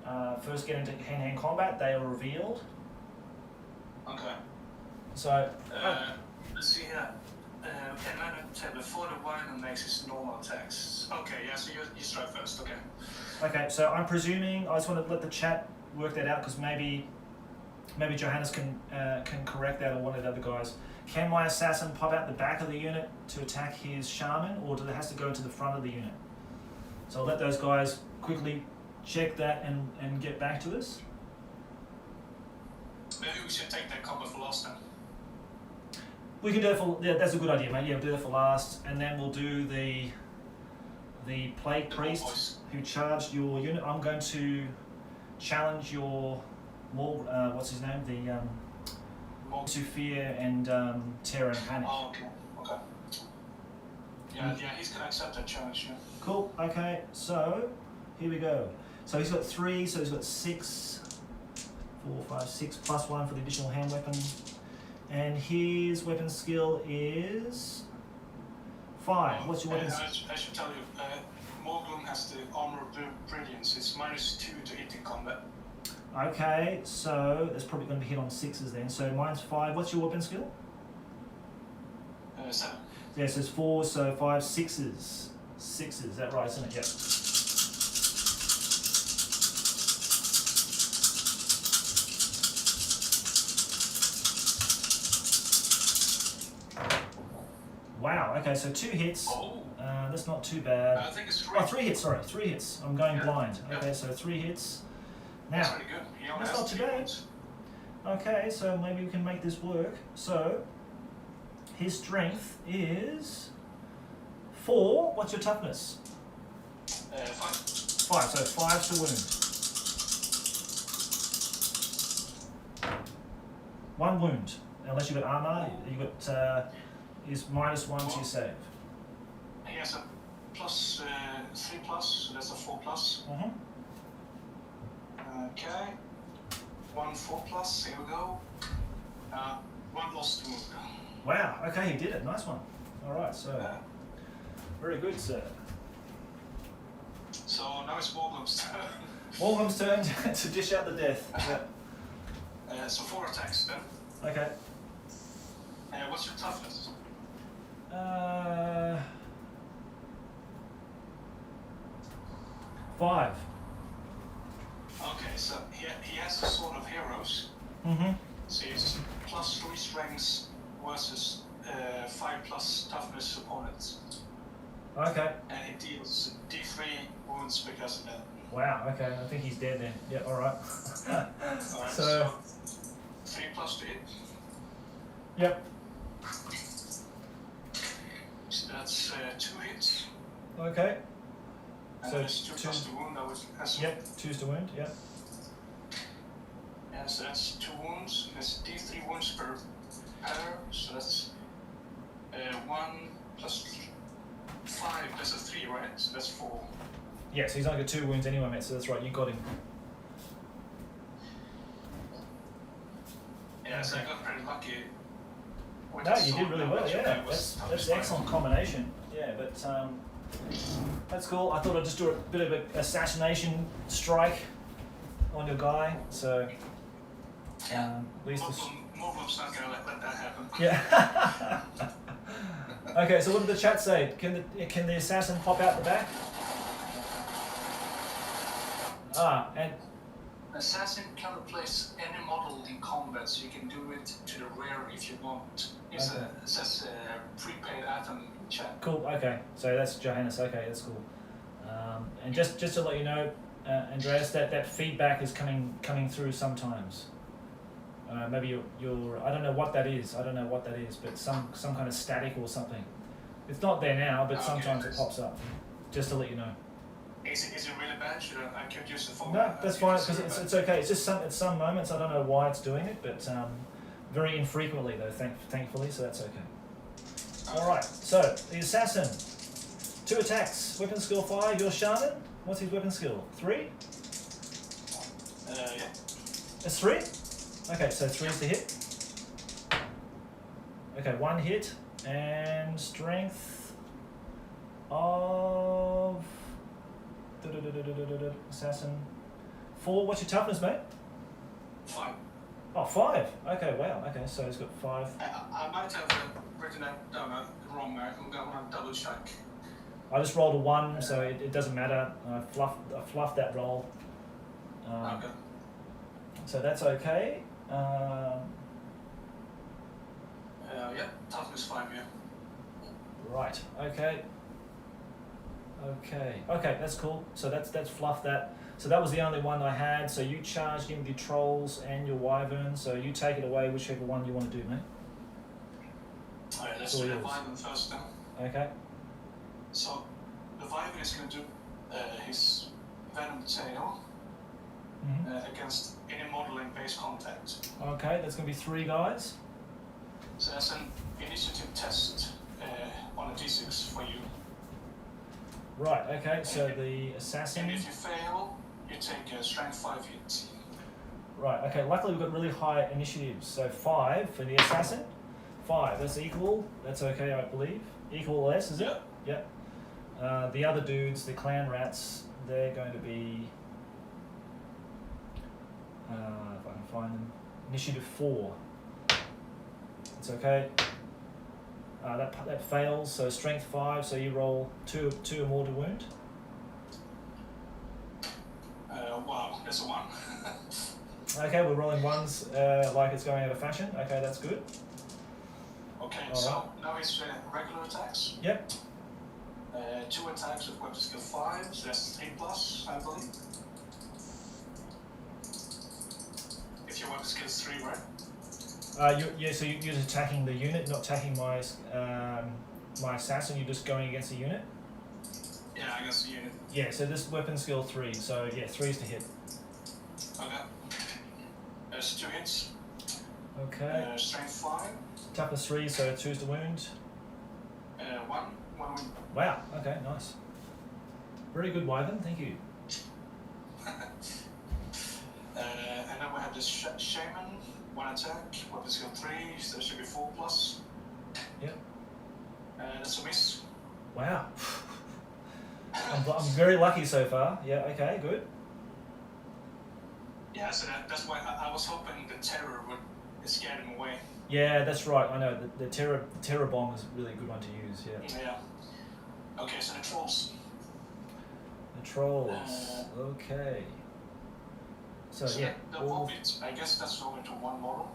get into hand-to-hand combat, they are revealed. Okay. So. Let's see here. Before the Wyvern makes his normal attacks. Okay, yeah. So you strike first. Okay. Okay, so I'm presuming I just want to let the chat work that out because maybe Johannes can correct that, or one of the other guys. Can my assassin pop out the back of the unit to attack his shaman, or does it has to go into the front of the unit? So I'll let those guys quickly check that and get back to us. Maybe we should take that combat for last then. We can do it for, yeah, that's a good idea, mate. Yeah, we'll do that for last, and then we'll do the plague priest who charged your unit. I'm going to challenge your what's his name? The to fear and terror and panic. Oh, okay. Yeah, he's gonna accept that challenge. Yeah. Cool. Okay, so here we go. So he's got 3. So he's got 6, 4, 5, 6 plus 1 for the additional hand weapon. And his weapon skill is 5. What's your weapon? I should tell you, Morglum has the armor of brilliance. It's -2 to hit in combat. Okay, so it's probably going to be hit on 6s then. So mine's 5. What's your weapon skill? 7. Yeah, so it's 4, so 5, 6s. 6s, is that right, isn't it? Yep. Wow, okay, so 2 hits. Oh. That's not too bad. I think it's 3. Oh, 3 hits, sorry. 3 hits. I'm going Yeah. blind. Yeah. Okay, so 3 hits. That's Now, pretty good. He only that's has not too 2 bad. wounds. okay, so maybe we can make this work. So, his strength is 4. What's your toughness? 5. 5, so 5 to wound. 1 wound. Unless you've got armor, you've got is -1 to your save. He has a plus 3+, so that's a 4+. Mm-hmm. Okay. 1 4+, here we go. 1 lost wound. Wow, okay, he did it. Nice one. Alright, so very good, sir. So now it's Warhammer's turn. Warhammer's turn to dish out the death. Yeah. So 4 attacks then. Okay. What's your toughness? 5. Okay, so he has a Sword of Heroes. Mm-hmm. So it's +3 strengths versus 5+ toughness opponents. Okay. And he deals D3 wounds because of that. Wow, okay, I think he's dead then. Yeah, alright. Alright, So 3+ to hit. Yep. So that's 2 hits. Okay. And So there's 2 two- plus the wound. That was Yep, 2's to wound, yep. Yeah, so that's 2 wounds. There's D3 wounds per pair. So that's 1 plus 5. That's a 3, right? So that's 4. Yeah, so he's only got 2 wounds anyway, mate, so that's right, you got him. Yeah, so I got pretty lucky. with No, the you sword. did really well, That yeah. was That's an excellent combination. Yeah, but that's cool. I thought I'd just do a bit of an assassination strike on your guy, so at least this... Moblum's not gonna let that happen. Yeah. Okay, so what did the chat say? Can the assassin pop out the back? And Assassin cannot place any model in combat, so you can do it to the rear if you want. It says prepaid item chat. cool. Okay, so that's Johannes. Okay, that's cool. And just to let you know, Andreas, that feedback is coming through sometimes. Maybe you're I don't know what that is. But some kind of static or something. It's not there now, but sometimes it pops up. Just to let you know. Is it really bad? Should I could use the phone? No, that's fine because it's okay. It's just at some moments I don't know why it's doing it, but very infrequently though, thankfully, so that's okay. All right, so the assassin, 2 attacks, weapon skill 5. Your shaman, what's his weapon skill? 3? Yeah. It's 3. Okay, so 3 is the hit. Okay, 1 hit and strength of assassin 4. What's your toughness, mate? 5. Oh, 5. Okay, wow. Okay, so he's got 5. I might have written that down wrong. I'm gonna double check. I just rolled a 1, so it doesn't matter. I fluffed that roll. Okay. So that's okay. Yeah, toughness 5, yeah. Right. Okay. Okay, that's cool. So that's fluffed that. So that was the only one I had. So you charged him with your trolls and your wyvern. So you take it away, whichever one you want to do, mate. Alright, let's It's all do the yours. Wyvern first then. Okay. So the Wyvern is going to do his Venom Tail Mm-hmm. against any model in base contact. Okay, that's going to be 3 guys. So that's an initiative test on a d6 for you. Right. Okay. So the assassin. And if you fail, you take a strength 5 hit. Right. Okay. Luckily, we've got really high initiatives. So 5 for the assassin. 5. That's equal. That's okay, I believe. Equal or less, is it? Yeah. Yep. The other dudes, the clan rats, they're going to be. If I can find them, initiative 4. It's okay. That fails. So strength 5. So you roll 2 or more to wound. Wow, that's a 1. Okay, we're rolling 1s like it's going out of fashion. Okay, that's good. Okay, All so right. now it's regular attacks. Yep. 2 attacks with weapon skill 5, so that's 3+, I believe. If your weapon skill is 3, right? So you're just attacking the unit, not attacking my my assassin. You're just going against the unit. Yeah, I guess the unit. Yeah. So this weapon skill 3. So yeah, 3's to hit. Okay. There's 2 hits. Okay. Strength 5. Toughness 3. So 2's to wound. one win. Wow, okay, nice. Very good, Wyvern, thank you. And then we have this shaman, 1 attack, weapon skill 3, so there should be 4+. Yep. That's a miss. Wow. I'm very lucky so far. Yeah, okay, good. Yeah, so that's why I was hoping the terror would scare them away. Yeah, that's right. I know the terror bomb is a really good one to use. Yeah. Yeah. Okay, so the trolls. The trolls. Okay. So yeah. The hobbits. I guess that's only to one model.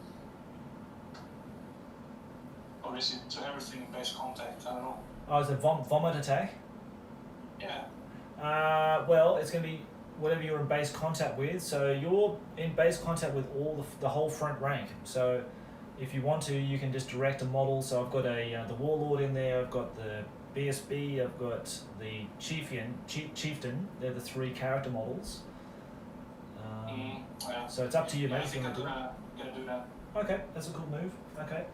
Or is it to everything in base contact? I don't know. Oh, is it vomit attack? Yeah. Well, it's going to be whatever you're in base contact with. So you're in base contact with all the whole front rank. So if you want to, you can just direct a model. So I've got the warlord in there. I've got the BSB. I've got the chieftain. They're the 3 character models. Yeah. So it's up to you, mate. I think I'm gonna do that. Okay, that's a cool move. Okay.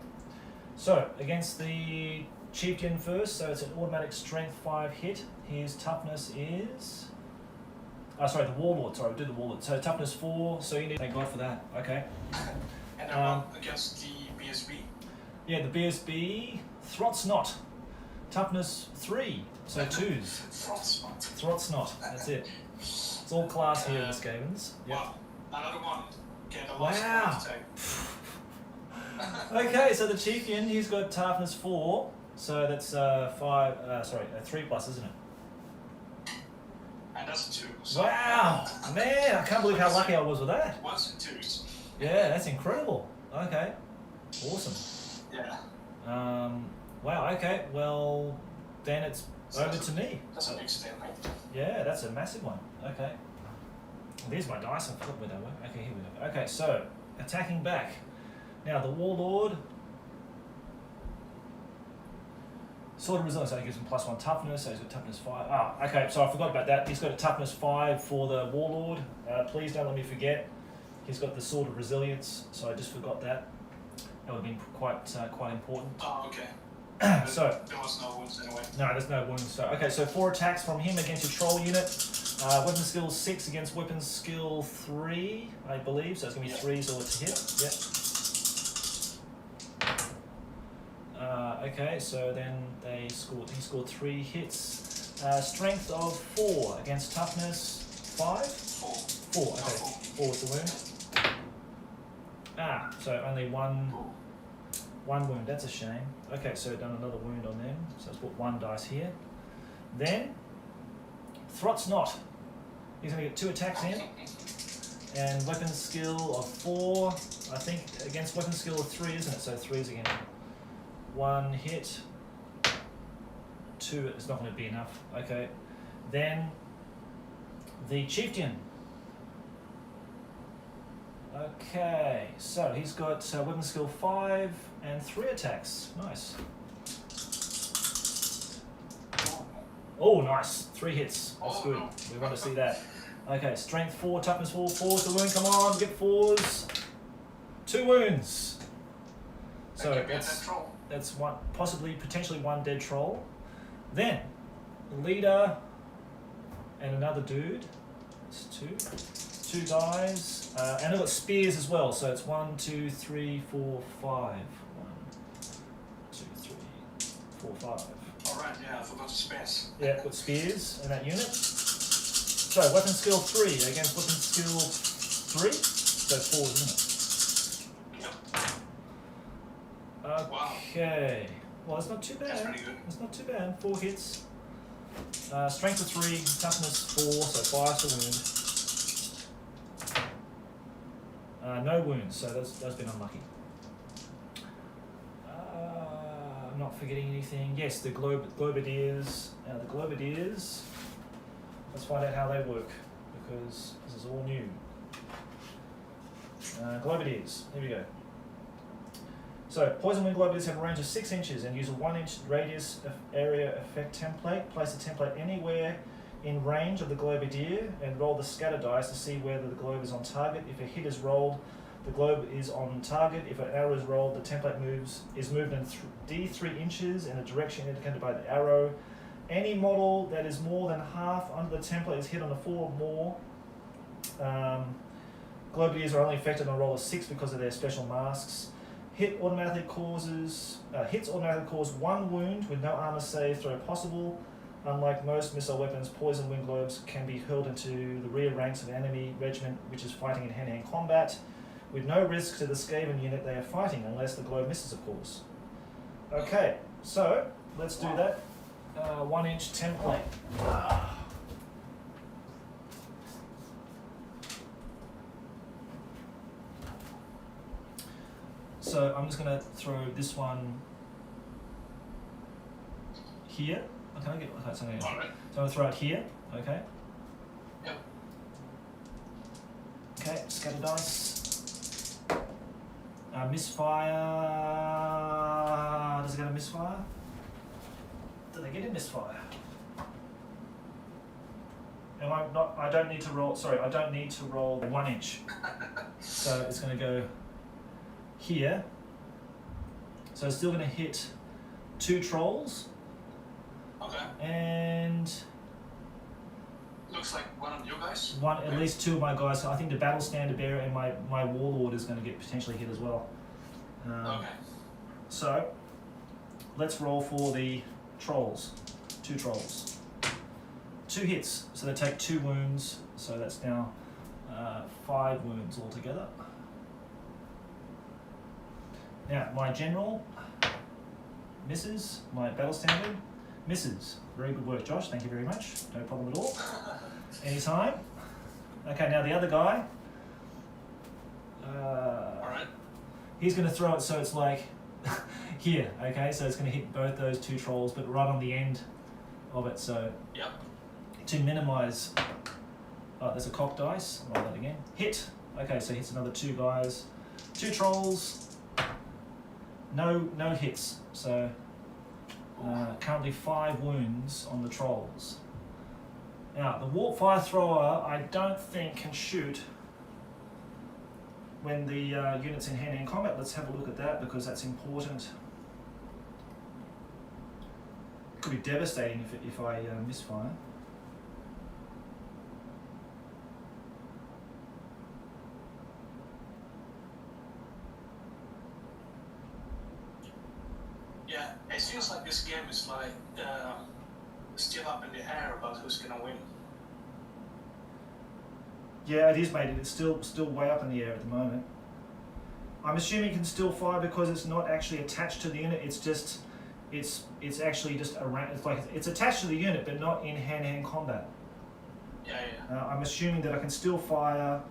So against the chieftain first. So it's an automatic strength 5 hit. His toughness is. Sorry, the warlord. Sorry, we'll do the warlord. So toughness 4. So you need. Thank God for that. Okay. And then against the BSB. Yeah, the BSB Throtsnot. Toughness 3. So 2s. Throtsnot. That's it. It's all class here in the Skavens. Yep. Wow. Another one. Get a Wow. Okay, so the chieftain, he's got toughness 4. So that's 3 plus, isn't it? And that's a 2. So Wow, man, I can't believe how lucky I was with that. 1s and 2s. Yeah, that's incredible. Okay, awesome. Yeah. Wow, okay, well, then it's over to me. That's a big stalemate. Yeah, that's a massive one. Okay. There's my dice, I forgot where they were. Okay, here we go. Okay, so, attacking back. Now, the warlord. Sword of Resilience, so he gives him +1 toughness, so he's got toughness 5. Okay, so I forgot about that. He's got a toughness 5 for the warlord. Please don't let me forget. He's got the Sword of Resilience, so I just forgot that. That would have been quite important. Oh, okay. So there was no wounds anyway. No, there's no wounds. So okay, so 4 attacks from him against your troll unit. Weapon skill 6 against weapon skill 3, I believe. So it's gonna be 3s or to hit. Yep. Okay, so then he scored 3 hits. Strength of 4 against toughness 5? 4. 4, okay. 4 was the wound. So only one wound, that's a shame. Okay, so done another wound on them. So let's put 1 dice here. Then, Throtsnot. He's gonna get 2 attacks in. And weapon skill of 4, I think against weapon skill of 3, isn't it? So 3s again. 1 hit. 2 is not going to be enough. Okay. Then the chieftain. Okay, so he's got weapon skill 5 and 3 attacks. Nice. Oh, nice. 3 hits. That's good. We want to see that. Okay, strength 4, toughness 4, 4's the wound. Come on, get 4s. 2 wounds. So that's one, potentially 1 dead troll. Then, the leader and another dude. It's 2 guys. And I've got spears as well. So it's 1, 2, 3, 4, 5. 1, 2, 3, 4, 5. Alright, yeah, I forgot the spears. Yeah, got spears in that unit. So weapon skill 3 against weapon skill 3. So 4, isn't it? Wow. Okay. Well, it's not too bad. That's pretty good. It's not too bad. 4 hits. Strength of 3, toughness 4, so 5's the wound. No wounds, so that's been unlucky. I'm not forgetting anything. Yes, the globadiers. Now the globadiers. Let's find out how they work because this is all new. Globadiers. Here we go. So, poison wind globadiers have a range of 6 inches and use a 1-inch radius area effect template. Place the template anywhere in range of the globadier and roll the scatter dice to see whether the globe is on target. If a hit is rolled, The globe is on target. If an arrow is rolled, the template is moved in D3 inches in a direction indicated by the arrow. Any model that is more than half under the template is hit on a 4 or more. Globaliers are only affected on a roll of 6 because of their special masks. Hits automatically cause 1 wound with no armor save throw possible. Unlike most missile weapons, poison wind globes can be hurled into the rear ranks of an enemy regiment which is fighting in hand-to-hand combat, with no risk to the Skaven unit they are fighting, unless the globe misses, of course. Okay, so let's do that. 1 inch template. So I'm just going to throw this one here. Can I get something else? Alright. So I'm going to throw it here, okay? Yep. Okay, scatter dice. Misfire. Does it get a misfire? Do they get a misfire? Am I not? I don't need to roll. Sorry, I don't need to roll 1 inch. So it's going to go here. So it's still going to hit 2 trolls. Okay. And Looks like one of you guys. at least 2 of my guys. So I think the battle standard bearer and my warlord is going to get potentially hit as well. Okay. So let's roll for the trolls. 2 trolls. 2 hits. So they take 2 wounds. So that's now 5 wounds altogether. Now my general misses. My battle standard misses. Very good work, Josh. Thank you very much. No problem at all. Anytime. Okay, now the other guy. Alright. He's going to throw it so it's like here, okay? So it's going to hit both those 2 trolls, but right on the end of it. So Yep. to minimize, there's a cock dice. Roll that again. Hit. Okay, so hits another 2 guys. 2 trolls. No hits. So currently 5 wounds on the trolls. Now the warp fire thrower, I don't think can shoot when the unit's in hand-to-hand combat. Let's have a look at that because that's important. It could be devastating if I misfire. Yeah, it feels like this game is like still up in the air about who's gonna win. Yeah, it is, mate. It's still way up in the air at the moment. I'm assuming it can still fire because it's not actually attached to the unit. It's just, it's actually just around. It's like it's attached to the unit, but not in hand-to-hand combat. Yeah, yeah. I'm assuming that I can still fire,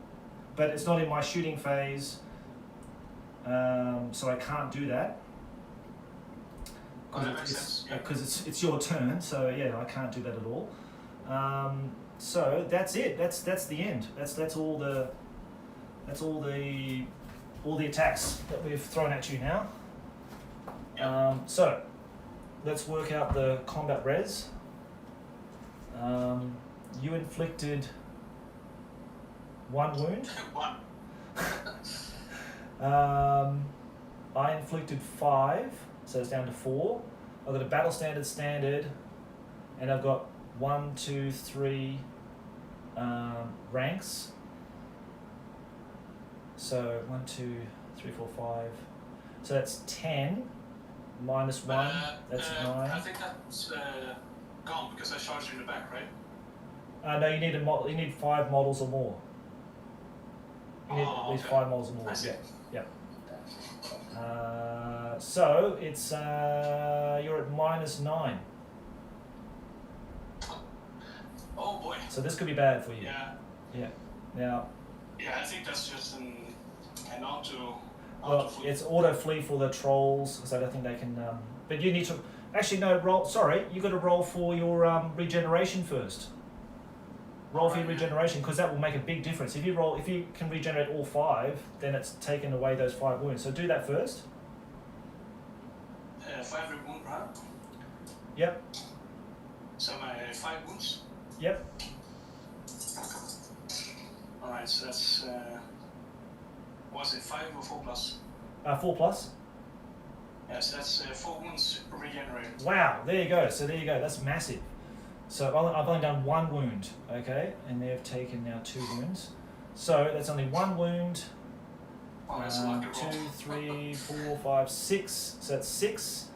but it's not in my shooting phase, so I can't do that. Oh, that makes sense. Yeah. Because it's your turn, so yeah, I can't do that at all. So that's it. That's the end. That's all the attacks that we've thrown at you now. So let's work out the combat res. You inflicted 1 wound. 1. I inflicted 5, so it's down to 4. I've got a battle standard, and I've got 1, 2, 3 ranks. So 1, 2, 3, 4, 5. So that's 10 minus 1. That's 9. I think that's gone because I charged you in the back, right? No, you need a model. You need 5 models or more. You need at least 5 models or more. I see. Yeah. So it's you're at minus 9. Oh boy. So this could be bad for you. Yeah. Yeah. Now. Yeah, I think that's just an auto. Well, it's auto flee for the trolls, so I don't think they can. But you need to actually no roll. Sorry, you got to roll for your regeneration first. Roll for your regeneration because that will make a big difference. If you can regenerate all 5, then it's taken away those 5 wounds. So do that first. 5 wound, right? Yep. So my 5 wounds. Yep. Alright, so that's Was it 5 or 4 plus? 4 plus. Yes, that's 4 wounds regenerated. Wow, there you go. So there you go. That's massive. So I've only done 1 wound, okay, and they've taken now 2 wounds. So that's only 1 wound. Oh, that's a lucky 2, roll. 3, 4, 5, 6. So that's 6.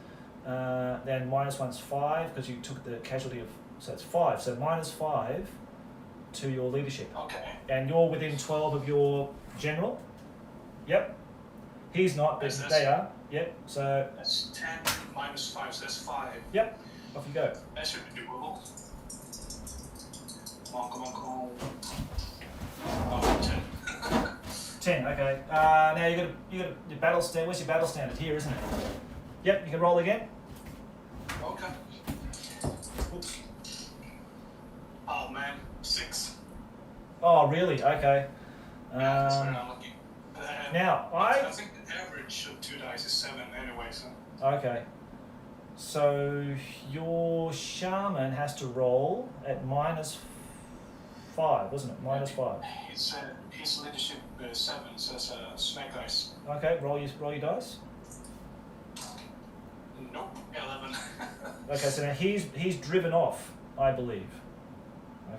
Then minus 1's 5 because you took the casualty of. So that's 5. So minus 5 to your leadership. Okay. And you're within 12 of your general. Yep. He's not, but Yes, they are. Yep. So That's 10 minus 5, so that's 5. yep. Off you go. That should be doable. Come on. Oh, 10. 10. Okay. Now you got your battle stand. Where's your battle standard? Here, isn't it? Yep. You can roll again. Okay. Oops. Oh man, 6. Oh, really? Okay. That's very unlucky. Now I think the average of 2 dice is 7 anyway, so. Okay. So your shaman has to roll at minus 5, wasn't it? Minus 5. His leadership 7, so it's snake dice. Okay. Roll your dice. Nope, 11. Okay. So now he's driven off, I believe.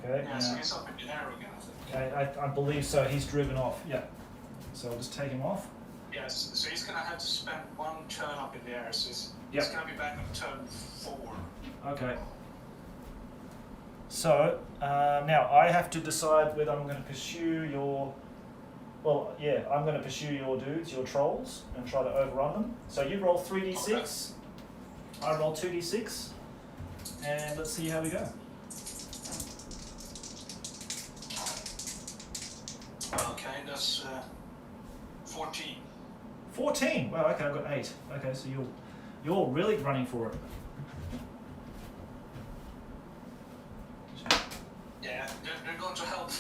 Okay. Yeah, so he's up in the air again, I think. I believe so. He's driven off. Yeah. So I'll just take him off. Yes, so he's gonna have to spend 1 turn up in the air, so he's gonna be back on turn 4. Okay. So now I have to decide whether I'm going to pursue your. Well, yeah, I'm going to pursue your dudes, your trolls, and try to overrun them. So you roll 3d6. Okay. I roll 2d6, and let's see how we go. Okay, that's 14. 14. Wow. Okay, I've got 8. Okay, so you're really running for it. Yeah, they're going to help.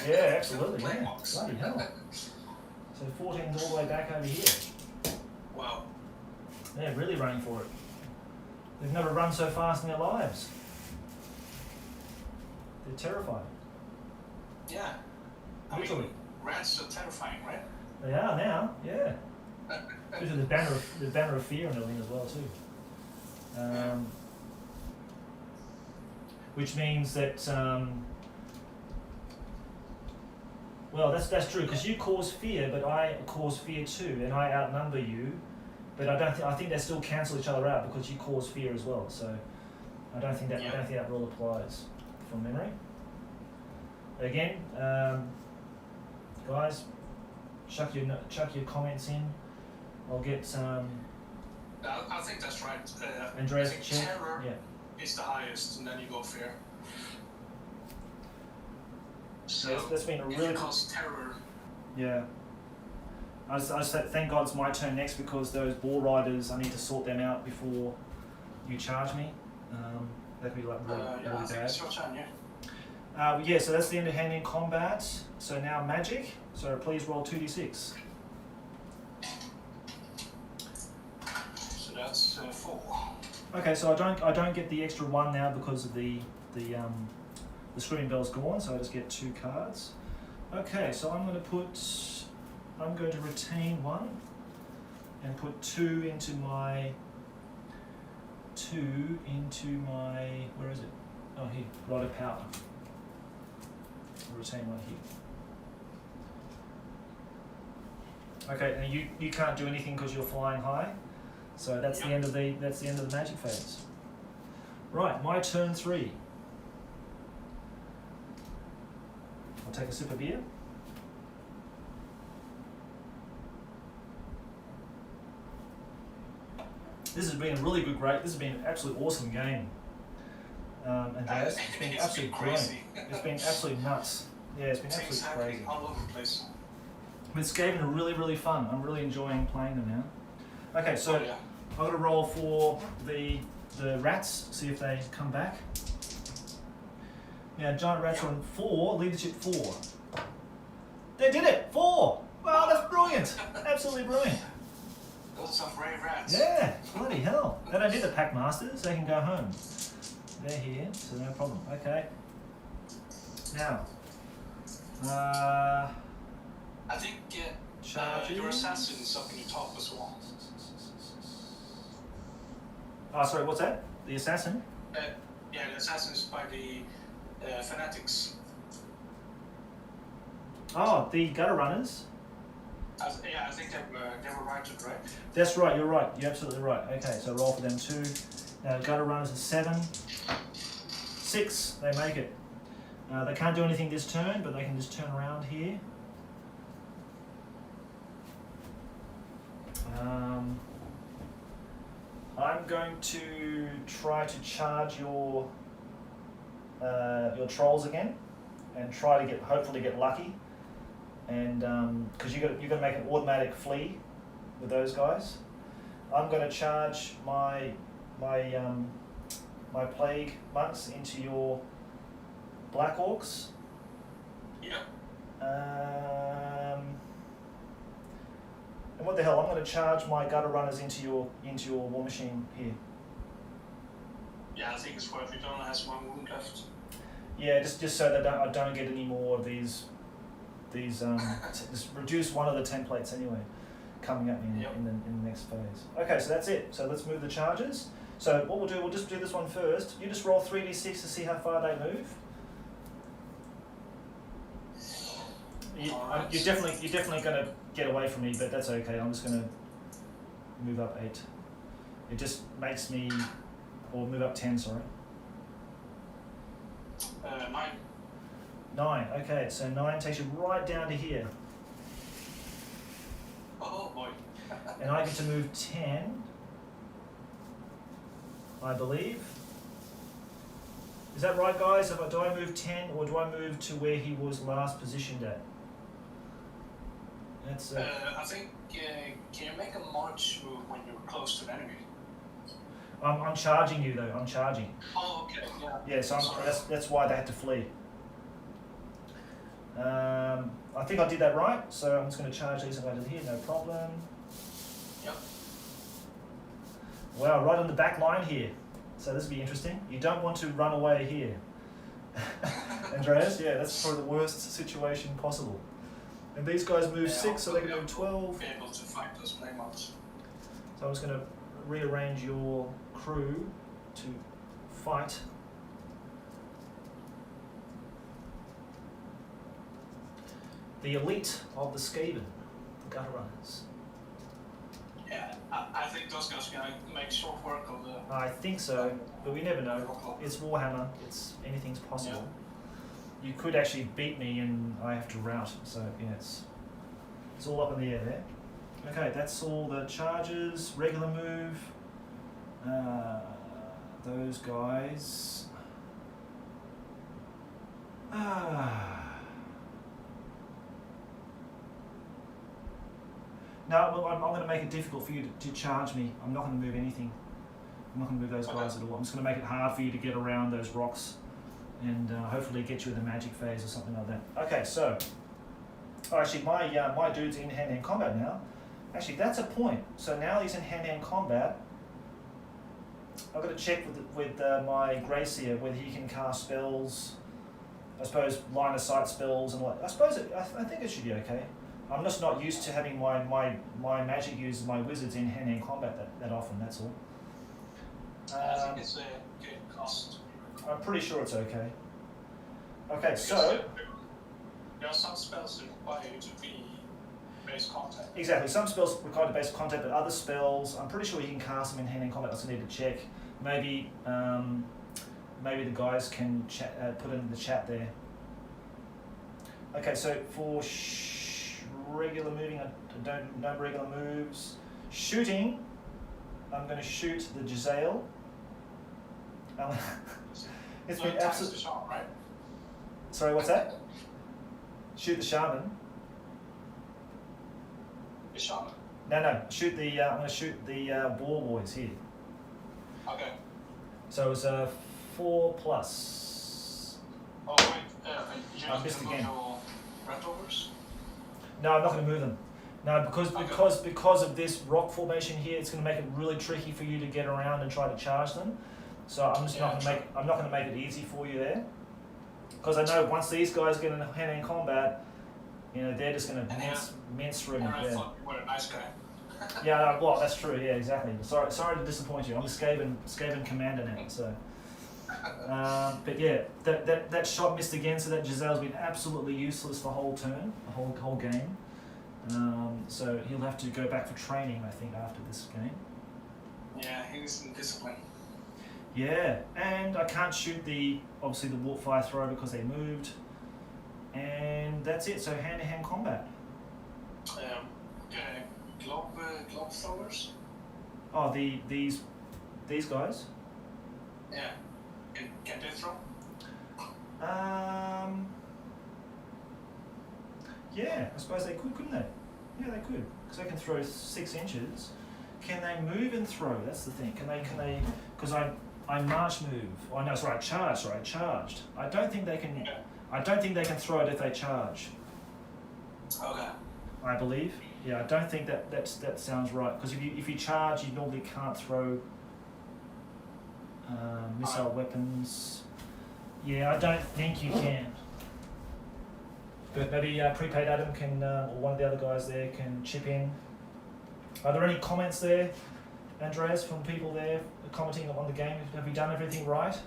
Yeah, absolutely. Yeah. Bloody hell. So 14's all the way back over here. Wow. They're really running for it. They've never run so fast in their lives. They're terrified. Yeah. I Literally. mean, rats are terrifying, right? They are now, yeah. Due to the banner of fear and everything as well too. Which means that well, that's true because you cause fear, but I cause fear too, and I outnumber you. But I think they still cancel each other out because you cause fear as well. So I don't think that rule applies from memory. Again, guys, chuck your comments in. I'll get I think that's right. Andreas I think check. terror Yeah. is the highest, and then you go fear. So Yes, that's been a if really you cause terror. Yeah. I just thank God it's my turn next because those ball riders, I need to sort them out before you charge me. That could be like really, Yeah, really I think bad. it's your turn, yeah. Yeah, so that's the end of hand in combat. So now magic. So please roll 2d6. So that's 4. Okay, so I don't get the extra 1 now because of the screaming bell's gone. So I just get 2 cards. Okay, so I'm going to retain 1 and put 2 into my where is it? Oh, here, rod of power. I'll retain 1 here. Okay, and you can't do anything because you're flying high. So that's the end of the magic phase. Right, my turn 3. I'll take a sip of beer. This has been a really good, this has been an absolute awesome game. Andreas, it's been absolutely crazy. It's been absolutely nuts. Yeah, it's been Things absolutely crazy. happening all over the place. But Skaven are really, really fun. I'm really enjoying playing them now. Okay, so Oh, yeah. I'm going to roll for the rats, see if they come back. Now, giant rats are on 4, leadership 4. They did it! 4! Wow, that's brilliant! Absolutely brilliant. Those are brave rats. Yeah, bloody hell. They don't need the pack masters, they can go home. They're here, so no problem. Okay. Now, I think charges. Your assassin is up in the top as well. Oh, sorry, what's that? The assassin? Yeah, the assassin is by the fanatics. Oh, the gutter runners? I think they were righted, right? That's right, you're right. You're absolutely right. Okay, so roll for them 2. Now, gutter runners is 7. 6, they make it. They can't do anything this turn, but they can just turn around here. I'm going to try to charge your trolls again, and try to hopefully get lucky, and because you're gonna make an automatic flee with those guys. I'm going to charge my plague monks into your black orcs. Yeah. And what the hell? I'm going to charge my gutter runners into your war machine here. Yeah, I think it's worth it. It only has 1 wound left. Yeah, just so that I don't get any more of these just reduce one of the templates anyway, coming at me in the next phase. Okay, so that's it. So let's move the charges. So what we'll do, we'll just do this one first. You just roll 3d6 to see how far they move. You're definitely going to get away from me, but that's okay. I'm just going to move up 8. It just makes me, or move up 10. Sorry. 9. 9. Okay, so 9 takes you right down to here, Oh boy. and I get to move 10. I believe. Is that right, guys? Do I move 10, or do I move to where he was last positioned at? That's. I think. Can you make a march move when you're close to an enemy? I'm charging you though. I'm charging. Oh, okay. Yeah. Yeah, so that's why they had to flee. I think I did that right, so I'm just going to charge these over here, no problem. Yep. Wow, right on the back line here. So this will be interesting. You don't want to run away here. Andreas, yeah, that's probably the worst situation possible. And these guys move 6, so they can move 12. Be able to fight those playmots. So I'm just going to rearrange your crew to fight. The elite of the Skaven, the gutter runners. Yeah, I think those guys are going to make short work of the... I think so, but we never know. It's Warhammer, anything's possible. Yeah. You could actually beat me and I have to rout, so yeah, it's all up in the air there. Okay, that's all the charges, regular move. Those guys. No, well, I'm going to make it difficult for you to charge me. I'm not going to move anything. I'm not going to move those guys at all. I'm just going to make it hard for you to get around those rocks and hopefully get you in the magic phase or something like that. Okay, so... Oh, actually, my dude's in hand-to-hand combat now. Actually, that's a point. So now he's in hand-to-hand combat. I've got to check with my Gracier whether he can cast spells. I suppose line of sight spells and what. I think it should be okay. I'm just not used to having my magic users, my wizards in hand-to-hand combat that often. That's all. I think it's a good cost. I'm pretty sure it's okay. Okay, so there are some spells that require you to be base contact. Exactly. Some spells require base contact, but other spells, I'm pretty sure you can cast them in hand-to-hand combat. I just need to check. Maybe the guys can put it in the chat there. Okay, so for regular moving, I don't know regular moves. Shooting, I'm going to shoot the Giselle. It's been absolutely. Right? Sorry, what's that? Shoot the shaman. The shaman? No. Shoot the. I'm going to shoot the war boys here. Okay. So it's 4 plus. Oh wait, I missed again. Your leftovers? No, I'm not going to move them. No, because of this rock formation here, it's going to make it really tricky for you to get around and try to charge them. So I'm just not going to make it easy for you there. Because I know once these guys get in hand-to-hand combat, You know, they're just going to mince through. And I Yeah. thought you were a nice guy. Yeah, well, that's true. Yeah, exactly. Sorry to disappoint you. I'm the Skaven commander now. So, but yeah, that shot missed again. So that Giselle's been absolutely useless the whole turn, the whole game. So he'll have to go back for training, I think, after this game. Yeah, he was in discipline. Yeah, and I can't shoot obviously the warp fire throw because they moved, and that's it. So hand-to-hand combat. Globe throwers. Oh, these guys. Yeah. Can they throw? Yeah, I suppose they could, couldn't they? Yeah, they could, because they can throw 6 inches. Can they move and throw? That's the thing. Can they? Because I march move. Oh no, sorry, charge. Sorry, I charged. I don't think they can. Yeah. I don't think they can throw it if they charge. Okay. I believe. Yeah, I don't think that sounds right. Because if you charge, you normally can't throw missile weapons. Yeah, I don't think you can. But maybe Prepaid Adam can, or one of the other guys there can chip in. Are there any comments there, Andreas, from people there commenting on the game? Have we done everything right?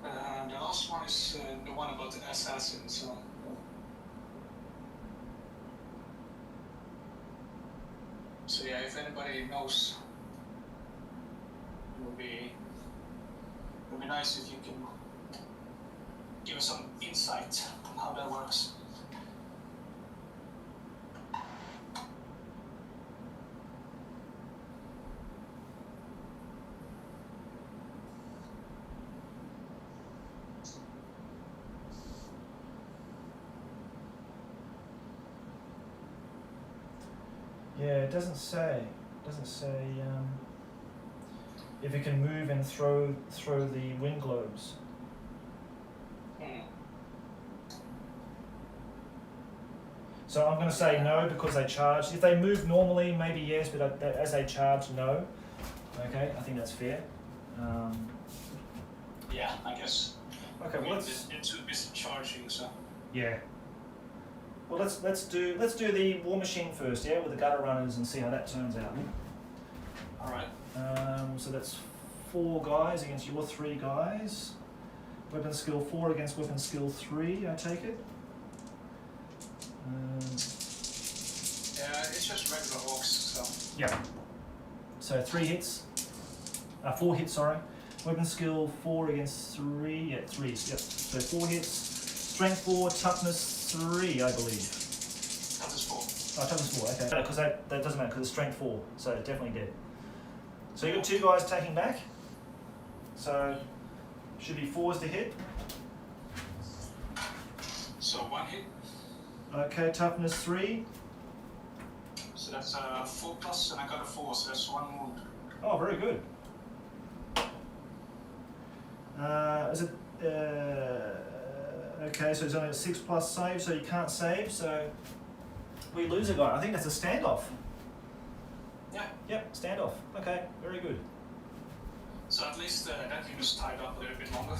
The last one is the one about the assassin. So yeah, if anybody knows, it would be nice if you can give us some insight on how that works. Yeah, it doesn't say. If it can move and throw the wind globes. So I'm going to say no because they charge. If they move normally, maybe yes, but as they charge, no. Okay, I think that's fair. Yeah, I guess. Okay, well let's. It's too busy charging, so. Yeah. Well, let's do the war machine first, yeah, with the gutter runners and see how that turns out. All right. So that's 4 guys against your 3 guys. Weapon skill 4 against weapon skill 3, I take it. Yeah, it's just regular orcs, so. Yeah. So 3 hits. 4 hits, sorry. Weapon skill 4 against 3. Yeah, 3. Yep. So 4 hits. Strength 4, toughness 3, I believe. Toughness 4. Oh, toughness 4, okay. Because that doesn't matter, because it's strength 4, so definitely dead. So you've got 2 guys taking back. So should be 4s to hit. So 1 hit. Okay, toughness 3. So that's 4 plus, and I got a 4, so that's 1 wound. Oh, very good. Is it? Okay, so it's only a 6 plus save, so you can't save. So we lose a guy. I think that's a standoff. Yeah. Yep, standoff. Okay, very good. So at least that unit's tied up a little bit longer.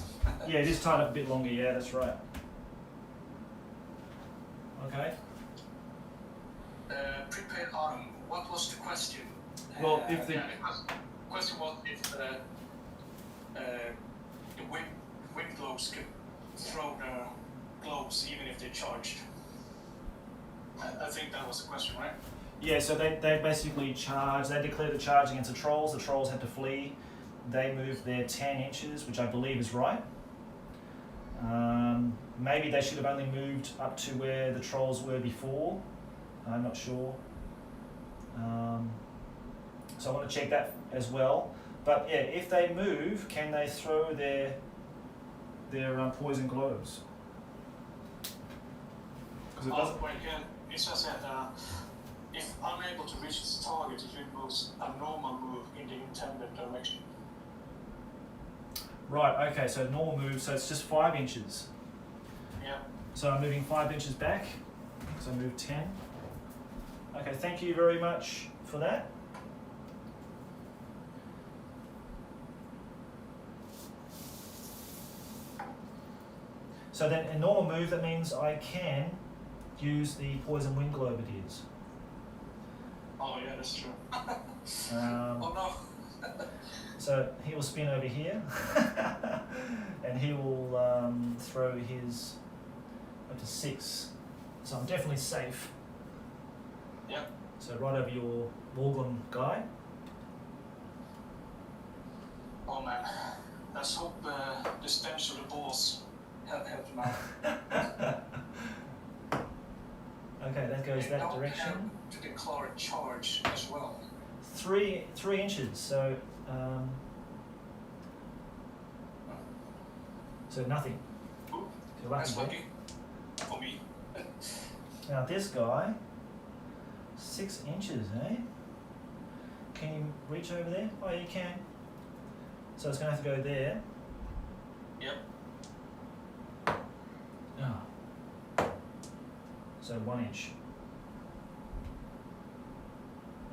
Yeah, it is tied up a bit longer. Yeah, that's right. Okay. Prepaid Autumn, what was the question? Well, if the question was if the wind globes could throw the globes even if they're charged. I think that was the question, right? Yeah, so they basically charge. They declare the charge against the trolls. The trolls had to flee. They moved their 10 inches, which I believe is right. Maybe they should have only moved up to where the trolls were before. I'm not sure. So I want to check that as well. But yeah, if they move, can they throw their poison globes? Because it doesn't. Well, yeah, it says that if unable to reach its target, it moves a normal move in the intended direction. Right. Okay. So normal move. So it's just 5 inches. Yeah. So I'm moving 5 inches back. So I move 10. Okay. Thank you very much for that. So then in normal move, that means I can use the poison wind globadiers. Oh yeah, that's true. Oh no. So he will spin over here, and he will throw his up to 6. So I'm definitely safe. Yep. So right over your Wargrim guy. Oh man, let's hope the stench of the balls help him out. Okay, that goes that Now direction. To declare a charge as well. 3 inches. So nothing. Ooh, You're lucky that's there. lucky for me. Now this guy, 6 inches, eh? Can you reach over there? Oh, you can. So it's going to have to go there. Yep. Oh. So 1 inch.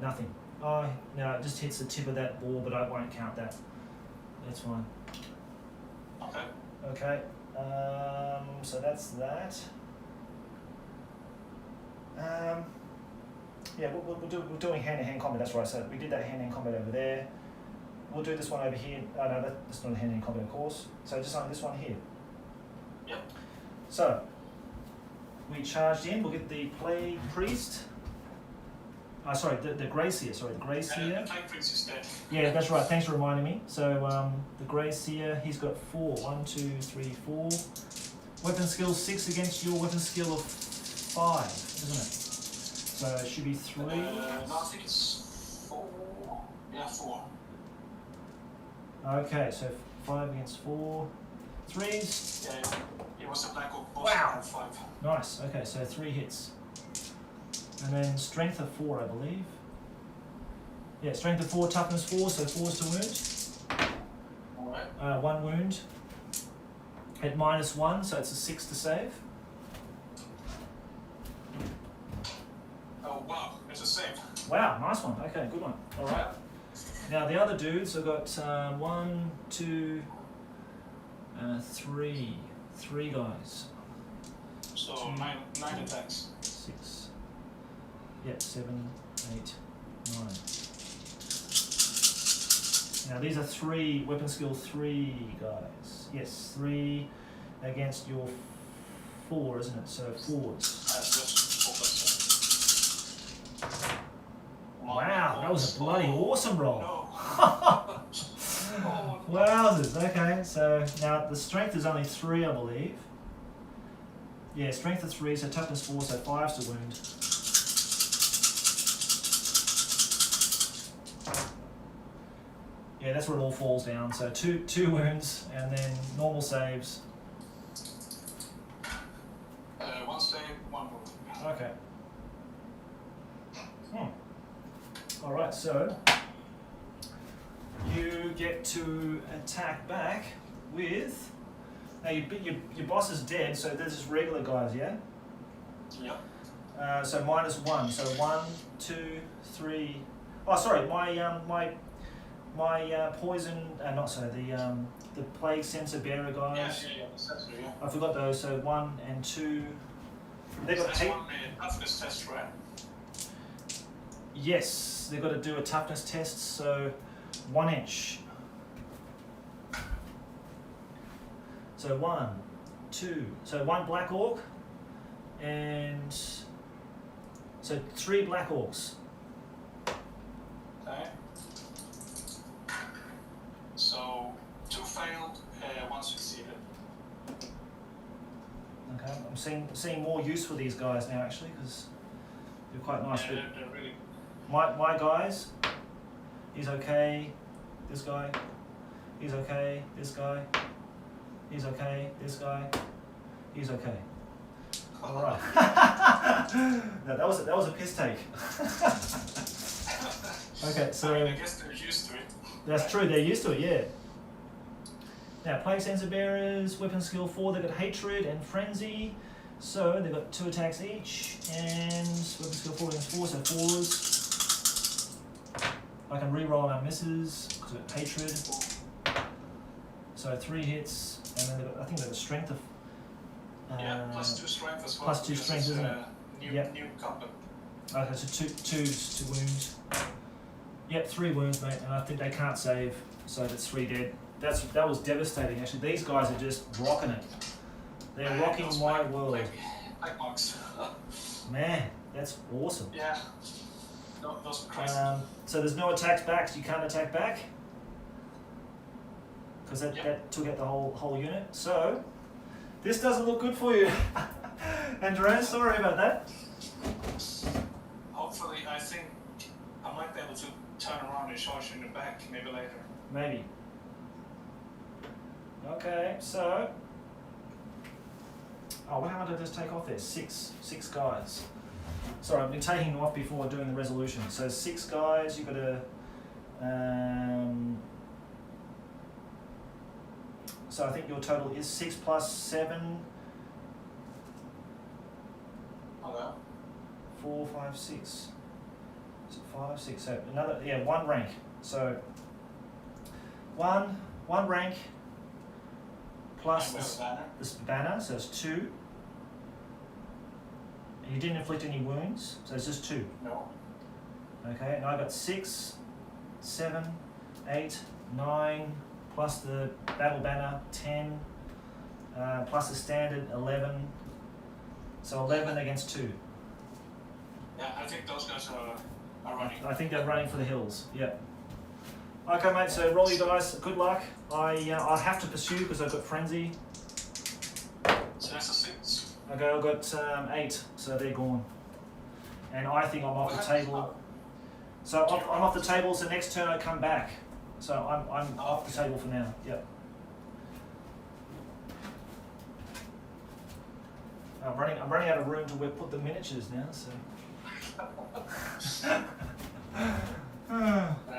Nothing. Oh, no, it just hits the tip of that ball, but I won't count that. That's fine. Okay. Okay. So that's that. Yeah, we're doing hand-to-hand combat. That's right. So we did that hand-to-hand combat over there. We'll do this one over here. Oh no, that's not a hand-to-hand combat, of course. So just on this one here. Yep. So we charged in. We'll get the plague priest. Sorry, the grey seer. Sorry, the grey seer. The plague priest is dead. Yeah, that's right. Thanks for reminding me. So the grey seer, he's got 4. 1, 2, 3, 4. Weapon skill 6 against your weapon skill of 5, isn't it? So it should be 3. No, I think it's 4. Yeah, 4. Okay, so 5 against 4. 3s. Yeah, it was a black oak boss. Wow. 5. Nice. Okay, so 3 hits. And then strength of 4, I believe. Yeah, strength of 4, toughness 4, so 4's to wound. Alright. 1 wound. At -1, so it's a 6 to save. Oh wow, it's a save. Wow, nice one. Okay, good one. All right. Now the other dudes, I've got 1, 2, 3. 3 guys. So 2, 9 attacks. 6. Yep, 7, 8, 9. Now these are 3 weapon skill 3 guys. Yes, 3 against your 4, isn't it? So 4s. Wow, that was a bloody awesome roll. No. Wowzers. Okay, so now the strength is only 3, I believe. Yeah, strength of 3, so toughness 4, so 5's to wound. Yeah, that's where it all falls down. So 2 wounds, and then normal saves. 1 save, 1 wound. Okay. Alright, so you get to attack back with... Now your boss is dead, so there's just regular guys, yeah? Yep. So -1, so 1, 2, 3... Oh, sorry, my poison... not so, the plague sensor bearer guys. Yeah, yeah. I forgot those, so 1 and 2... They've got That's 8... one toughness test, right? Yes, they've got to do a toughness test, so 1 inch. So 1, 2, so 1 black orc, and so 3 black orcs. Okay. So 2 failed, 1 succeeded. Okay, I'm seeing more use for these guys now actually, because they're quite nice. Yeah, they're really... My guys, he's okay. This guy, he's okay. This guy, he's okay. This guy, he's okay. All right. No, that was a piss take. Okay, so I guess they're used to it. that's true. They're used to it, yeah. Now, plague sensor bearers, weapon skill 4. They've got hatred and frenzy, so they've got 2 attacks each, and weapon skill 4 against 4, so 4s. I can re-roll our misses because of hatred. So 3 hits, and then I think they've got strength of Yeah, plus 2 strength as well. plus 2 because strength, it's, isn't it? New combat. Okay, so two wounds. Yep, 3 wounds, mate, and I think they can't save, so that's 3 dead. That was devastating, actually. These guys are just rocking it. They're rocking my world. Black marks. Man, that's awesome. Yeah. No, those are crazy. So there's no attacks back, so you can't attack back? Because that took out the whole unit. So, this doesn't look good for you. Andreas, sorry about that. Hopefully, I think I might be able to turn around and charge in the back maybe later. Maybe. Okay, so... Oh, how many did I just take off there? 6 guys. Sorry, I've been taking them off before doing the resolution. So 6 guys, you've got to... so I think your total is 6 plus 7... Okay. 4, 5, 6. Is it 5, 6, 7? Another, yeah, 1 rank. So, one rank plus this banner, so it's 2. And you didn't inflict any wounds, so it's just 2. No. Okay, and I got 6, 7, 8, 9, plus the battle banner, 10, plus the standard, 11. So 11 against 2. Yeah, I think those guys are running. I think they're running for the hills, yep. Okay, mate, so roll your dice, good luck. I have to pursue because I've got frenzy. So that's a 6. Okay, I've got 8, so they're gone. And I think I'm off the table. So I'm off the table, so next turn I come back. So I'm off the table for now, yep. I'm running out of room to put the miniatures now, so.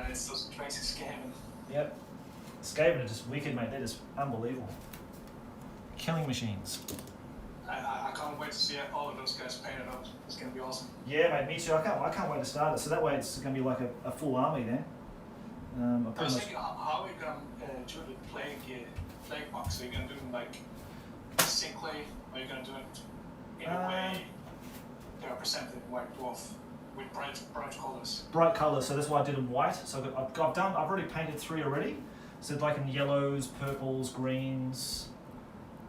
It's those crazy Skaven. Yep. Skaven are just wicked, mate. They're just unbelievable. Killing machines. I can't wait to see all of those guys painted up. It's going to be awesome. Yeah, mate, me too. I can't wait to start it. So that way it's going to be like a full army then. I was thinking, how are you going to do the plague box? Are you going to do them like simply, or are you going to do it in a way they are presented in white dwarf with bright colours? Bright colours, so that's why I did them white. So I've already painted 3 already. So like in yellows, purples, greens.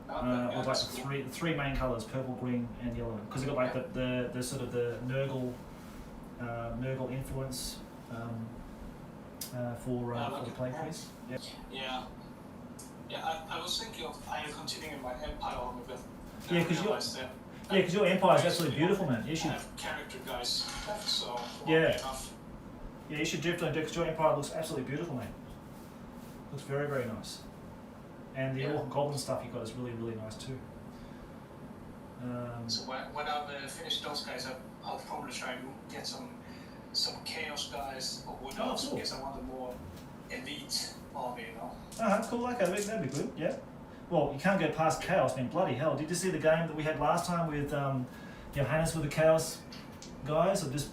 Or like three main colours: purple, green, and yellow. Because you've got like the sort of the Nurgle influence for the plague piece. Yep. Yeah. I was thinking of either continuing my Empire army, but yeah, because your Empire is absolutely beautiful, man. You should have character guys, so enough. Yeah, you should definitely do, because your Empire looks absolutely beautiful, mate. Looks very, very nice. And the Orc and Goblin stuff you got is really, really nice too. So when I've finished those guys, I'll probably try to get some Chaos guys, or would also because I want a more elite army, you know. Cool. Okay, that'd be good. Yeah. Well, you can't go past Chaos, man. Bloody hell! Did you see the game that we had last time with Johannes with the Chaos guys? Or just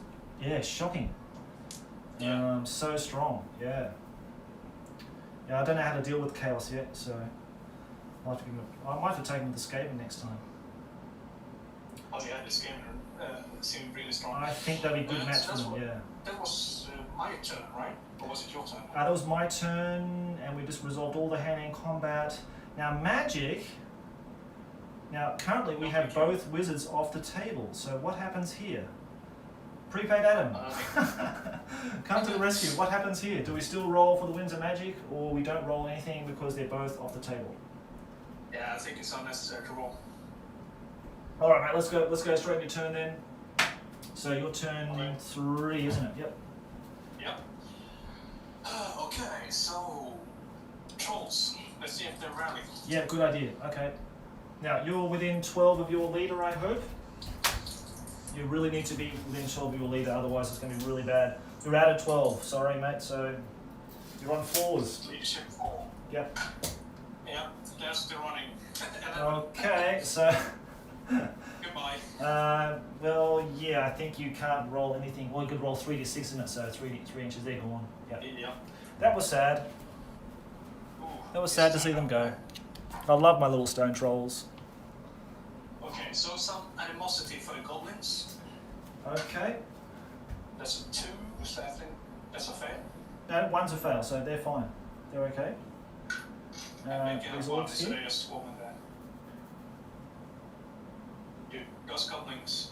shocking. Yeah. So strong. Yeah. Yeah, I don't know how to deal with Chaos yet, so I might have to take him to Skaven next time. Oh yeah, the Skaven seemed really strong. I think that'd be a good match for them, yeah. That was my turn, right? Or was it your turn? That was my turn, and we just resolved all the hand-to-hand combat. Now magic, currently we have both wizards off the table, so what happens here? Prepaid Adam, come to the rescue. What happens here? Do we still roll for the winds of magic, or we don't roll anything because they're both off the table? Yeah, I think it's unnecessary to roll. All right, mate. Let's go straight to your turn then. So your turn 3, isn't it? Yep. Yep. Okay, so trolls. Let's see if they're rallying. Yeah, good idea. Okay. Now you're within 12 of your leader, I hope. You really need to be within 12 of your leader, otherwise it's going to be really bad. You're out of 12, sorry mate, so you're on 4s. Leadership 4. Yep. Yeah, they're still running. Okay, so... Goodbye. Well, yeah, I think you can't roll anything. Well, you could roll 3d6 in it, so 3 inches, they're gone. Yep. Yeah. That was sad. Ooh, That was sad to see them go. I love my little stone trolls. Okay, so some animosity for the goblins. Okay. That's a 2, so I think that's a fail. No, one's a fail, so they're fine. They're okay. And maybe These one, orcs so here. they're just swarming there. Dude, those goblins,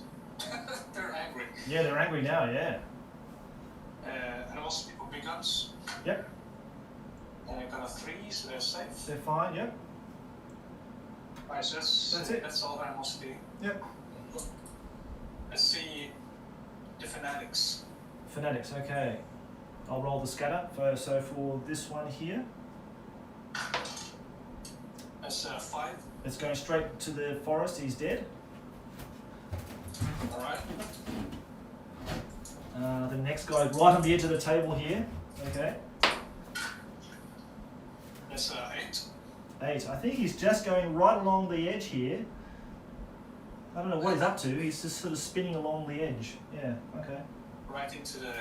they're angry. Yeah, they're angry now, yeah. Animosity for big guns. Yep, Got a 3, so they're safe. they're fine, yep. Right, so That's it. That's all animosity. Yep. Let's see the fanatics. Fanatics, okay. I'll roll the scatter. So for this one here, That's 5. it's going straight to the forest. He's dead. Alright. The next guy right on the edge of the table here. Okay. That's 8. 8. I think he's just going right along the edge here. I don't know what he's up to. He's just sort of spinning along the edge. Yeah, okay. Right into the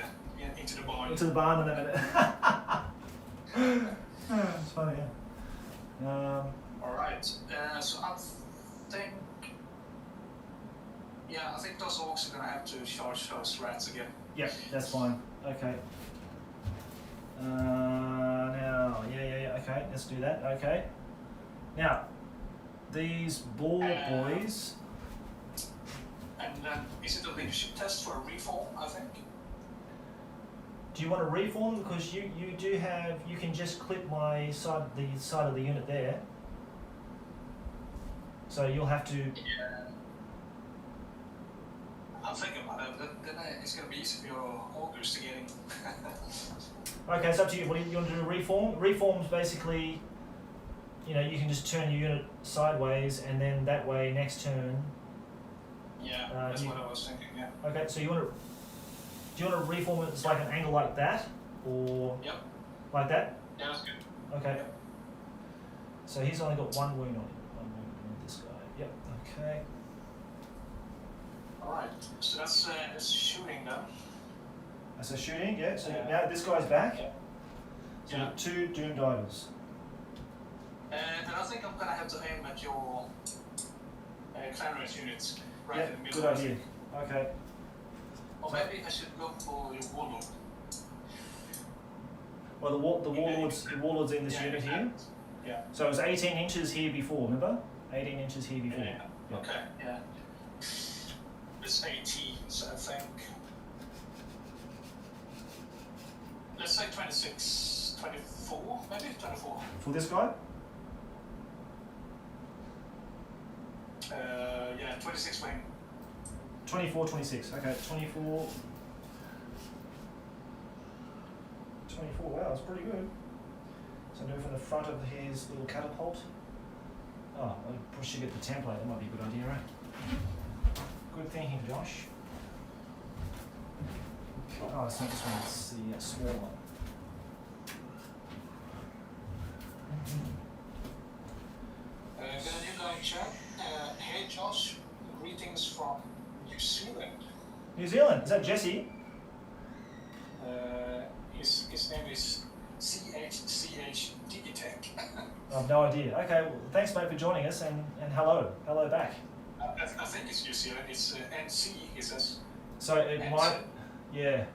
barn. Into the barn and then... It's funny, yeah. Alright. So I think those orcs are gonna have to charge those rats again. Yep, that's fine. Okay. Now, yeah, okay, let's do that. Okay. Now, these ball boys... And then, is it a leadership test for a reform, I think? Do you want to reform? Because you do have... You can just clip the side of the unit there. So you'll have to... Yeah. I'm thinking about it, but then it's going to be easy for your augurs to get in. Okay, it's up to you. What do you want to do? Reform? Reform's basically... You know, you can just turn your unit sideways, and then that way, next turn... Yeah, that's what I was thinking, yeah. Okay, so do you want to reform it as like an angle like that? Or... Yep. Like that? Yeah, that's good. Okay. Yep. So he's only got one wound on him. One wound on this guy. Yep, okay. Alright, so that's shooting then. That's a shooting, yeah. So Yeah. now this guy's back. Yeah. So Yeah. 2 doomed divers. And I think I'm going to have to aim at your clanrate units right Yeah, in the middle. good idea. Okay. Or maybe I should go for your warlord. Well, the warlord's in this unit here. Yeah. So it was 18 inches here before, remember? 18 inches here before. Yeah. Yeah. Okay, yeah. It's 18, so I think. Let's say 26, 24, maybe 24. For this guy? Yeah, 26 wing. 24, 26. Okay, 24. 24, wow, that's pretty good. So do it from the front of his little catapult. Oh, I probably should get the template. That might be a good idea, right? Good thinking, Josh. Oh, it's not this one, it's the small one. Got a new guy in chat. Hey Josh, greetings from New Zealand. New Zealand, is that Jesse? His name is CHCH Digitech. I have no idea. Okay, well, thanks mate for joining us and hello. Hello back. I think it's New Zealand, it's NC, he says. So it NC. might, yeah.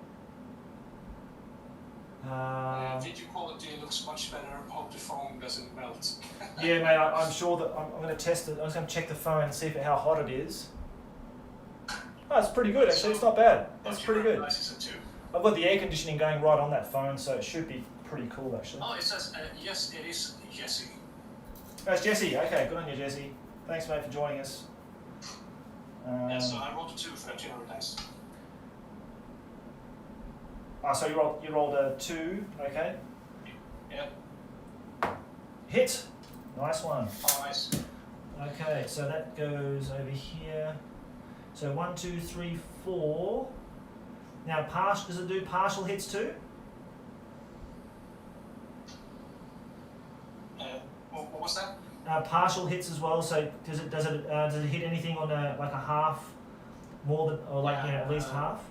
Video quality looks much better, hope the phone doesn't melt. Yeah, mate, I'm sure that I'm going to test it. I'm just going to check the phone and see how hot it is. Oh, it's pretty good actually. It's not bad. It's pretty good. I've got the air conditioning going right on that phone, so it should be pretty cool actually. Oh, it says, yes, it is Jesse. That's Jesse. Okay, good on you, Jesse. Thanks, mate, for joining us. Yeah, so I rolled a 2 for 200 dice. So you rolled a 2. Okay. Yeah. Hit. Nice one. Oh, nice. Okay, so that goes over here. So 1, 2, 3, 4. Now, does it do partial hits too? What was that? Partial hits as well. So does it hit anything on like a half, more than or like Yeah, at least half?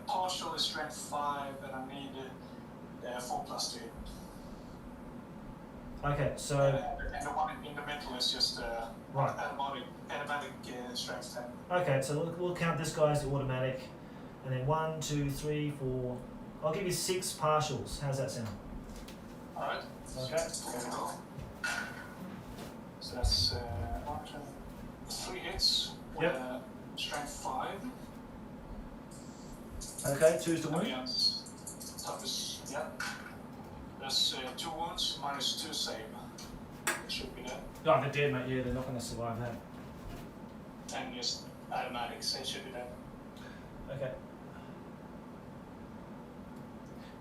Partial is strength 5, and I need 4 plus 2. Okay, so And the one in the middle is just Right. automatic strength 10. Okay, so we'll count this guy as the automatic, and then 1, 2, 3, 4. I'll give you 6 partials. How's that sound? Alright. Okay. There we go. So that's 3 hits with Yep. strength 5. Okay, 2's the wound. Toughest, yeah. That's 2 wounds minus 2 save. Should be dead. Oh, they're dead, mate. Yeah, they're not going to survive that. And just automatic, so it should be dead. Okay.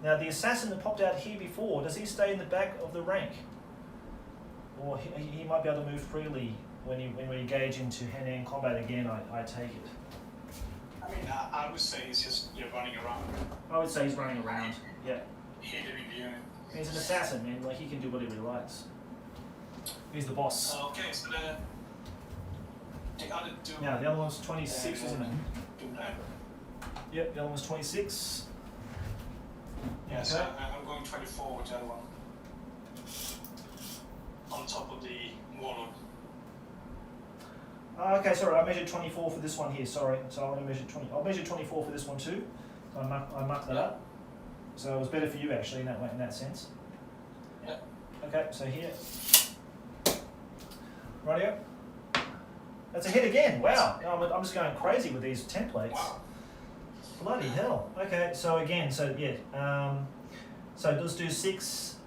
Now, the assassin that popped out here before, does he stay in the back of the rank? Or he might be able to move freely when we engage into hand-to-hand combat again, I take it. I mean, I would say it's just you're running around. I would say he's running around, yeah. Hidden in the unit. He's an assassin, man. Like, he can do whatever he likes. He's the boss. Okay, so the other two. Now, the other one's 26, isn't it? Do that. Yep, the other one's 26. Yeah, so Okay. I'm going 24 with the other one. On top of the warlord. Okay, sorry, I measured 24 for this one here, sorry. So I'm going to measure 20. I'll measure 24 for this one too. So I marked that up. So it was better for you actually in that way, in that sense. Yeah. Okay, so here. Rightio. That's a hit again. Wow. I'm just going crazy with these templates. Wow. Bloody hell. Okay, so again, so yeah. So let's do 6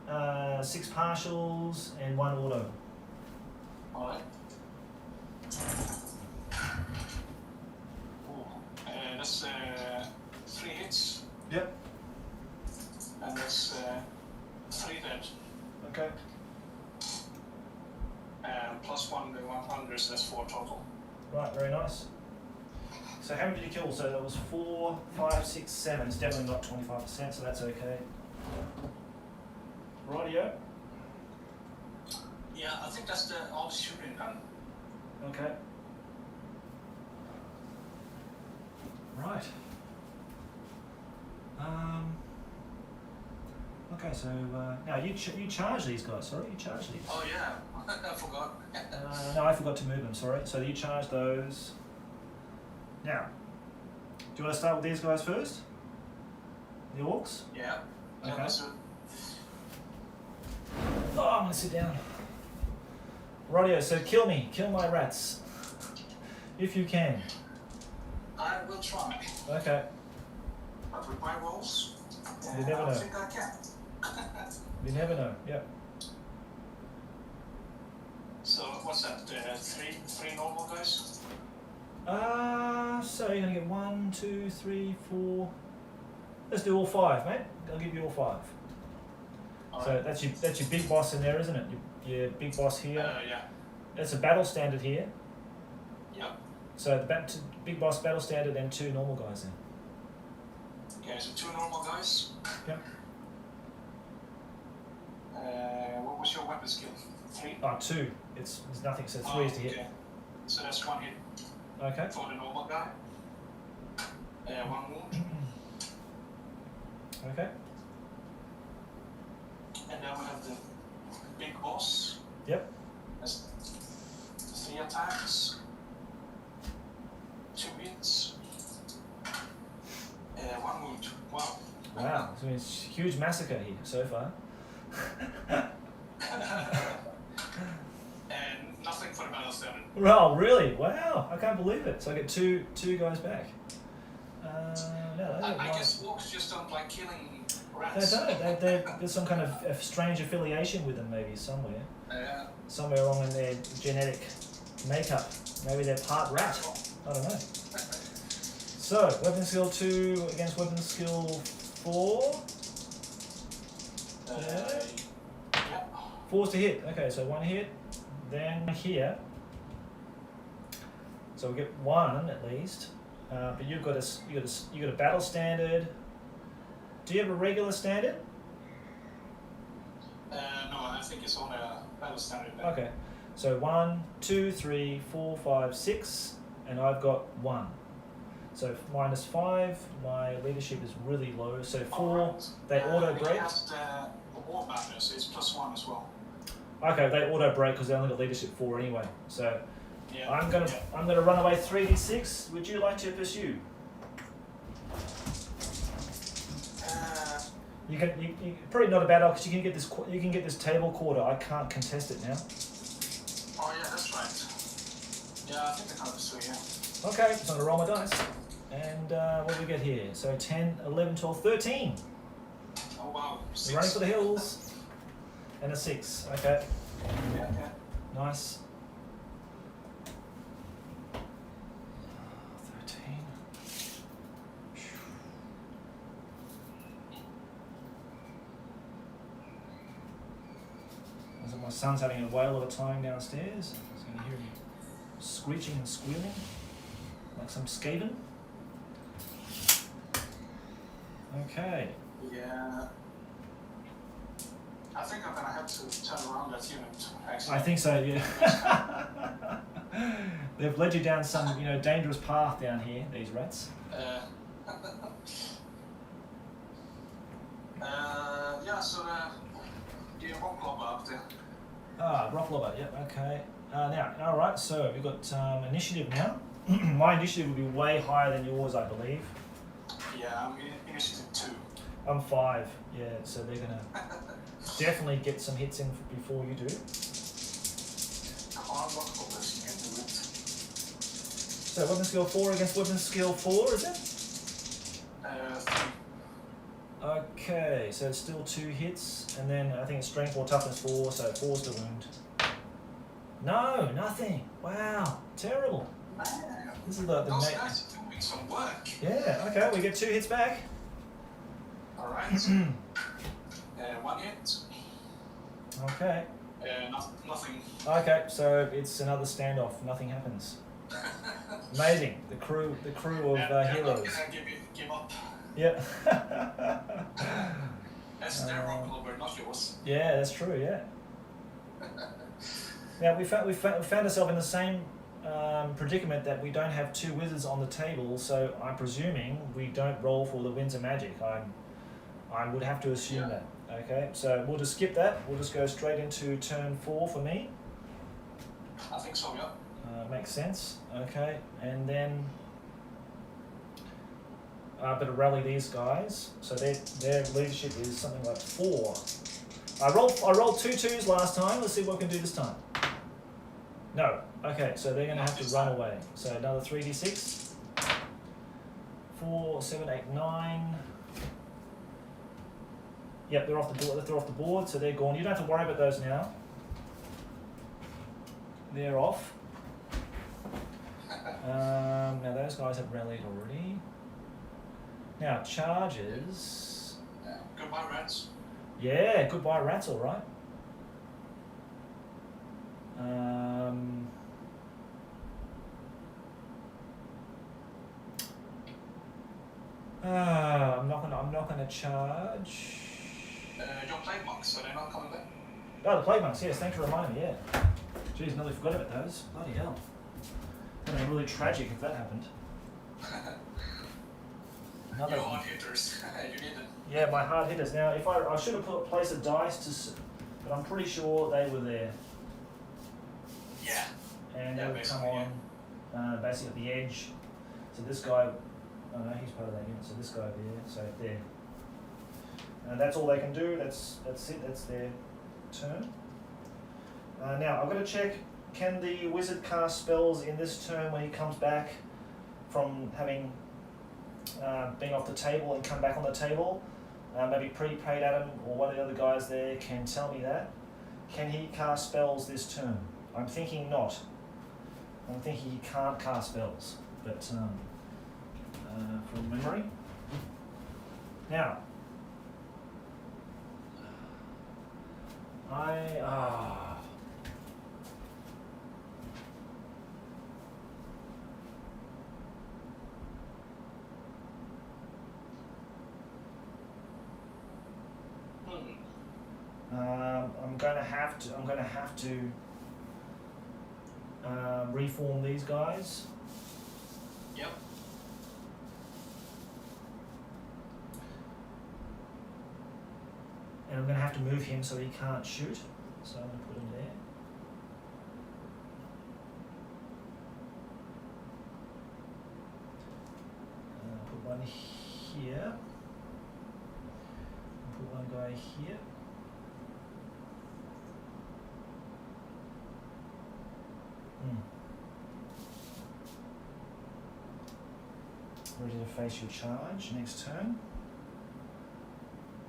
partials and 1 auto. Alright. That's 3 hits. Yep. And that's 3 dead. Okay. Plus 1 to 100, so that's 4 total. Right, very nice. So how many did you kill? So that was 4, 5, 6, 7. It's definitely not 25%, so that's okay. Rightio. Yeah, I think that's all the shooting done. Okay. Right. Okay, so now you charge these guys. Sorry, you charge these. Oh yeah, I forgot. No, I forgot to move them. Sorry. So you charge those. Now, do you want to start with these guys first? The orcs. Yeah. Okay. Yeah, so Oh, I'm gonna sit down. Rightio. So kill me. Kill my rats, if you can. I will try. Okay. But with my rolls, You never I know. don't think I can. You never know. Yep. So what's that? 3 normal guys? So you're gonna get 1, 2, 3, 4. Let's do all 5, mate. I'll give you all 5. So Alright. that's your big boss in there, isn't it? Your big boss here. Yeah. That's a battle standard here. Yeah. So the big boss battle standard and 2 normal guys then. Okay, so 2 normal guys. Yep. What was your weapon skill? 3? 2. It's nothing. So 3 is to hit. Okay. So that's 1 hit Okay. for the normal guy. 1 wound. Okay. And then we have the big boss. Yep. That's 3 attacks. 2 hits. 1 wound. Wow. Wow. So it's a huge massacre here so far. And nothing for the battle standard. Oh, really? Wow. I can't believe it. So I get two guys back. No, I guess orcs just don't like killing rats. They don't. There's some kind of strange affiliation with them, maybe somewhere. Somewhere along in their genetic makeup. Maybe they're part rat. I don't know. So, weapon skill 2 against weapon skill 4. Yeah. 4's to hit. Okay, so 1 hit. Then here. So we get 1 at least. But you got a battle standard. Do you have a regular standard? No, I think it's on a battle standard. Okay. So 1, 2, 3, 4, 5, 6, and I've got 1. So -5. My leadership is really low. So 4. They auto break. It has the warbath, so it's +1 as well. Okay, they auto break because they only got leadership 4 anyway. So Yeah. I'm gonna run away 3d6. Would you like to pursue? You probably not a bad because you can get this table quarter. I can't contest it now. Oh yeah, that's right. Yeah, I think I can pursue, yeah. Okay, so I'm gonna roll my dice. And what do we get here? So 10, 11, 12, 13. Oh wow. We're running for the hills. And a 6. Okay. Yeah. Nice. 13. So my son's having a whale of a time downstairs. He's going to hear me screeching and squealing like some skaven. Okay. Yeah. I think I'm gonna have to turn around that unit, actually. I think so, yeah. They've led you down some, dangerous path down here, these rats. Yeah, so the rock lobber up there. Ah, rock lobber, yep, okay. Now, alright, so we've got initiative now. My initiative will be way higher than yours, I believe. Yeah, I'm initiative 2. I'm 5, yeah, so they're gonna definitely get some hits in before you do. Come on, rock lobbers, you can do it. So weapon skill 4 against weapon skill 4, is it? 3. Okay, so it's still 2 hits, and then I think it's strength or toughness 4, so 4's to wound. No, nothing. Wow, terrible. Man, This is the those guys are doing some work. Yeah, okay, we get 2 hits back. Alright. 1 hit. Okay. Nothing. Okay, so it's another standoff. Nothing happens. Amazing. The crew of heroes. Not gonna give up. Yeah. That's their rock lobber, not yours. Yeah, that's true. Yeah. Now we found ourselves in the same predicament that we don't have 2 wizards on the table. So I'm presuming we don't roll for the winds of magic. I would have to assume that. Okay, so we'll just skip that. We'll just go straight into turn 4 for me. I think so, yeah. Makes sense. Okay, and then I better rally these guys. So their leadership is something like 4. I rolled 2 2s last time. Let's see what we can do this time. No. Okay, so they're going to have to run away. So another 3d6. 4, 7, 8, 9. Yep, they're off the board. They're off the board, so they're gone. You don't have to worry about those now. They're off. Now those guys have rallied already. Now charges. Goodbye, rats. Yeah, goodbye rats. All right. I'm not gonna charge. Your plague monks, are they not coming back? Oh, the plague monks. Yes, thanks for reminding me. Yeah. Jeez, nearly forgot about those. Bloody hell. That'd be really tragic if that happened. Another Your hard hitters. You need it. Yeah, my hard hitters. Now, if I should have placed a dice but I'm pretty sure they were there. Yeah. And Yeah, they would come on, basically at the edge. So this guy, oh no, he's part of that unit. So this guy there, so there. And that's all they can do. That's it. That's their turn. Now I've got to check. Can the wizard cast spells in this turn when he comes back from having being off the table and come back on the table? Maybe prepaid Adam or one of the other guys there can tell me that. Can he cast spells this turn? I'm thinking not. I'm thinking he can't cast spells, but from memory. Now, I'm gonna have to reform these guys. Yep. And I'm gonna have to move him so he can't shoot. So I'm going to put them there. Put one here. Put one guy here. Ready to face your charge next turn.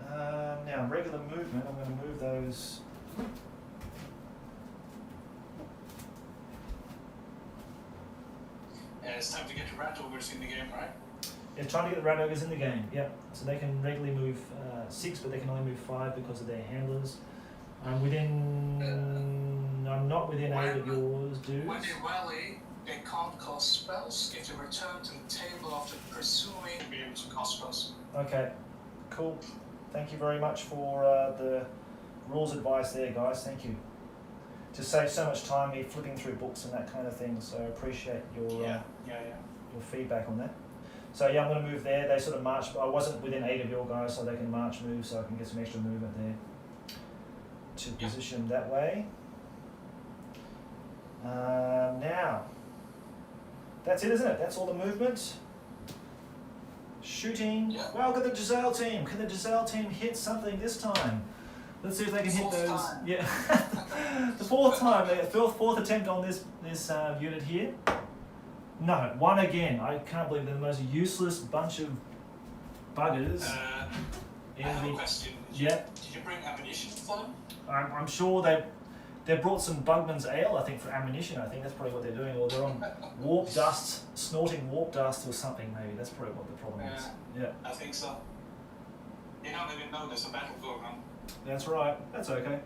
Now, regular movement, I'm going to move those. Yeah, it's time to get the rat ogres in the game, right? Yeah, trying to get the rat ogres in the game, yeah. So they can regularly move 6, but they can only move 5 because of their handlers. I'm not within 8 of yours, dudes. When they rally, they can't cast spells. If they return to the table after presuming to be able to cast spells. Okay, cool. Thank you very much for the rules advice there, guys. Thank you. Just saves so much time me flipping through books and that kind of thing. So I appreciate your your feedback on that. So yeah, I'm going to move there. They sort of march. I wasn't within 8 of your guys, so they can march move, so I can get some extra movement there to position that way. Now, that's it, isn't it? That's all the movement. Shooting. Yeah. Well, look at the Giselle team. Can the Giselle team hit something this time? Let's see if they can hit those. Time. Yeah, the fourth time. The fourth attempt on this unit here. No, one again. I can't believe they're the most useless bunch of buggers. I have a question. Did you bring ammunition for them? I'm sure they brought some Bugman's ale, I think, for ammunition. I think that's probably what they're doing. Or they're on warp dust, snorting warp dust or something, maybe. That's probably what the problem is. Yeah. I think so. They don't even know there's a battle going on. That's right. That's okay.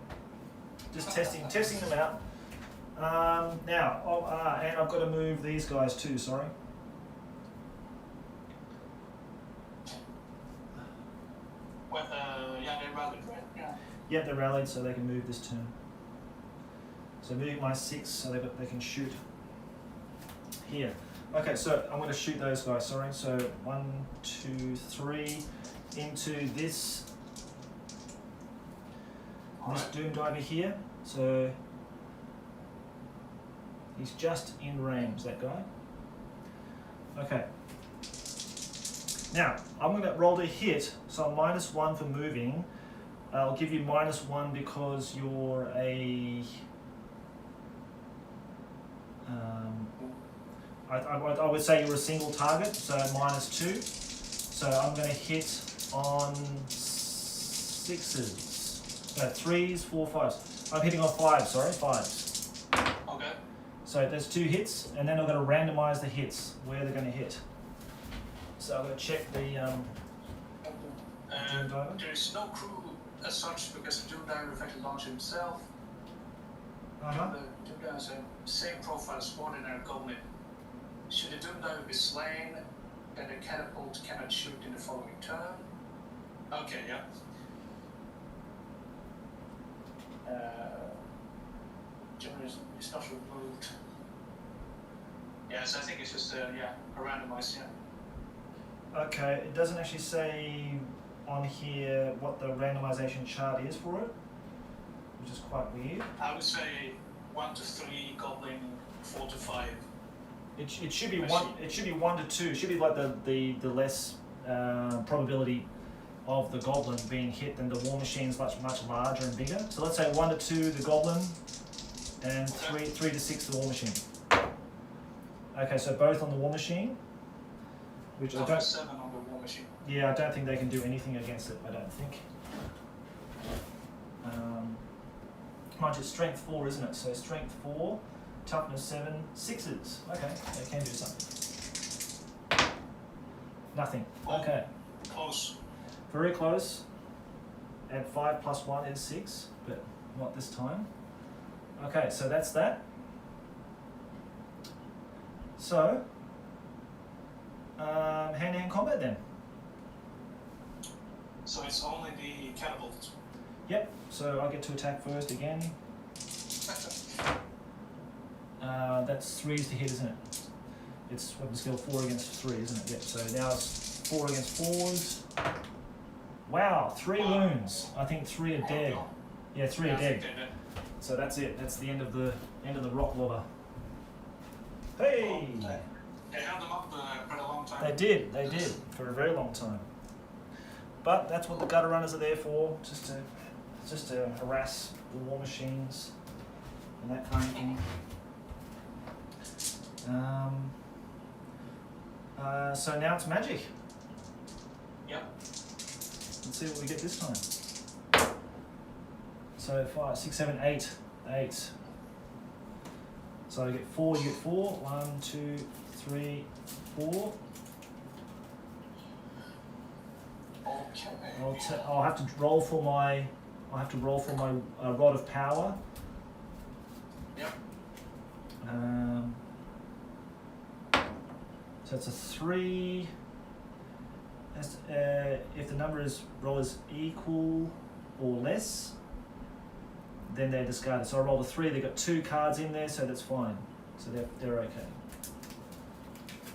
Just testing them out. Now, and I've got to move these guys too, sorry. Well, yeah, they rallied, right? Yeah. Yep, they're rallied, so they can move this turn. So moving my 6 so they can shoot here. Okay, so I'm going to shoot those guys, sorry. So 1, 2, 3 into this Doom Diver here. So he's just in range, that guy. Okay. Now, I'm going to roll to hit, so I'm -1 for moving. I'll give you -1 because you're a... I would say you're a single target, so -2. So I'm going to hit on 6s. No, 3s, 4, 5s. I'm hitting on 5s, sorry, 5s. Okay. So there's 2 hits, and then I'm going to randomize the hits, where they're going to hit. So I'm going to check the Doom Diver. There is no crew as such because the Doom Diver effectively launched himself. The Doom Diver has the same profile as ordinary Goblin. Should the Doom Diver be slain, then the catapult cannot shoot in the following turn. Okay, yeah. Generally, it's not removed. Yeah, so I think it's just a randomized, yeah. Okay, it doesn't actually say on here what the randomization chart is for it, which is quite weird. I would say 1 to 3 Goblin, 4 to 5. It should be 1. It should be 1 to 2. It should be like the less probability of the Goblin being hit than the War Machine's much larger and bigger. So let's say 1 to 2 the Goblin, and 3 to 6 the War Machine. Okay, so both on the War Machine, which I don't. 7 on the War Machine. Yeah, I don't think they can do anything against it. I don't think. Mind you, it's strength 4, isn't it? So strength 4, toughness 7, 6s. Okay, they can do something. Nothing. Okay. Close. Very close. Add 5 plus 1 is 6, but not this time. Okay, so that's that. So, hand-to-hand combat then. So it's only the catapult. Yep, so I get to attack first again. That's 3s to hit, isn't it? It's weapon skill 4 against 3, isn't it? Yep, so now it's 4 against 4s. Wow, 3 wounds. I think 3 are dead. Yeah, 3 are dead. So that's it. That's the end of the rock lobber. Hey! They held them up for a long time. They did for a very long time. But that's what the gutter runners are there for, just to harass the war machines and that kind of thing. So now it's magic. Yep. Let's see what we get this time. So 5, 6, 7, 8. 8. So I get 4, you get 4. 1, 2, 3, 4. Okay. I'll have to roll for my rod of power. Yep. So it's a 3. If the number is roll is equal or less, then they're discarded. So I rolled a 3. They got 2 cards in there, so that's fine. So they're okay.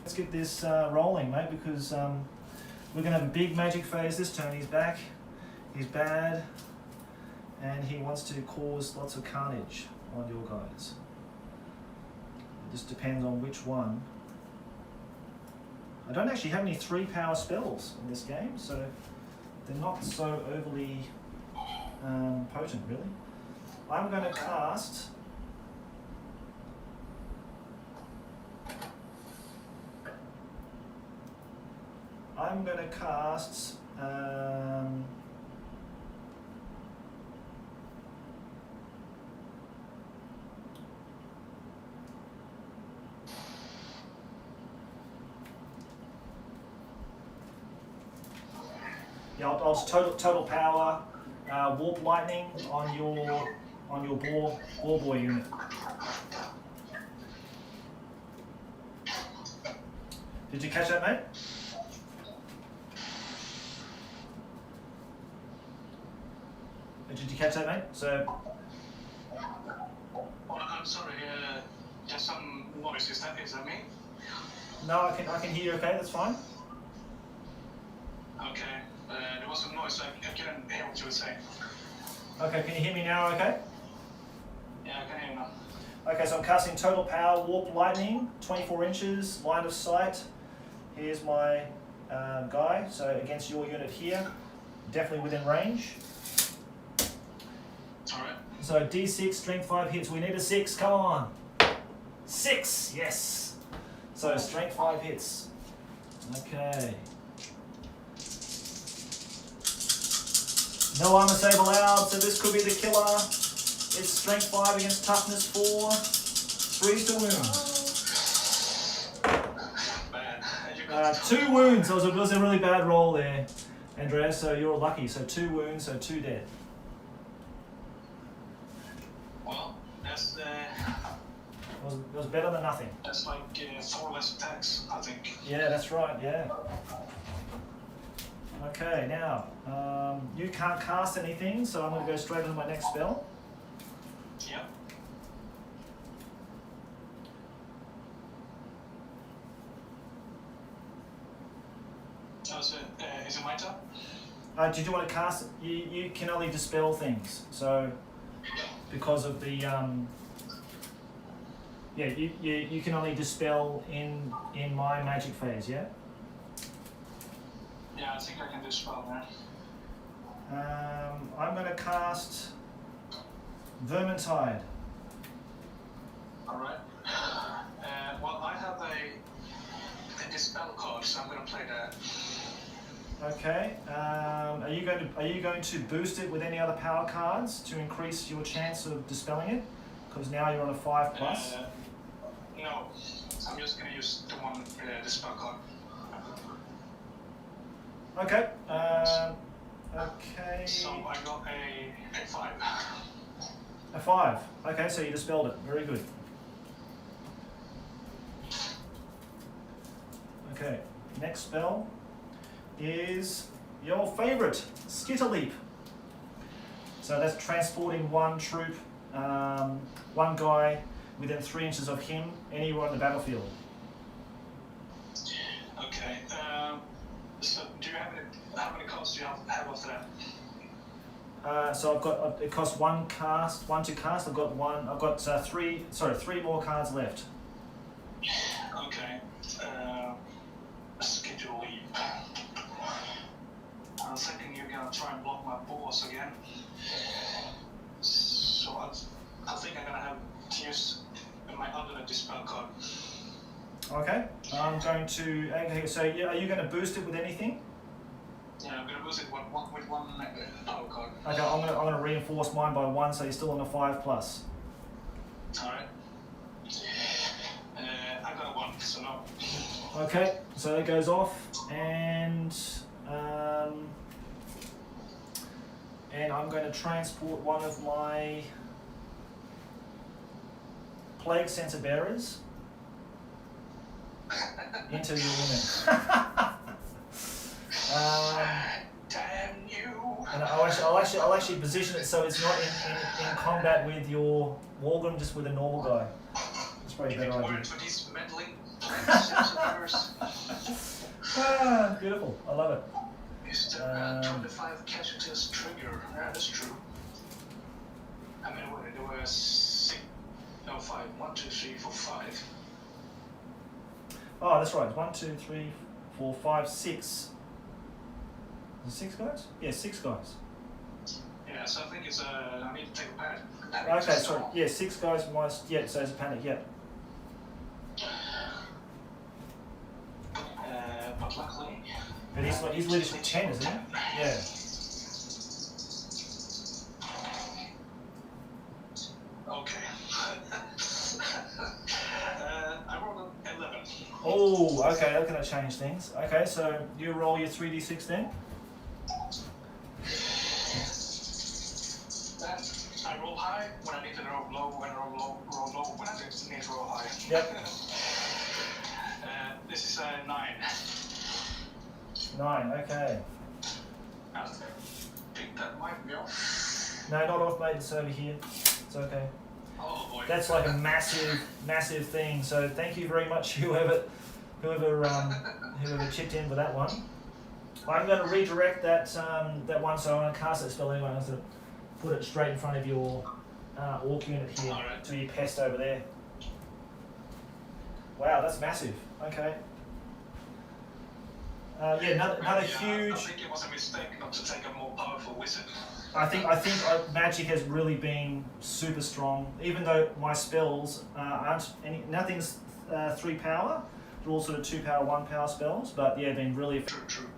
Let's get this rolling, mate, because we're gonna have a big magic phase this turn. He's back. He's bad, and he wants to cause lots of carnage on your guys. It just depends on which one. I don't actually have any 3 power spells in this game, so they're not so overly potent, really. I'm going to cast. Yeah, I'll just total power, warp lightning on your boar boy unit. Did you catch that, mate? Did you catch that, mate? So. Oh, I'm sorry. Just some noise. Is that me? No, I can hear you. Okay, that's fine. Okay. There was some noise, so I couldn't hear what you were saying. Okay, can you hear me now? Okay. Yeah, I can hear you now. Okay, so I'm casting total power, warp lightning, 24 inches, line of sight. Here's my guy. So against your unit here, definitely within range. Alright. So D6, strength 5 hits. We need a 6. Come on. 6. Yes. So strength 5 hits. Okay. No armor save allowed, so this could be the killer. It's strength 5 against toughness 4. 3 to wound. 2 wounds. It was a really bad roll there, Andreas. So you're lucky. So 2 wounds, so 2 dead. Well, that's It was better than nothing. That's like 4 less attacks, I think. Yeah, that's right. Yeah. Okay, now you can't cast anything, so I'm going to go straight into my next spell. Yep. Oh, so, is it my turn? Did you want to cast? You can only dispel things, so because of the yeah, you can only dispel in my magic phase, yeah. Yeah, I think I can dispel now. I'm going to cast Vermintide. Alright. Well, I have a dispel card, so I'm going to play that. Okay. Are you going to boost it with any other power cards to increase your chance of dispelling it? Because now you're on a 5+. No, I'm just going to use the one dispel card. Okay. Okay. So I got a 5. A 5. Okay, so you dispelled it. Very good. Okay. Next spell is your favorite, Skitter Leap. So that's transporting 1 troop, 1 guy within 3 inches of him, anywhere on the battlefield. Okay. So do you have how many cards do you have after that? So I've got it costs one to cast. I've got three more cards left. Okay. Schedule leap. I'm thinking you're gonna try and block my balls again. So I think I'm gonna have to use my other dispel card. Okay. I'm going to. Okay, so yeah, are you going to boost it with anything? Yeah, I'm gonna boost it with one power card. Okay, I'm gonna reinforce mine by 1, so you're still on a 5+. Alright. I got a 1, so no. Okay, so it goes off, and I'm going to transport one of my plague sensor bearers into your unit. Damn you! And I'll actually position it so it's not in combat with your Wargrim, just with a normal guy. That's probably a better idea. For these meddling sensors. Beautiful. I love it. Is the 25 casualties trigger? Yeah, that's true. I mean, there were 5. 1, 2, 3, 4, 5. Oh, that's right. 1, 2, 3, 4, 5, 6. Is it 6 guys? Yeah, 6 guys. Yeah, so I think it's I need to take a panic. Okay, sorry. Yeah, 6 guys minus. Yeah, so it's a panic. Yeah. But luckily. But he's leadership 10, isn't he? Yeah. Okay. I rolled an 11. Oh, okay. That's gonna change things. Okay, so you roll your 3d6 then. I roll high when I need to roll low, when I roll low when I need to roll high. Yep. This is a 9. 9. Okay. I think that might be off. No, not off, mate. It's over here. It's okay. Oh boy. That's like a massive thing. So thank you very much, whoever chipped in for that one. I'm going to redirect that one, so I'm going to cast that spell anyway. I'm going to put it straight in front of your orc unit here, Alright. to your pest over there. Wow, that's massive. Okay. Yeah, another huge. I think it was a mistake not to take a more powerful wizard. I think magic has really been super strong. Even though my spells nothing's 3 power. They're all sort of 2 power, 1 power spells. But yeah, been really. True.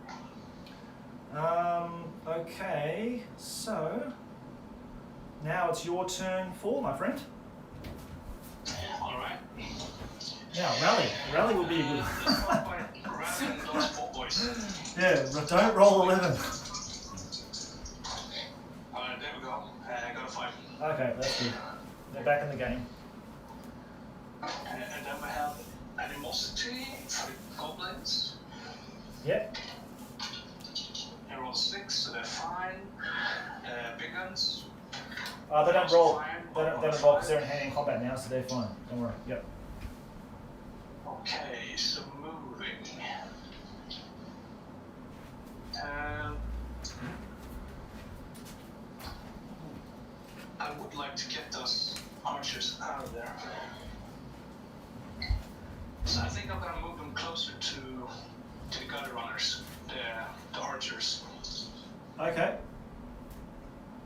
Okay, so now it's your turn 4, my friend. All right. Now rally will be a good. Those 4 boys. Yeah, don't roll 11. Alright, there we go. I got a 5. Okay, that's good. They're back in the game. And then we have animosity for the goblins. Yep. They roll 6, so they're fine. Big guns. They don't roll. Fine. They don't roll because they're in hand-to-hand combat now, so they're fine. Don't worry. Yep. Okay, so moving. I would like to get those archers out of there. So I think I'm gonna move them closer to the gutter runners, the archers. Okay.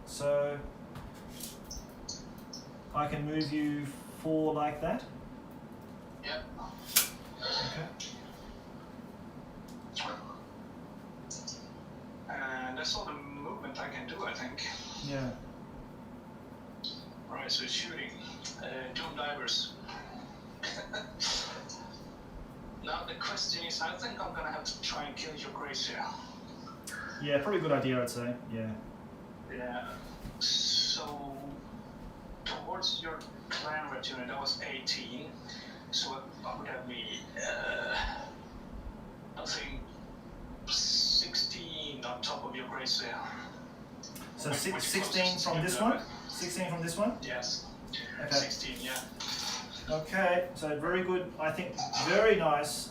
So I can move you 4 like that. Yep. Okay. And that's all the movement I can do, I think. Yeah. Right, so shooting. Doom divers. Now the question is, I think I'm gonna have to try and kill your Gracia. Yeah, probably a good idea, I'd say. Yeah. Yeah. So towards your clan red unit, that was 18. So I would have me, I think 16 on top of your Gracia. So 16 from this one? 16 from this one? Yes. Okay. 16, yeah. Okay, so very good. I think very nice.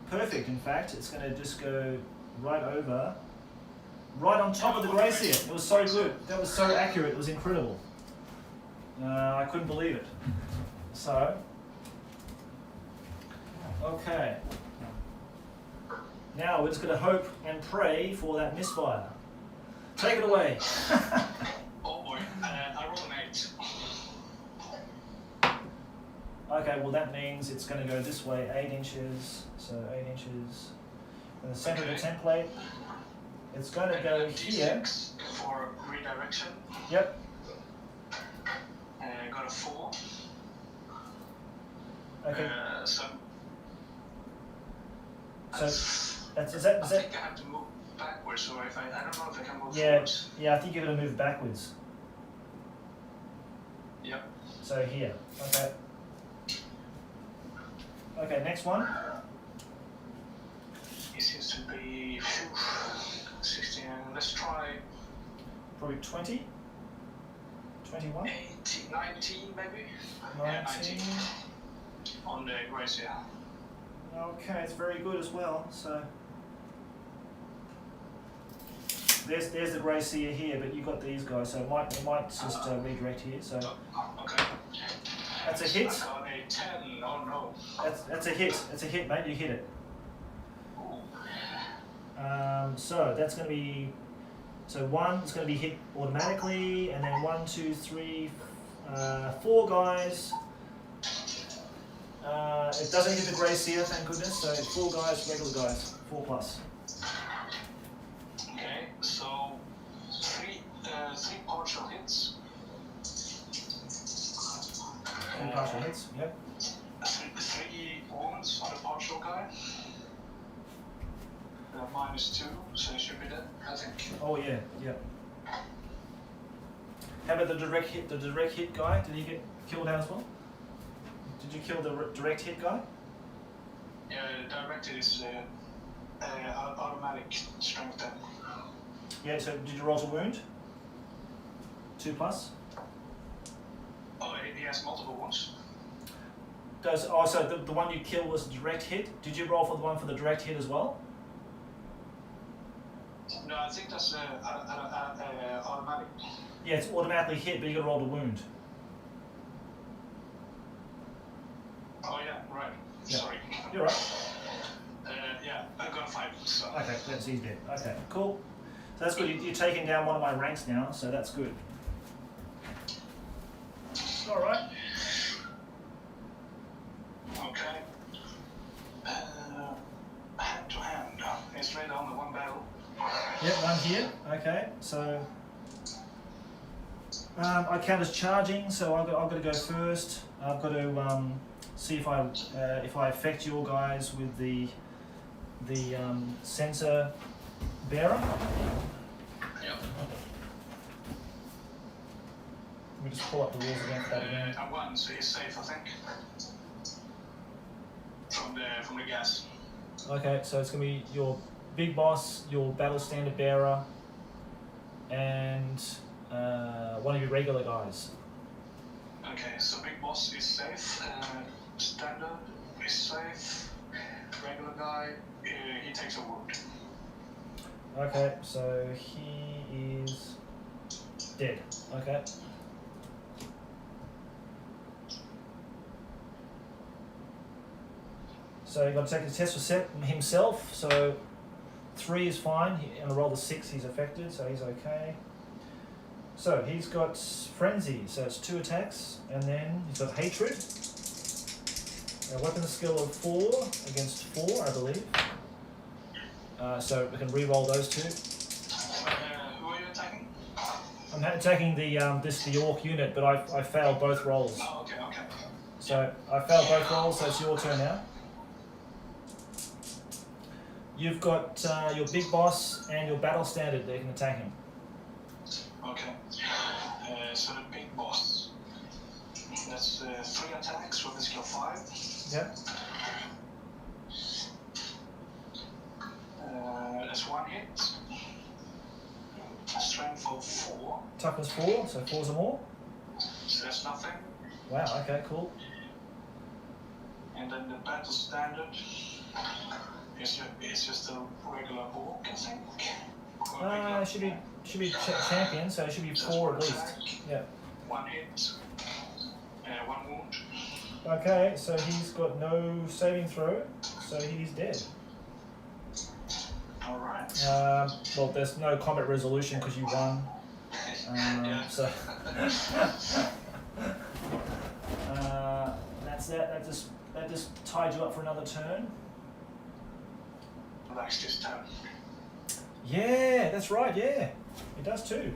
Perfect, in fact. It's going to just go right over Right on top of the glacier. It was so good. That was so accurate. It was incredible. I couldn't believe it. So, okay. Now we're just going to hope and pray for that misfire. Take it away. Oh boy, I rolled an 8. Okay, well that means it's going to go this way, 8 inches. So 8 inches. In the center of the template. It's going to go here. D6 for redirection. Yep. Got a 4. Okay. So Is I that? think I have to move backwards, or if I don't know if I can move Yeah. forwards. Yeah, I think you're going to move backwards. Yep. So here. Okay. Okay, next one. It seems to be 16. Let's try Probably 20. 21. 18, 19 maybe. 19. Yeah, 19 on the glacier. Okay, it's very good as well. So there's the grey seer here, but you got these guys, so it might just redirect here. So Okay. that's a hit. I got a 10. Oh no. That's a hit. It's a hit, mate. You hit it. Ooh. So that's going to be. So one is going to be hit automatically, and then 1, 2, 3, 4 guys. It doesn't hit the grey seer, thank goodness. So 4 guys, regular guys, 4 plus. Okay, so 3 partial hits. 3 partial hits. Yep. 3 wounds on the partial guy. -2, so it should be dead, I think. Oh yeah, yep. How about the direct hit? The direct hit guy, did he get killed out as well? Did you kill the direct hit guy? Yeah, directed is automatic strength 10. Yeah. So did you roll to wound? 2 plus. Oh, he has multiple wounds. So the one you killed was a direct hit. Did you roll for the one for the direct hit as well? No, I think that's automatic. Yeah, it's automatically hit, but you got to roll to wound. Oh yeah, right. Yeah. Sorry. You're right. Yeah, I got a 5. So. Okay, that's he's dead. Okay, cool. So that's good. You're taking down one of my ranks now, so that's good. All right. Okay. Hand to hand. It's right on the one battle. Yep, one here. Okay, so I count as charging, so I've got to go first. I've got to see if I affect your guys with the sensor bearer. Yep. Let me just pull up the rules again for that again. And 1, so he's safe, I think. From the gas. Okay, so it's gonna be your big boss, your battle standard bearer, and one of your regular guys. Okay, so big boss is safe. Standard is safe. Regular guy, he takes a wound. Okay, so he is dead. Okay. So you've got to take the test for himself. So 3 is fine. And I roll the 6, he's affected, so he's okay. So he's got frenzy, so it's 2 attacks, and then he's got hatred. A weapon skill of 4 against 4, I believe. So we can re-roll those 2. Who are you attacking? I'm attacking the orc unit, but I failed both rolls. Oh, okay. So I failed both rolls, so it's your turn now. You've got your big boss and your battle standard that you can attack him. Okay. So the big boss. That's 3 attacks with a skill 5. Yep. That's 1 hit. Strength of 4. Toughness 4, so 4's or more. So that's nothing. Wow, okay, cool. And then the battle standard is just a regular orc, I think. Should be champion, so it should be 4 at least. Yeah. 1 hit, 1 wound. Okay, so he's got no saving throw, so he's dead. Alright. Well, there's no combat resolution because you won. So that's that. That just tied you up for another turn. That's just turn. Yeah, that's right. Yeah, it does too.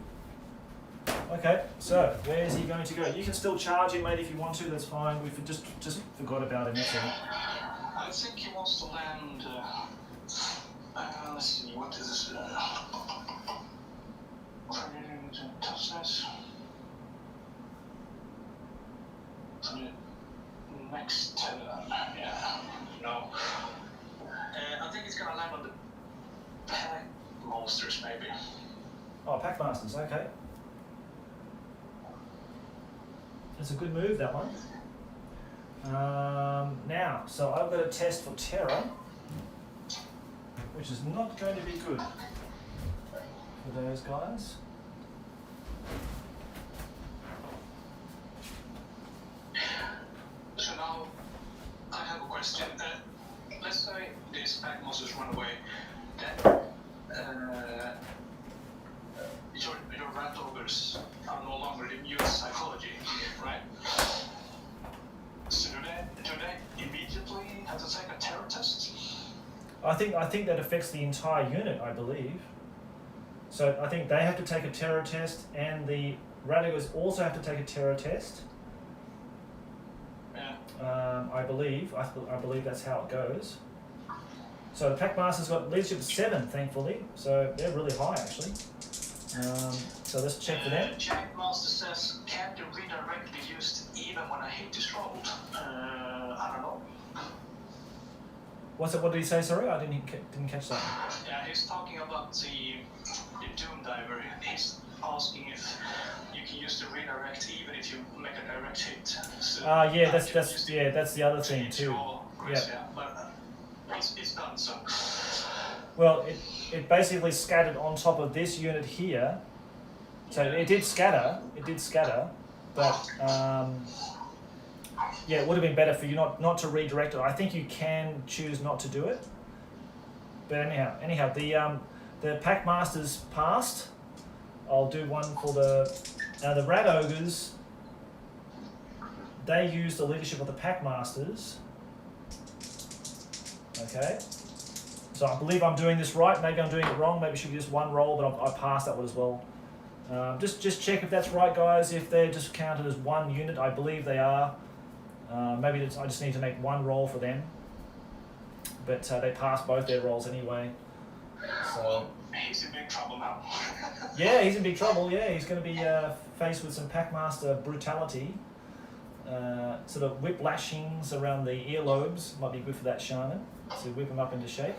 Okay, so where is he going to go? You can still charge him, mate, if you want to. That's fine. We just forgot about him. That's all. I think he wants to land. Let's see. What is this? Toughness. So next turn. Yeah. No. I think he's gonna land on the pack monsters, maybe. Oh, pack masters. Okay. It's a good move, that one. Now, so I've got a test for terror, which is not going to be good for those guys. So now, I have a question. Let's say these pack monsters run away, then your rat ogres are no longer immune to psychology, right? So do they immediately have to take a terror test? I think that affects the entire unit, I believe. So I think they have to take a terror test, and the Radagos also have to take a terror test. Yeah. I believe that's how it goes. So the Packmaster's got leadership 7, thankfully. So they're really high, actually. So let's check for them. Jackmaster says, can the redirect be used even when a hit is rolled? I don't know. What did he say? Sorry, I didn't catch that. Yeah, he's talking about the Doom Diver. He's asking if you can use the redirect even if you make a direct hit. So Yeah, that's the other thing too. Yeah, but it's done. So. Well, it basically scattered on top of this unit here. So it did scatter, but yeah, it would have been better for you not to redirect it. I think you can choose not to do it. But anyhow, the Pack Masters passed. I'll do one for the Rat Ogres. They use the leadership of the Pack Masters. Okay. So I believe I'm doing this right. Maybe I'm doing it wrong. Maybe it should be just one roll, but I passed that one as well. Just check if that's right, guys. If they're just counted as one unit, I believe they are. Maybe I just need to make one roll for them. But they passed both their rolls anyway. So he's in big trouble now. yeah, he's in big trouble. Yeah, he's going to be faced with some Packmaster brutality. Sort of whip lashings around the earlobes might be good for that shaman to whip him up into shape.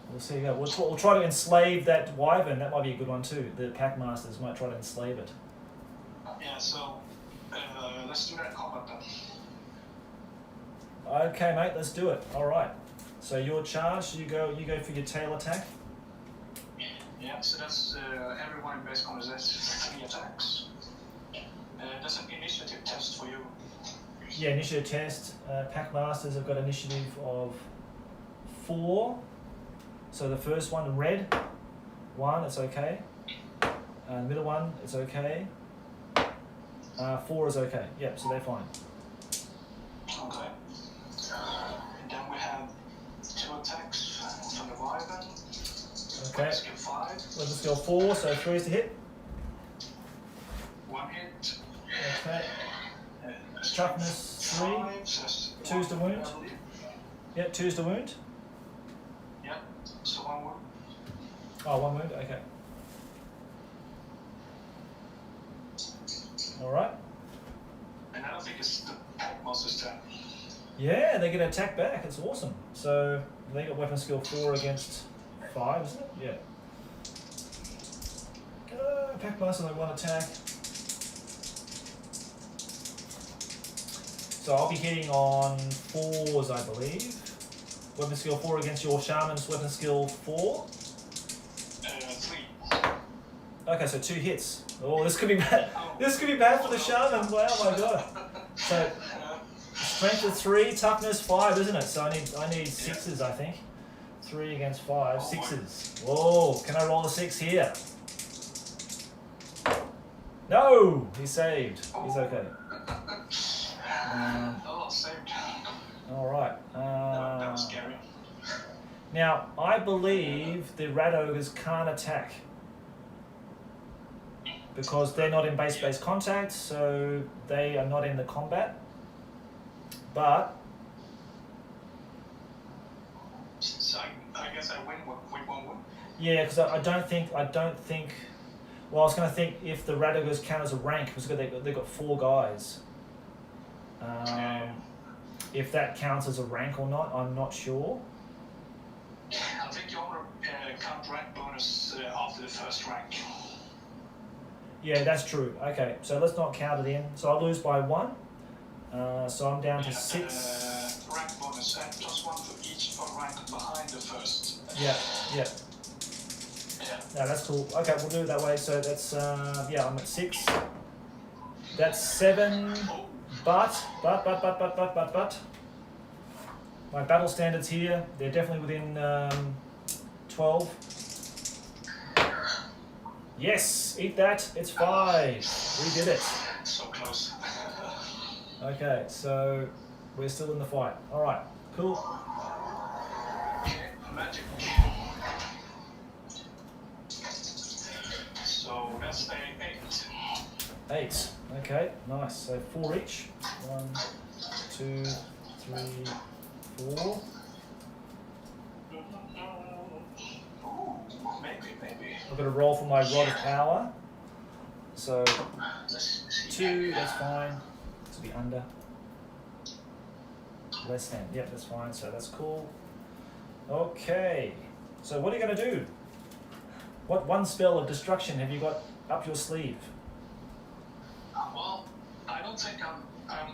We'll see. We'll try to enslave that wyvern. That might be a good one too. The Packmasters might try to enslave it. Yeah. So let's do that in combat then. Okay, mate. Let's do it. All right. So you're charged. You go for your tail attack. Yeah. So that's everyone in base combat has 3 attacks. That's an initiative test for you. Yeah, initiative test. Packmasters have got initiative of 4. So the first one, red, 1, it's okay. The middle one, it's okay. 4 is okay. Yep, so they're fine. Okay. And then we have 2 attacks from the wyvern. Okay. Skill 5. Weapon skill 4, so 3 is to hit. 1 hit. Okay. Toughness 3. 2 is to wound. Yep, 2 is to wound. Yeah. So 1 wound. Oh, 1 wound. Okay. All right. And I think it's the Packmaster's turn. Yeah, they get an attack back. It's awesome. So they got weapon skill 4 against 5, isn't it? Yeah. Packmaster, they 1 attack. So I'll be hitting on 4s, I believe. Weapon skill 4 against your shaman's weapon skill 4. Okay, so 2 hits. Oh, this could be bad. This could be bad for the shaman. Wow, my god. So strength of 3, toughness 5, isn't it? So I need 6s, I think. 3 against 5, 6s. Whoa, can I roll a 6 here? No, he saved. He's okay. Saved. All right. That was scary. Now, I believe the rat ogres can't attack because they're not in base contact, so they are not in the combat. But so I guess I win with 1-1. yeah, because I don't think. Well, I was going to think if the rat ogres count as a rank because they've got 4 guys. If that counts as a rank or not, I'm not sure. I think you only count rank bonus after the first rank. Yeah, that's true. Okay, so let's not count it in. So I lose by 1. So I'm down to 6. Rank bonus and +1 for each for rank behind the first. Yeah. Yeah. No, that's cool. Okay, we'll do it that way. So that's I'm at 6. That's 7. But my battle standards here, they're definitely within 12. Yes, eat that. It's 5. We did it. So close. Okay, so we're still in the fight. All right, cool. Okay, magic. So that's a 8. 8. Okay, nice. So 4 each. 1, 2, 3, 4. Maybe. I've got to roll for my rod of power. So 2, that's fine. To be under. Less than. Yep, that's fine. So that's cool. Okay. So what are you going to do? What one spell of destruction have you got up your sleeve? Well, I don't think I'm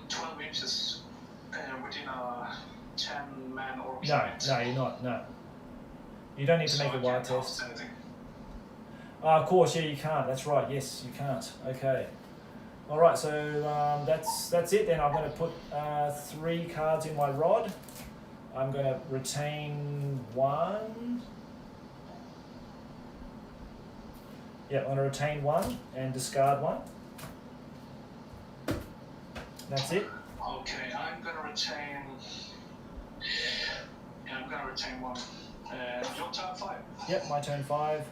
12 inches within a 10-man orc. No, you're not. No. You don't need to make a wire test. Anything. Of course, yeah, you can't. That's right. Yes, you can't. Okay. All right. So that's it. Then I'm going to put 3 cards in my rod. I'm going to retain 1. Yeah, I'm going to retain 1 and discard 1. That's it. Okay, I'm going to retain. Yeah, I'm going to retain 1. Your turn 5. Yep, my turn 5.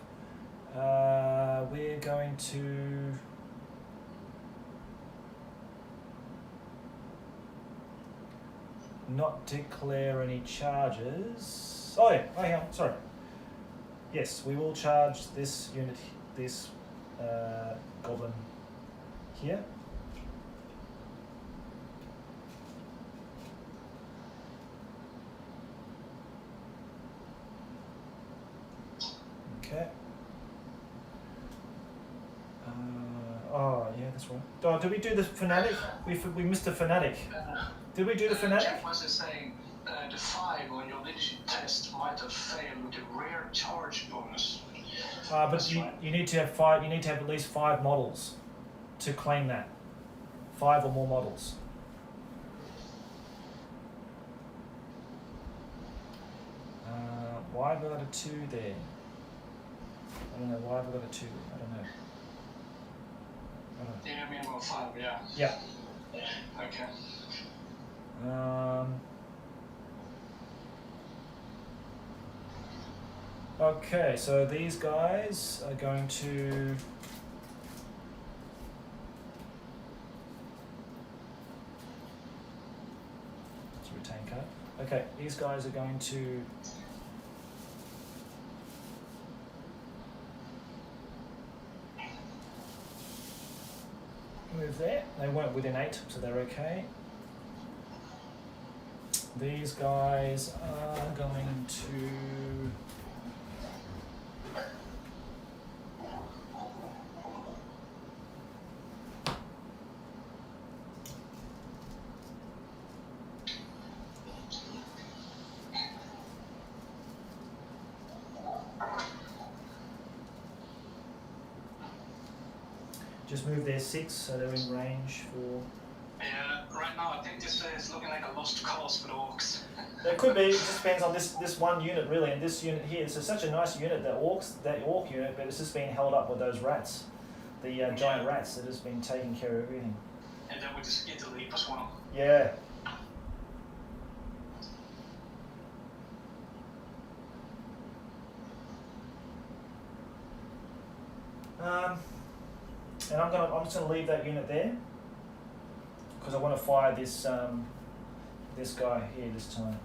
We're going to not declare any charges. Oh yeah, hang on, sorry. Yes, we will charge this unit, this goblin here. Okay. Oh yeah, that's right. Oh, did we do the fanatic? We missed the fanatic. Did we do the fanatic? Jack was saying the 5 on your leadership test might have failed with the rare charge bonus. But you need to have 5. You need to have at least 5 models to claim that. 5 or more models. Why have I got a 2 there? I don't know. Why have I got a 2? I don't know. Yeah, minimum 5. Yeah. Yeah. Okay. Okay, so these guys are going to retain card. Okay, these guys are going to move there. They weren't within 8, so they're okay. These guys are going to just move their 6 so they're in range for... Yeah, right now I think this is looking like a lost cause for the Orcs. It could be, it just depends on this one unit really, and this unit here. It's such a nice unit, that Orc unit, but it's just been held up with those rats. The giant rats that has been taking care of everything. And then we just get the leap as well. Yeah. And I'm just gonna leave that unit there because I want to fire this this guy here this time.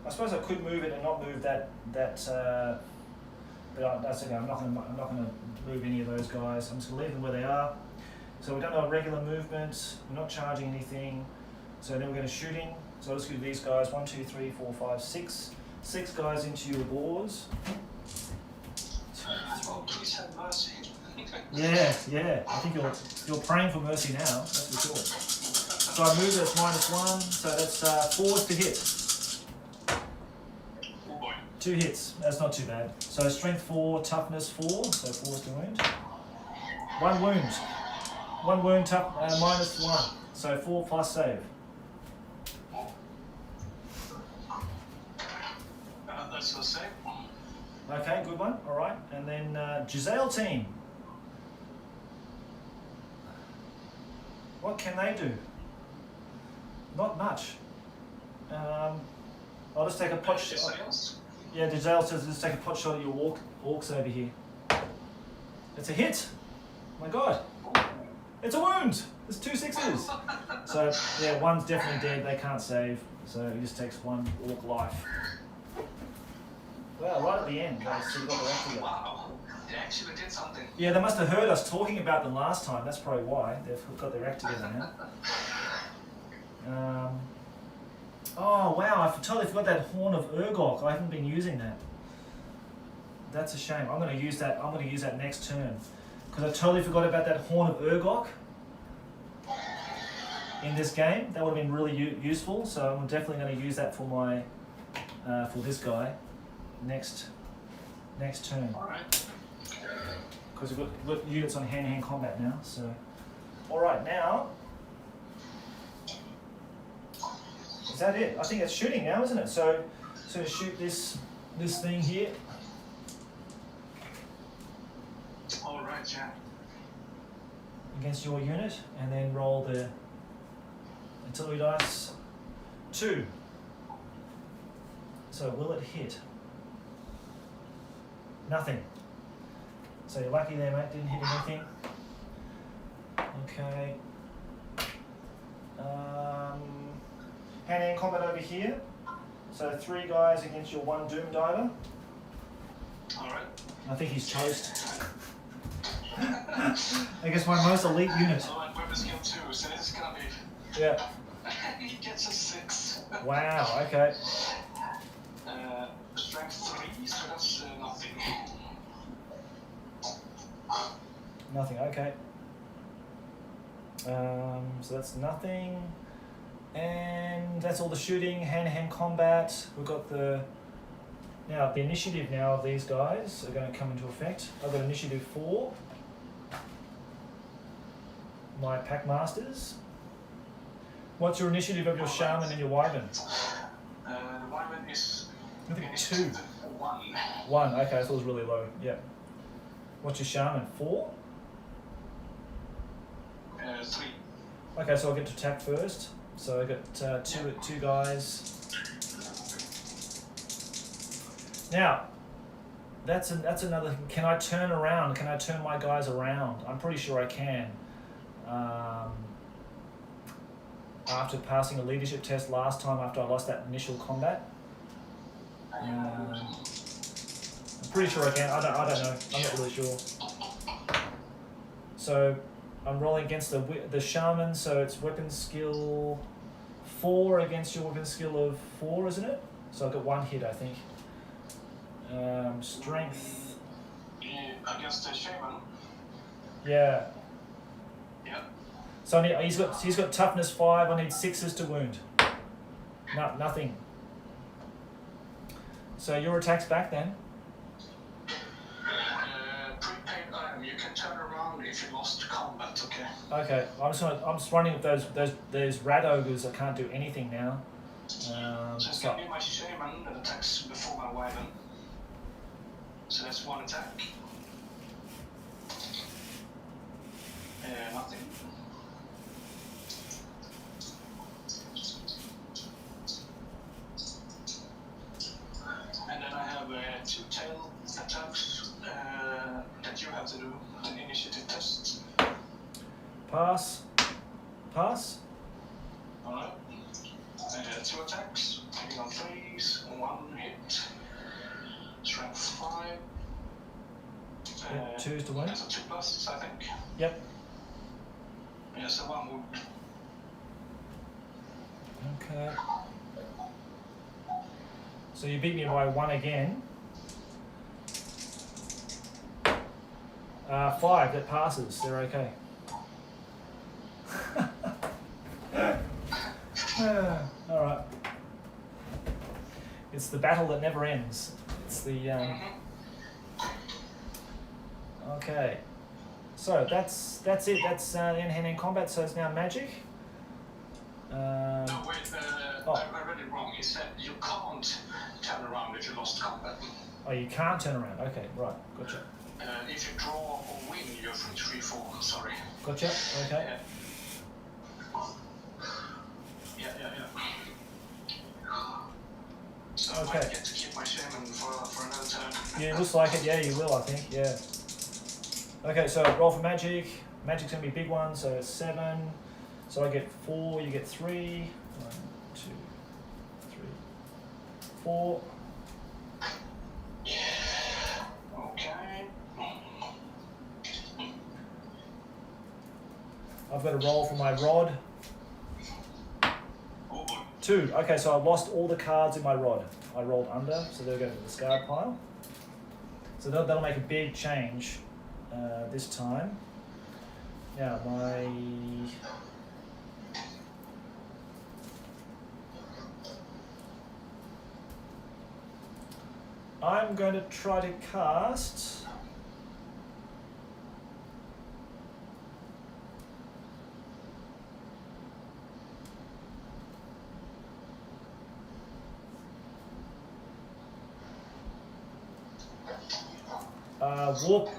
I suppose I could move it and not move that but that's okay. I'm not gonna move any of those guys. I'm just gonna leave them where they are. So we've done our regular movement. We're not charging anything. So then we're going to shooting. So I'll just do these guys. 1, 2, 3, 4, 5, 6. 6 guys into your boars. Oh, please have mercy. Yeah. I think you're praying for mercy now. That's for sure. So I move that's -1. So that's 4 to hit. Oh boy. 2 hits. That's not too bad. So strength 4, toughness 4. So 4 to wound. 1 wound. 1 wound, -1. So 4 plus save. That's a save. Okay, good one. All right, and then Giselle team. What can they do? Not much. I'll just take a pot shot. Yeah, Giselle says just take a pot shot at your orcs over here. It's a hit. My God, it's a wound. There's 2 6s. So yeah, one's definitely dead. They can't save. So he just takes 1 orc life. Well, right at the end, they still got their act together. Wow, they actually did something. Yeah, they must have heard us talking about them last time. That's probably why they've got their act together now. Oh wow, I totally forgot that Horn of Urgok. I haven't been using that. That's a shame. I'm going to use that. I'm going to use that next turn because I totally forgot about that Horn of Urgok in this game. That would have been really useful. So I'm definitely going to use that for my for this guy next turn. All right. Because we've got units on hand-to-hand combat now. So, all right, now. Is that it? I think it's shooting now, isn't it? So shoot this thing here. All right, yeah. Against your unit, and then roll the artillery dice. 2. So will it hit? Nothing. So you're lucky there, mate. Didn't hit anything. Okay. Hand-to-hand combat over here. So 3 guys against your 1 Doom Diver. All right. I think he's toast. I guess my most elite unit. So at weapon skill 2, so this is gonna be. Yeah. He gets a 6. Wow. Okay. Strength 3, so that's nothing. Nothing. Okay. So that's nothing. And that's all the shooting, hand-to-hand combat. We've got the initiative now of these guys are going to come into effect. I've got initiative 4. My pack masters. What's your initiative of your shaman and your wyvern? The wyvern is. I think 2. 1. 1. Okay, I thought it was really low. Yeah. What's your shaman? 4. 3. Okay, so I'll get to attack first. So I got 2 guys. Now, that's another thing. Can I turn around? Can I turn my guys around? I'm pretty sure I can. After passing a leadership test last time, after I lost that initial combat. I'm pretty sure I can. I don't know. I'm not really sure. So I'm rolling against the shaman, so it's weapon skill 4 against your weapon skill of 4, isn't it? So I've got 1 hit, I think. Strength. Against the shaman. Yeah. Yeah. So he's got toughness 5. I need 6s to wound. No, nothing. So your attack's back then. Prepaid item. You can turn around if you lost combat. Okay. Okay, I'm just wondering if those rat ogres that can't do anything now. So it's going to be my shaman that attacks before my wyvern. So that's one attack. Nothing. And then I have 2 tail attacks that you have to do an initiative test. Pass. Pass. Alright. 2 attacks, hitting on 3s, 1 hit. Strength 5. Yep, 2's to win. That's a 2 pluses, I think. Yep. Yeah, so 1 wound. Okay. So you beat me by 1 again. 5, that passes. They're okay. All right. It's the battle that never ends. It's the okay. So that's it. That's hand-to-hand combat. So it's now magic. No, wait. I read it wrong. It said you can't turn around if you lost combat. Oh, you can't turn around. Okay, right. Gotcha. If you draw or win, you're free 3-4. Sorry. Gotcha. Okay. Yeah. So I Okay. might get to keep my shaman for another turn. Yeah, it looks like it. Yeah, you will, I think. Yeah. Okay, so roll for magic. Magic's going to be a big one, so it's 7. So I get 4, you get 3. 1, 2, 3, 4. Okay. I've got to roll for my rod. 2. Okay, so I've lost all the cards in my rod. I rolled under, so they'll go to the discard pile. So that'll make a big change this time. Now I'm going to try to cast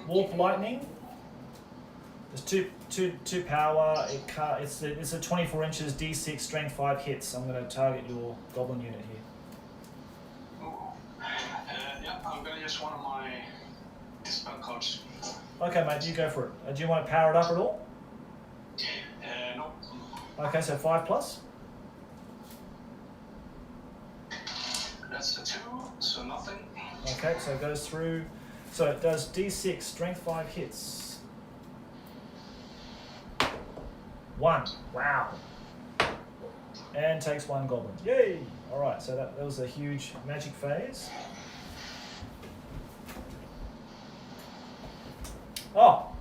warp lightning. There's two power. It's a 24 inches D6 strength 5 hits. I'm going to target your goblin unit here. Yeah, I'm going to use one of my spell cards. Okay, mate, you go for it. Do you want to power it up at all? No. Okay, so 5 plus. That's a 2, so nothing. Okay, so it goes through. So it does D6 strength 5 hits. 1. Wow. And takes 1 goblin. Yay! Alright, so that was a huge magic phase. Oh!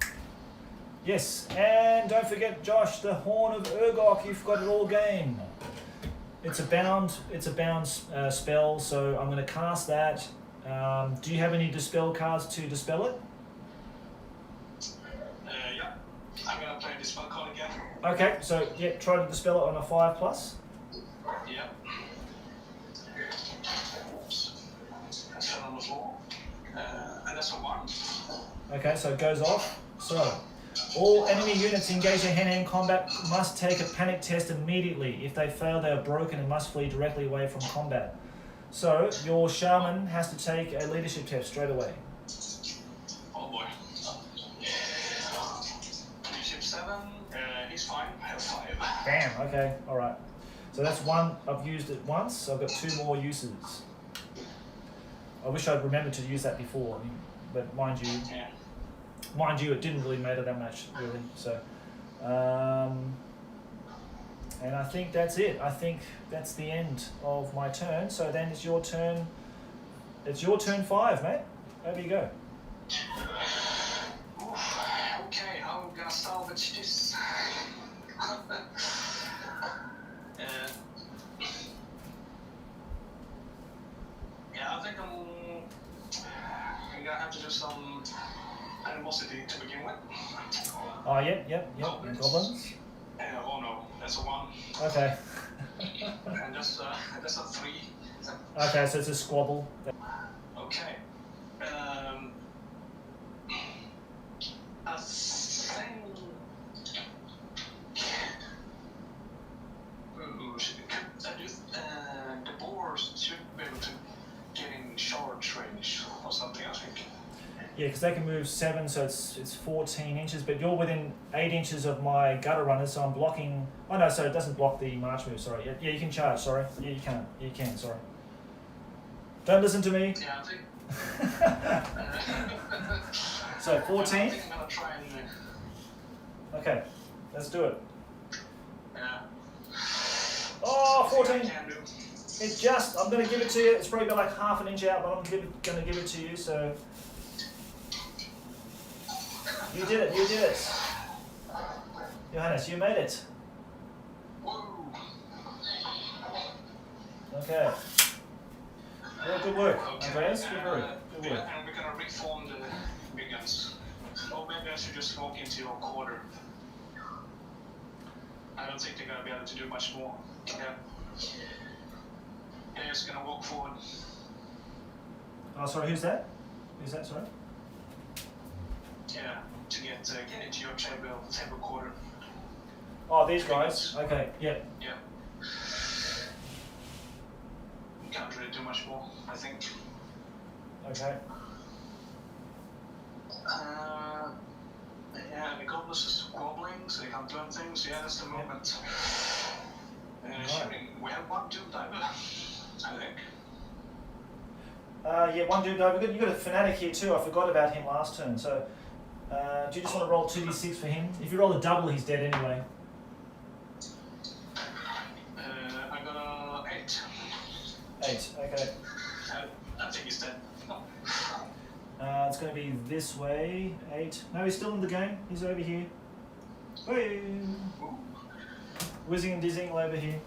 Yes, and don't forget, Josh, the Horn of Urgok. You've got it all game. It's a bound spell, so I'm going to cast that. Do you have any dispel cards to dispel it? Yeah. I'm going to play dispel card again. Okay, so yeah, try to dispel it on a 5 plus. Yeah. Oops. That's fell on the floor. And that's a 1. Okay, so it goes off. So, all enemy units engaged in hand-to-hand combat must take a panic test immediately. If they fail, they are broken and must flee directly away from combat. So, your shaman has to take a leadership test straight away. Oh boy. Leadership 7, he's fine. I have 5. Bam, okay, alright. So that's 1, I've used it once, so I've got 2 more uses. I wish I'd remembered to use that before, but mind you, it didn't really matter that much, really. So, and I think that's it. I think that's the end of my turn. So then it's your turn. It's your turn 5, mate. Over you go. Okay, how am I gonna salvage this? Yeah, I think I'm gonna have to do some animosity to begin with. Oh, yep. Goblins. Oh no, that's a 1. Okay. And that's a 3. Okay, so it's a squabble. Okay. I think. The boars should be able to get in charge range or something, I think. Yeah, because they can move 7, so it's 14 inches. But you're within 8 inches of my gutter runners, so I'm blocking. Oh no, so it doesn't block the march move. Sorry. Yeah, you can charge. Sorry. Yeah, you can. You can. Sorry. Don't listen to me. Yeah, I think. So 14. I think I'm gonna try and. Okay, let's do it. Yeah. Oh, 14. Can do. It's just. I'm gonna give it to you. It's probably about like half an inch out, but I'm gonna give it to you. So. You did it. Johannes, you made it. Whoa. Okay. Well, good work, Okay. Andreas. Good work. And we're gonna reform the big guns. Or maybe I should just walk into your quarter. I don't think they're gonna be able to do much more. Yeah. They're just gonna walk forward. Oh, sorry. Who's that? Sorry. Yeah. To get into your table quarter. Oh, these guys. Okay. Yeah. Yeah. Can't really do much more, I think. Okay. Yeah, the goblins is wobbling, so they can't learn things. Yeah, that's the movement. Shooting. We have 1 doom diver, I think. Yeah, one dude. No, you got a fanatic here too. I forgot about him last turn. So, do you just want to roll 2d6 for him? If you roll a double, he's dead anyway. I got a 8. 8. Okay. I think he's dead. It's going to be this way. 8. No, he's still in the game. He's over here. Hey. Whizzing and dizzing all over here.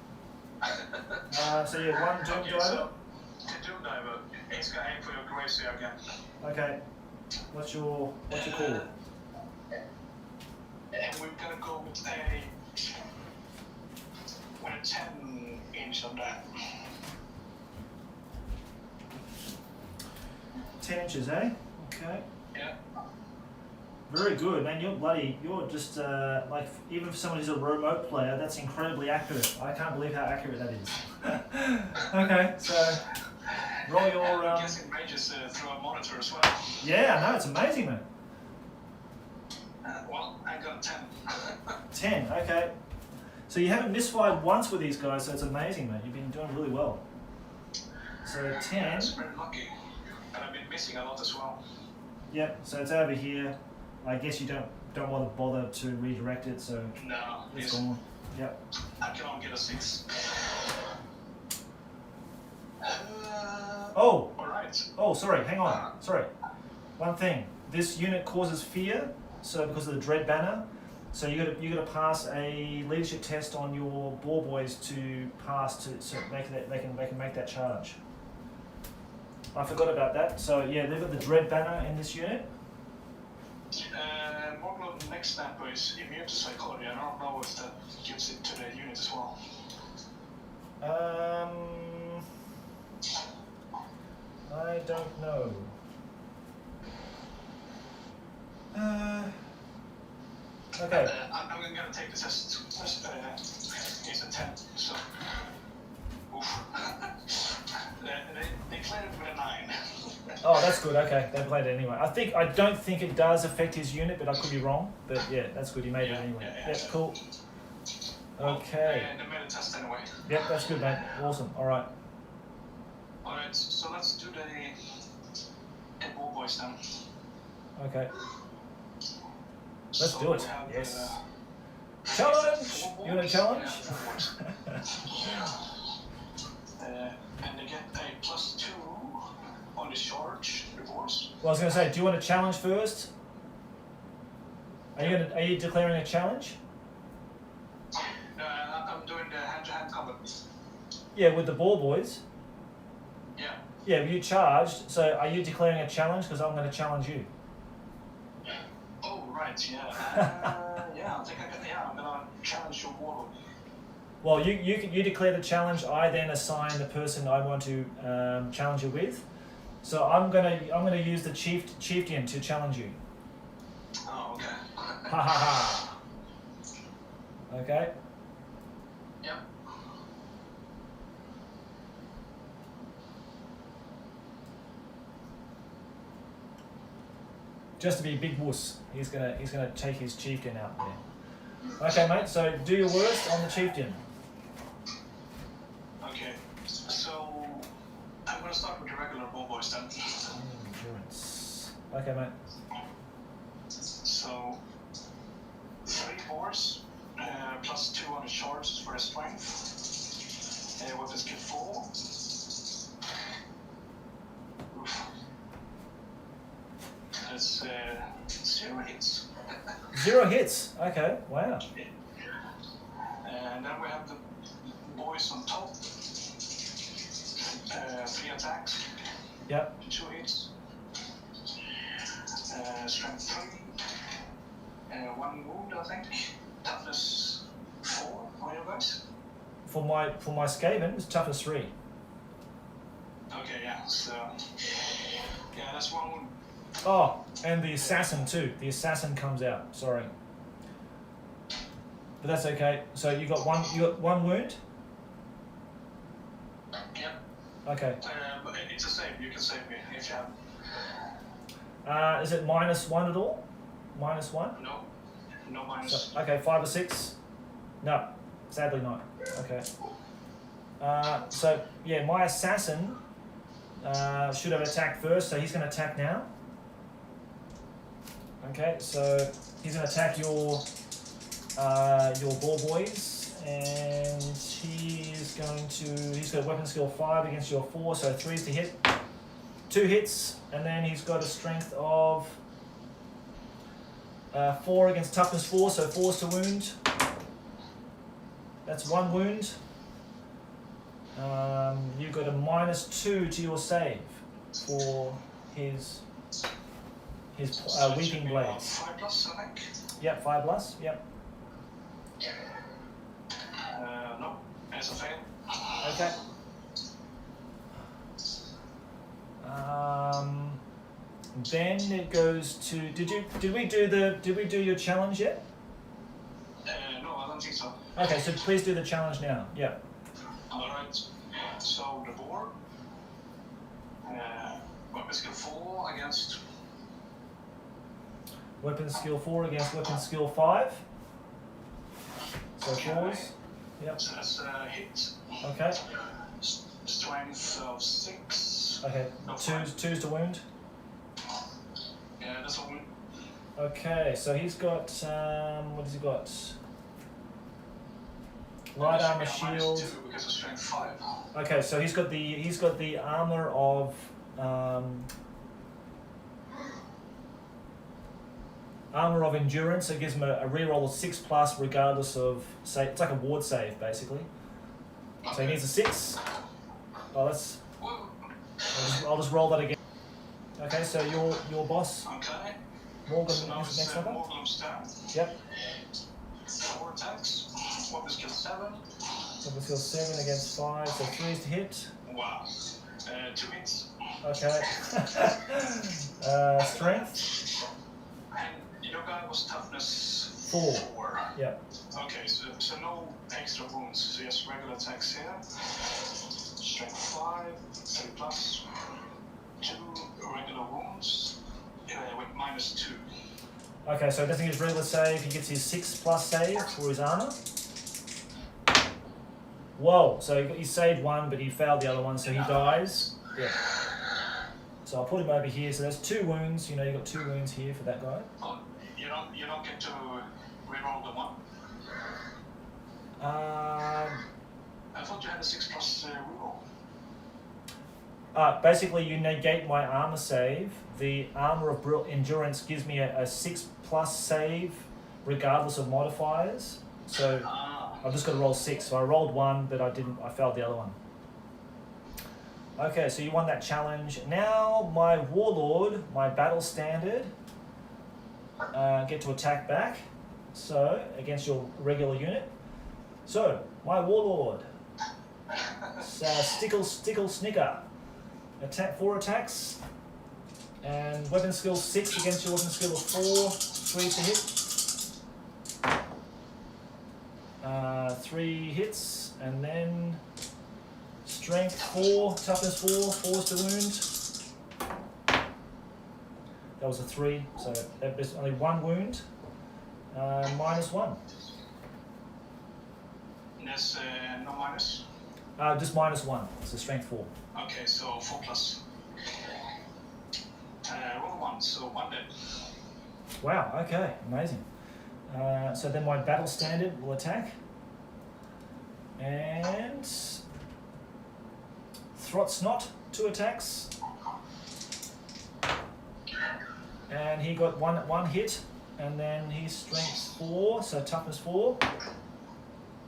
So yeah, 1 doom Okay, diver. so the doom diver, he's gonna aim for your glacier again. Okay. What's your call? And we're gonna go with a 10 inch on that. 10 inches, eh? Okay. Yeah. Very good, man. You're just like, even for someone who's a remote player, that's incredibly accurate. I can't believe how accurate that is. Okay, so roll your. I'm guessing ranges through a monitor as well. Yeah, I know, it's amazing, man. Well, I got 10. 10, okay. So you haven't misfired once with these guys, so it's amazing, man. You've been doing really well. So 10. Yeah, that's very lucky. And I've been missing a lot as well. Yep. So it's over here. I guess you don't want to bother to redirect it, so No, it's gone. Yep. I can only get a 6. Oh. Alright. Oh, sorry. Hang on. Sorry. One thing. This unit causes fear, so because of the dread banner. So you got to pass a leadership test on your boar boys to pass so they can make that charge. I forgot about that. So yeah, they've got the dread banner in this unit. Morgul next snapper is immune to psychology. I don't know if that gives it to the unit as well. I don't know. Okay. I'm going to take the test. It's a 10, so. Oof. they cleared it with a 9. Oh, that's good. Okay, they played it anyway. I don't think it does affect his unit, but I could be wrong. But yeah, that's good. He made it anyway. Yeah, cool. Okay. They made a test anyway. Yep, that's good, mate. Awesome. All right. Alright, so let's do the ball boys now. Okay. Let's do it. We have, Yes. Challenge. You want a challenge? And they get a +2 on the charge reports. Well, I was going to say, do you want a challenge first? Are you declaring a challenge? I'm doing the hand-to-hand combat. Yeah, with the ball boys. Yeah. Yeah, but you charged. So are you declaring a challenge? Because I'm going to challenge you. Oh, right, yeah. I think I'm gonna challenge your warlord. Well, you declare the challenge. I then assign the person I want to challenge you with. So I'm gonna use the chieftain to challenge you. Oh, okay. Ha ha ha. Okay. Yep. Just to be a big wuss, he's gonna take his chieftain out there. Okay, mate. So do your worst on the chieftain. Okay. So I'm gonna start with the regular ball boys then. Endurance. Okay, mate. So 3 boars, plus 2 on the charges for the strength. Weapon skill 4. Oof. That's 0 hits. 0 hits. Okay. Wow. And then we have the boys on top. 3 attacks. Yep. 2 hits. Strength 3. 1 wound, I think. Toughness 4 for you guys. For my Skaven, it's toughness 3. Okay, yeah. So yeah, that's 1 wound. Oh, and the assassin too. The assassin comes out. Sorry, but that's okay. So you got one wound. Yep. Okay. But it's a save. You can save me if you have. Is it -1 at all? -1? No. No minus. So, okay, 5 or 6. No, sadly not. Okay. So yeah, my assassin should have attacked first, so he's going to attack now. Okay, so he's going to attack your ball boys, and he's got weapon skill 5 against your 4, so 3's to hit, 2 hits, and then he's got a strength of 4 against toughness 4, so 4's to wound. That's 1 wound. You've got a -2 to your save for his weeping blades. 5 plus, I think. Yep, 5 plus. Yep. No, it's a fail. Okay. Then it goes to. Did we do your challenge yet? No, I don't think so. Okay, so please do the challenge now. Yep. Alright, so the boar, weapon skill 4 against. Weapon skill 4 against weapon skill 5. So 4s. Yep. So that's a hit. Okay. Strength of 6. Okay. No, 2's to wound. Yeah, that's a win. Okay, so he's got what has he got? Light armor, shield. -2 because of strength 5. Okay, so he's got the armor of endurance. So it gives him a reroll of 6+ regardless of save. It's like a ward save basically. Okay. So he needs a 6. Oh, I'll just roll that again. Okay, so your boss. Okay. Morgan So now is it's next number. Morgan's turn. Yep. 4 attacks. Weapon skill 7. Weapon skill 7 against 5, so 3's to hit. Wow. 2 hits. Okay. Strength. And your guy was toughness 4. Yeah. Okay, so no extra wounds, so just regular attacks here. Strength 5, 3 plus, 2 regular wounds with -2. Okay, so he doesn't get his regular save, he gets his 6+ save for his armor. Whoa, so he saved 1, but he failed the other one, so he dies. Yeah. So I'll put him over here, so that's 2 wounds, you got 2 wounds here for that guy. Oh, you don't get to reroll the 1? I thought you had a 6+ reroll. Basically, you negate my armor save. The armor of endurance gives me a 6+ save, regardless of modifiers. So I've just got to roll 6. So I rolled 1, but I failed the other one. Okay, so you won that challenge. Now my warlord, my battle standard, get to attack back. So against your regular unit. So my warlord, Stickle Snicker, attack 4 attacks, and weapon skill 6 against your weapon skill of 4, 3 to hit. 3 hits, and then strength 4, toughness 4, 4's to wound. That was a 3, so that was only 1 wound. -1. There's no minus? Just -1, so strength 4. Okay, so 4 plus. Roll 1, so 1 dead. Wow, okay, amazing. So then my battle standard will attack. And Throtsnot, 2 attacks. And he got one hit, and then he's strength 4, so toughness 4.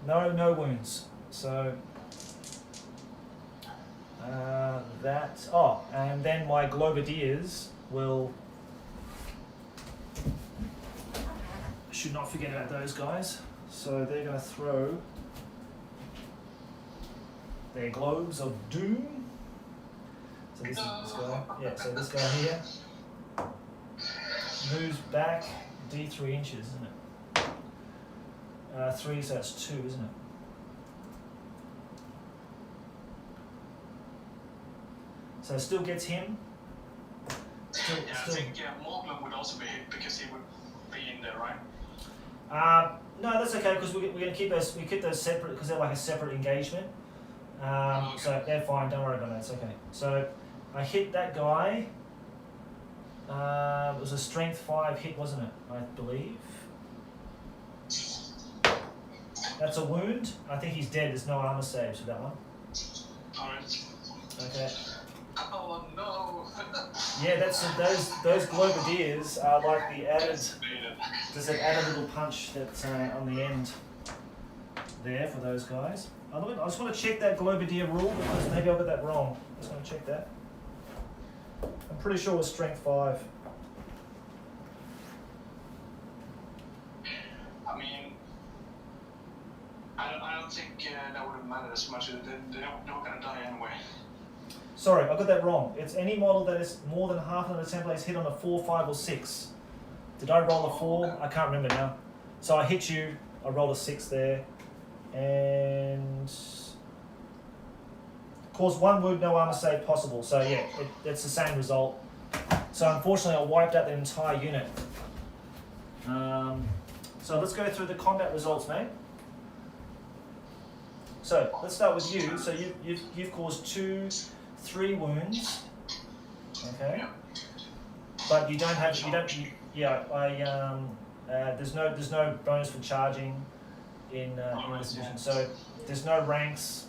No wounds. So and then my Globadiers will. Should not forget about those guys. So they're going to throw their globes of doom. So this is this guy. Yeah. So this guy here moves back D3 inches, isn't it? 3, so that's 2, isn't it? So it still gets him. Still. I think Morgan would also be hit because he would be in there, right? No, that's okay because we're going to keep those. We keep those separate because they're like a separate engagement. Okay. So they're fine. Don't worry about that. It's okay. So I hit that guy. It was a strength 5 hit, wasn't it? I believe. That's a wound. I think he's dead. There's no armor saves for that one. Alright. Okay. Oh no! Yeah, those Globadiers are like the added. There's an added little punch that's on the end there for those guys. I just want to check that Globadier rule because maybe I got that wrong. I just want to check that. I'm pretty sure it was strength 5. I mean, I don't think that would have mattered as much. They were going to die anyway. Sorry, I got that wrong. It's any model that is more than half of the templates hit on a 4, 5, or 6. Did I roll a 4? I can't remember now. So I hit you. I rolled a 6 there, and cause 1 wound, no armor save possible. So yeah, it's the same result. So unfortunately, I wiped out the entire unit. So let's go through the combat results, mate. So let's start with you. So you've caused 2, 3 wounds. Okay. But you don't have there's no bonus for charging in this edition. So there's no ranks.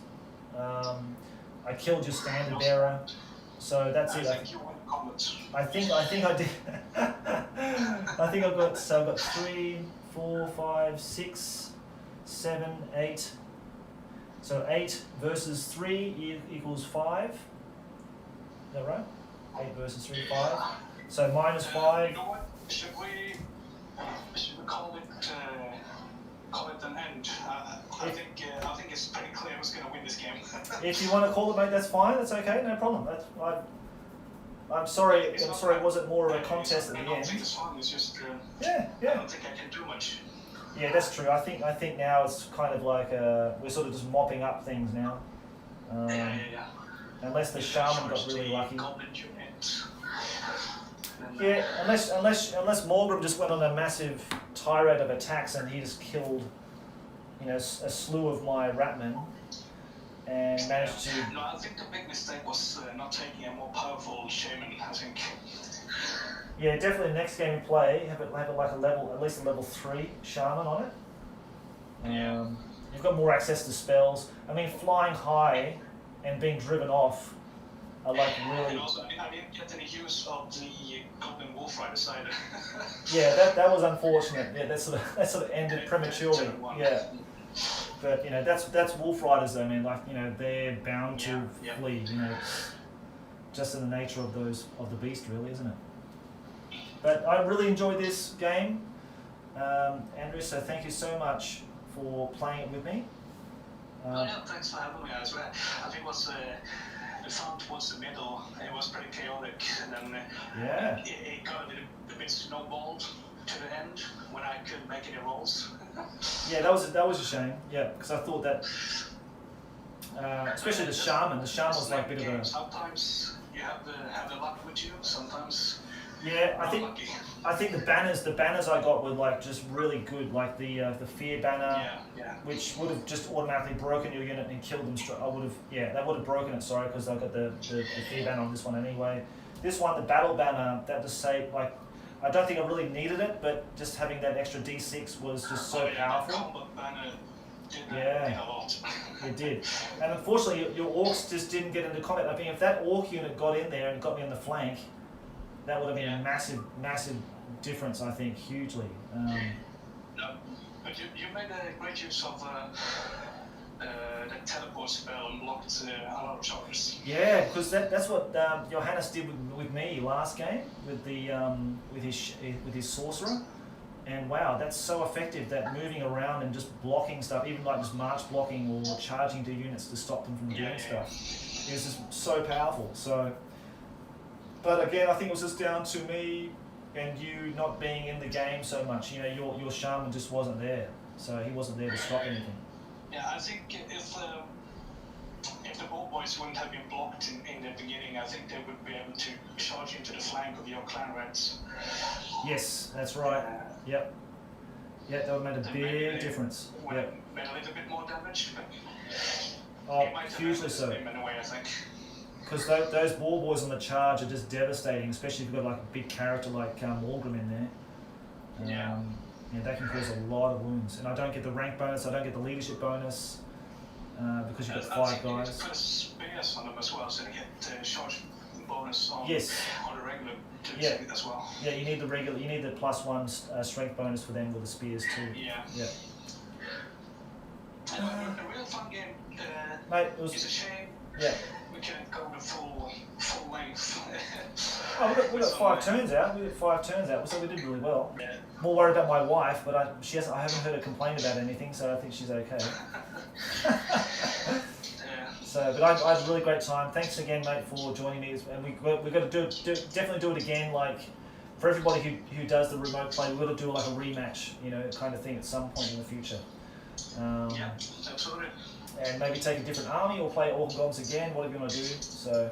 I killed your standard bearer. So that's it. I think I did. I think I've got 3, 4, 5, 6, 7, 8. So 8 versus 3 equals 5. Is that right? 8 versus 3, 5. So -5. You know what? Should we call it an end? I think it's pretty clear who's going to win this game. If you want to call it, mate, that's fine. That's okay. No problem. I'm sorry. It wasn't more of a contest at the I don't end. think it's fun. It's just Yeah. I don't think I can do much. Yeah, that's true. I think now it's kind of like we're sort of just mopping up things now. Yeah. Unless the shaman got really lucky. Goblin unit. Yeah, unless Morgram just went on a massive tirade of attacks and he just killed, a slew of my ratmen, and managed to. No, I think the big mistake was not taking a more powerful shaman. I think. Yeah, definitely. Next game we play, have it like at least a level 3 shaman on it. You've got more access to spells. I mean, flying high and being driven off are like really. And also, I didn't get any use of the Goblin Wolf Riders either. Yeah, that was unfortunate. Yeah, that sort of ended prematurely. Yeah, but that's Wolf Riders though, man. Like they're bound to flee. Just in the nature of the beast, really, isn't it? But I really enjoyed this game. Andrew. So thank you so much for playing it with me. Yeah, thanks for having me as well. I think it was the fun towards the middle. It was pretty chaotic, and then it got a bit snowballed to the end when I couldn't make any rolls. Yeah, that was a shame. Yeah, because I thought that, especially the shaman was like a bit of a. Sometimes you have the luck with you. Sometimes. Yeah, I think the banners I got were like just really good, like the fear banner, which would have just automatically broken your unit and killed them. That would have broken it. Sorry, because I got the fear banner on this one anyway. This one, the battle banner, that just saved. Like, I don't think I really needed it, but just having that extra D6 was just so powerful. Combat banner did a lot. It did, and unfortunately, your orcs just didn't get into combat. I mean, if that orc unit got in there and got me on the flank, that would have been a massive difference, I think, hugely. No, but you made a great use of the teleport spell and blocked a lot of charges. Yeah, because that's what Johannes did with me last game with the with his sorcerer, and wow, that's so effective. That moving around and just blocking stuff, even like just march blocking or charging to units to stop them from doing stuff, is just so powerful. So. But again, I think it was just down to me and you not being in the game so much. You know, your shaman just wasn't there, so he wasn't there to stop anything. Yeah, I think if the ball boys wouldn't have been blocked in the beginning, I think they would be able to charge into the flank of your clan rats. Yes, that's right. Yep. Yeah, that would have made a big difference. Would have made a little bit more damage, but hugely so. In a way, I think. Because those ball boys on the charge are just devastating, especially if you've got like a big character like Morgrim in there. Yeah, that can cause a lot of wounds. And I don't get the rank bonus, I don't get the leadership bonus, because you've got 5 guys. You put spears on them as well, so you get charge bonus on the regular as well. Yeah, you need the +1 strength bonus for them with the spears too. Yeah. A real fun game. Mate, it's a shame. Yeah. We can't go the full length. We got 5 turns out. So we did really well. Yeah. More worried about my wife, but I haven't heard her complain about anything, so I think she's okay. So, but I had a really great time. Thanks again, mate, for joining me. And we've got to definitely do it again. Like for everybody who does the remote play, we've got to do like a rematch, kind of thing at some point in the future. Yeah, absolutely. And maybe take a different army or play Orcs and Goblins again, whatever you want to do. So,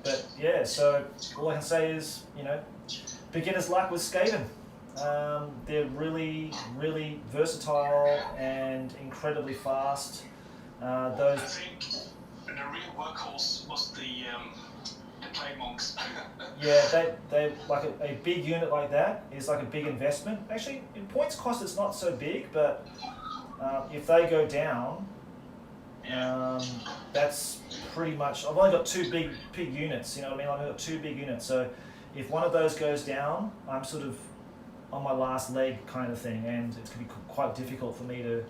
but yeah, so all I can say is, beginner's luck with Skaven. They're really, really versatile and incredibly fast. I think the real workhorse was the plague monks. Yeah, they like a big unit like that is like a big investment. Actually, in points cost, it's not so big, but if they go down, that's pretty much. I've only got 2 big units. You know what I mean? I've got 2 big units. So if one of those goes down, I'm sort of on my last leg kind of thing, and it's going to be quite difficult for me to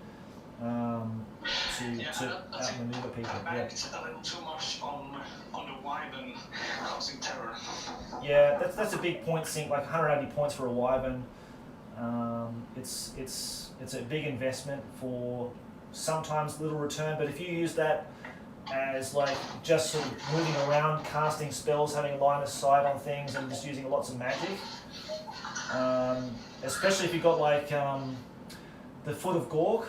outmaneuver people. I banked a little too much on the wyvern causing terror. Yeah, that's a big point sink. Like 180 points for a wyvern. It's a big investment for sometimes little return, but if you use that as like just sort of moving around, casting spells, having a line of sight on things, and just using lots of magic, especially if you've got like the Foot of Gork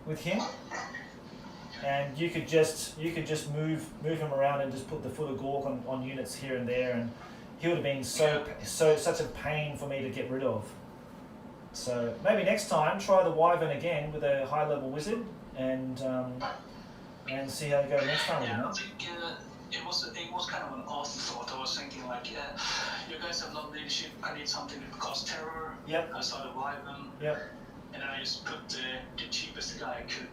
with him, and you could just move him around and just put the Foot of Gork on units here and there, and he would have been such a pain for me to get rid of. So maybe next time try the wyvern again with a high level wizard and see how you go next time. Yeah, I think it was kind of an afterthought. I was thinking like, you guys have low leadership. I need something to cause terror. Yep. I saw the wyvern. Yep. And then I just put the cheapest guy I could.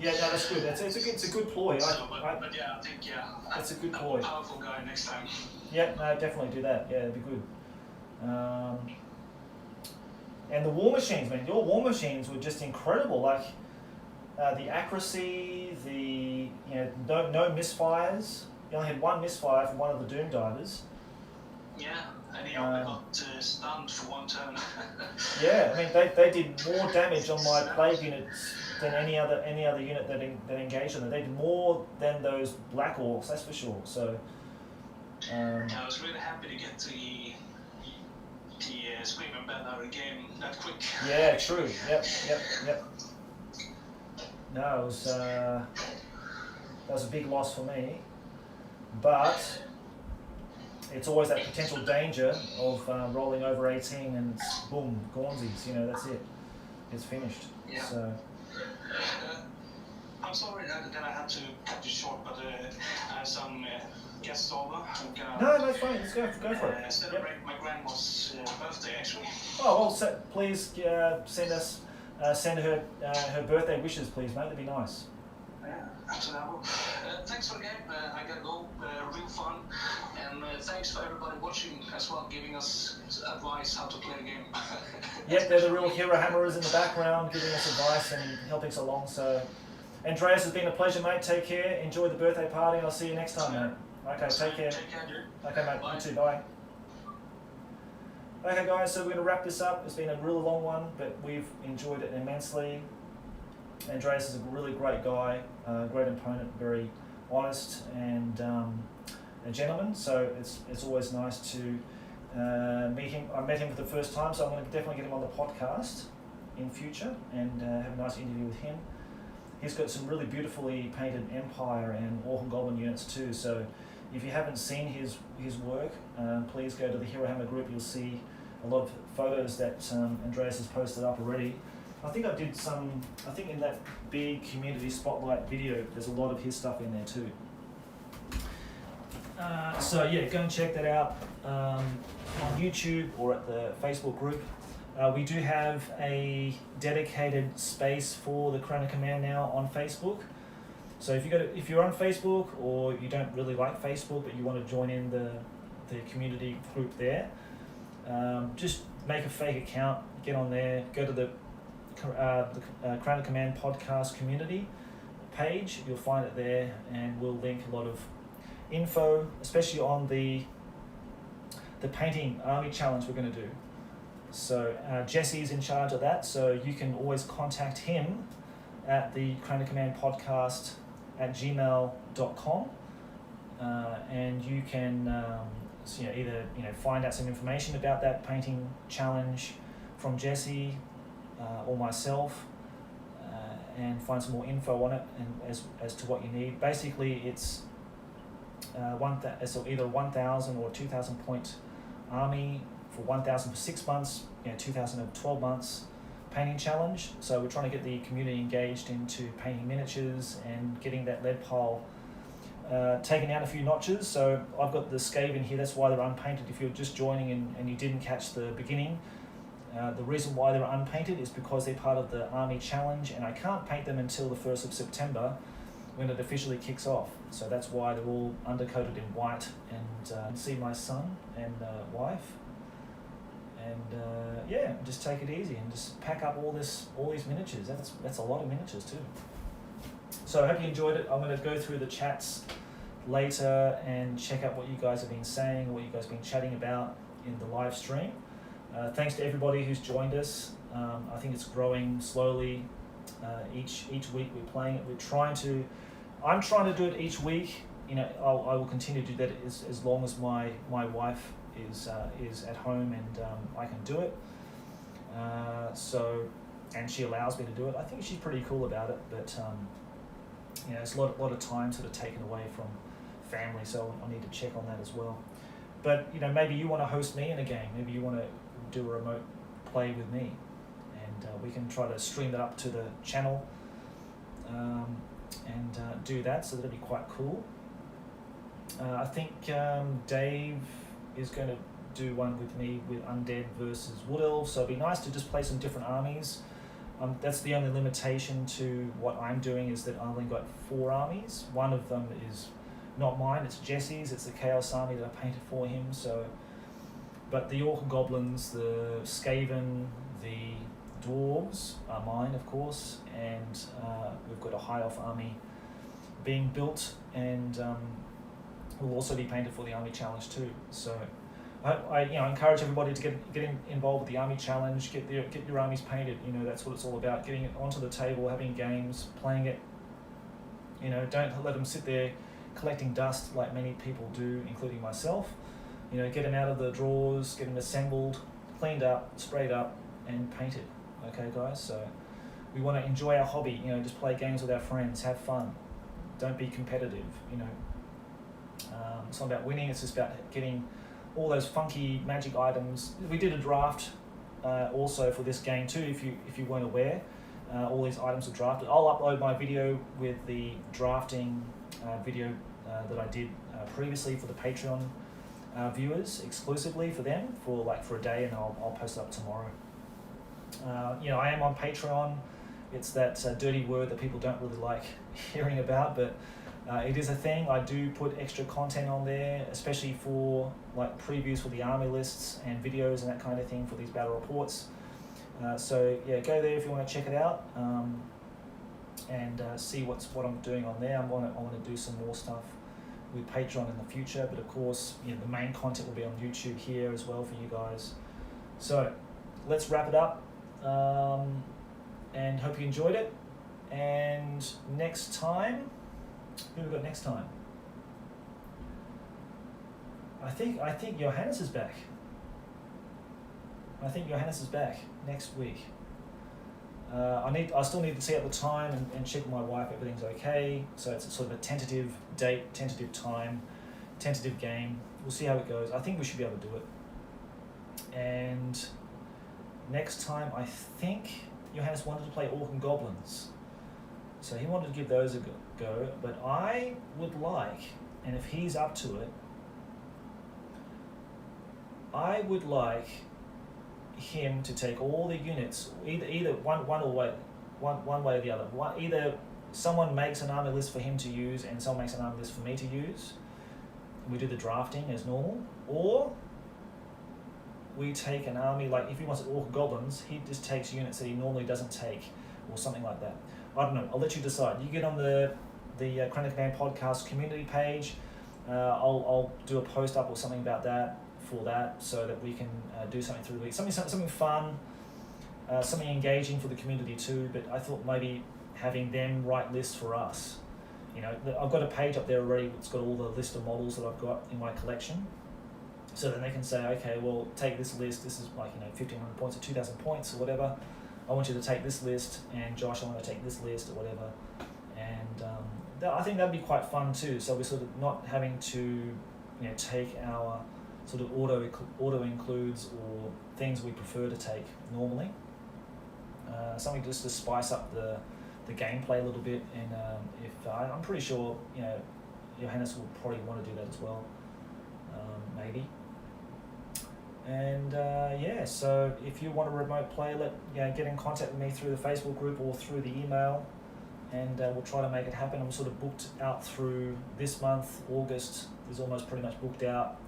Yeah, no, that's good. It's a good ploy. But yeah, I think that's a good ploy. A powerful guy next time. Yeah, no, definitely do that. Yeah, that'd be good. And the war machines, man. Your war machines were just incredible. Like the accuracy, no misfires. You only had 1 misfire from one of the Doom Divers. Yeah, and he only got stunned for one turn. Yeah, I mean they did more damage on my plague units than any other unit that engaged them. They did more than those black orcs, that's for sure. So I was really happy to get the Skaven band out of the game that quick. yeah, true. Yep. No, it was that was a big loss for me, but it's always that potential danger of rolling over 18 and it's boom, Gaunsies, that's it. It's finished. Yeah. So. I'm sorry that I had to cut you short, but I have some guests over. No, it's fine. Let's go for it. Celebrate my grandma's birthday, actually. Oh, well, please send her her birthday wishes, please, mate. That'd be nice. Yeah, absolutely. Thanks for the game. I gotta go. Real fun. And thanks for everybody watching as well, giving us advice how to play the game. Yeah, they're the real hero hammerers in the background, giving us advice and helping us along. So, Andreas, it's been a pleasure, mate. Take care. Enjoy the birthday party. I'll see you next time, mate. Okay, take care. Take care, dude. Okay, mate. Bye. You too. Bye. Okay, guys. So we're going to wrap this up. It's been a really long one, but we've enjoyed it immensely. Andreas is a really great guy, great opponent, very honest and a gentleman. So it's always nice to meet him. I met him for the first time, so I'm going to definitely get him on the podcast in future and have a nice interview with him. He's got some really beautifully painted Empire and Orc and Goblin units too. So if you haven't seen his work, please go to the Hero Hammer group. You'll see a lot of photos that Andreas has posted up already. I think I did I think in that big community spotlight video, there's a lot of his stuff in there too. So yeah, go and check that out on YouTube or at the Facebook group. We do have a dedicated space for the Crown of Command now on Facebook. So if you're on Facebook or you don't really like Facebook but you want to join in the community group there, just make a fake account, get on there, go to the Crown of Command podcast community page. You'll find it there, and we'll link a lot of info, especially on the painting army challenge we're going to do. So Jesse's in charge of that, so you can always contact him at the Crown of Command podcast at gmail.com, and you can either find out some information about that painting challenge from Jesse or myself, and find some more info on it and as to what you need. Basically, it's either 1,000 or 2,000 point army for 1,000 for 6 months, 2,000 over 12 months painting challenge. So we're trying to get the community engaged into painting miniatures and getting that lead pile taken out a few notches. So I've got the Skaven here. That's why they're unpainted. If you're just joining and you didn't catch the beginning, the reason why they're unpainted is because they're part of the Army Challenge, and I can't paint them until the 1st of September when it officially kicks off. So that's why they're all undercoated in white. And see my son and wife, and just take it easy and just pack up all these miniatures. That's a lot of miniatures too. So I hope you enjoyed it. I'm going to go through the chats later and check out what you guys have been saying, what you guys have been chatting about in the live stream. Thanks to everybody who's joined us. I think it's growing slowly. Each week we're playing it. I'm trying to do it each week. I will continue to do that as long as my wife is at home and I can do it. And she allows me to do it. I think she's pretty cool about it, but it's a lot of time sort of taken away from family, so I need to check on that as well. But maybe you want to host me in a game. Maybe you want to do a remote play with me, and we can try to stream that up to the channel and do that. So that'd be quite cool. I think Dave is going to do one with me with Undead versus Wood Elves. So it'd be nice to just play some different armies. That's the only limitation to what I'm doing, is that I only got 4 armies. One of them is not mine, it's Jesse's. It's the Chaos Army that I painted for him. But the Orc and Goblins, the Skaven, the Dwarves are mine, of course, and we've got a High Elf army being built, and will also be painted for the Army Challenge too. So I encourage everybody to get involved with the army challenge. Get your armies painted. You know, that's what it's all about. Getting it onto the table, having games, playing it. You know, don't let them sit there collecting dust like many people do, including myself. You know, get them out of the drawers, get them assembled, cleaned up, sprayed up, and painted. Okay, guys. So we want to enjoy our hobby. You know, just play games with our friends, have fun. Don't be competitive. You know, it's not about winning. It's just about getting all those funky magic items. We did a draft also for this game too. If you weren't aware, all these items are drafted. I'll upload my video with the drafting video that I did previously for the Patreon viewers, exclusively for them for a day, and I'll post it up tomorrow. You know, I am on Patreon. It's that dirty word that people don't really like hearing about, but it is a thing. I do put extra content on there, especially for like previews for the army lists and videos and that kind of thing for these battle reports. So yeah, go there if you want to check it out and see what I'm doing on there. I want to do some more stuff with Patreon in the future, but of course, you know, the main content will be on YouTube here as well for you guys. So let's wrap it up, and hope you enjoyed it. And next time, who have we got next time? I think Johannes is back. I think Johannes is back next week. I still need to see at the time and check with my wife everything's okay. So it's sort of a tentative date, tentative time, tentative game. We'll see how it goes. I think we should be able to do it. And next time, I think Johannes wanted to play Orc and Goblins. So he wanted to give those a go, but I would like, and if he's up to it, I would like him to take all the units, either one way or the other. Either someone makes an army list for him to use and someone makes an army list for me to use, and we do the drafting as normal, or we take an army, like if he wants Orc Goblins, he just takes units that he normally doesn't take, or something like that. I don't know, I'll let you decide. You get on the Crown of Command podcast community page. I'll do a post up or something about that, for that, so that we can do something through the week. Something fun, something engaging for the community too, but I thought maybe having them write lists for us. You know, I've got a page up there already. It's got all the list of models that I've got in my collection. So then they can say, okay, well, take this list. This is like, 1,500 points or 2,000 points or whatever. I want you to take this list, and Josh, I want to take this list or whatever. And I think that'd be quite fun too. So we're sort of not having to, take our sort of auto includes or things we prefer to take normally. Something just to spice up the gameplay a little bit, and if I'm pretty sure Johannes will probably want to do that as well, maybe. And so if you want a remote play, get in contact with me through the Facebook group or through the email, and we'll try to make it happen. I'm sort of booked out through this month. August is almost pretty much booked out,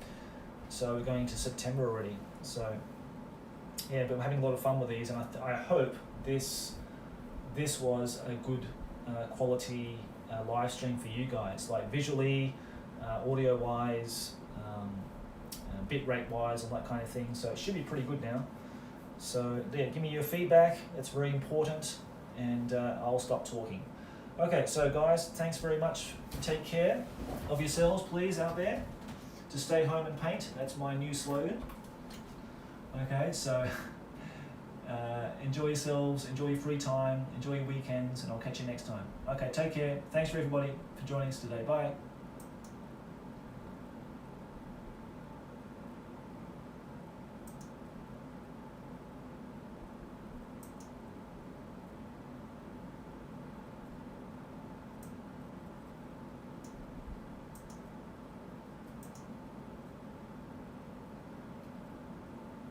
so we're going into September already. So yeah, but I'm having a lot of fun with these, and I hope this was a good quality live stream for you guys, like visually, audio wise, bitrate wise, all that kind of thing. So it should be pretty good now. So yeah, give me your feedback. It's very important, and I'll stop talking. Okay, so guys, thanks very much. Take care of yourselves, please, out there. To stay home and paint. That's my new slogan. Okay, so enjoy yourselves, enjoy your free time, enjoy your weekends, and I'll catch you next time. Okay, take care. Thanks for everybody for joining us today. Bye.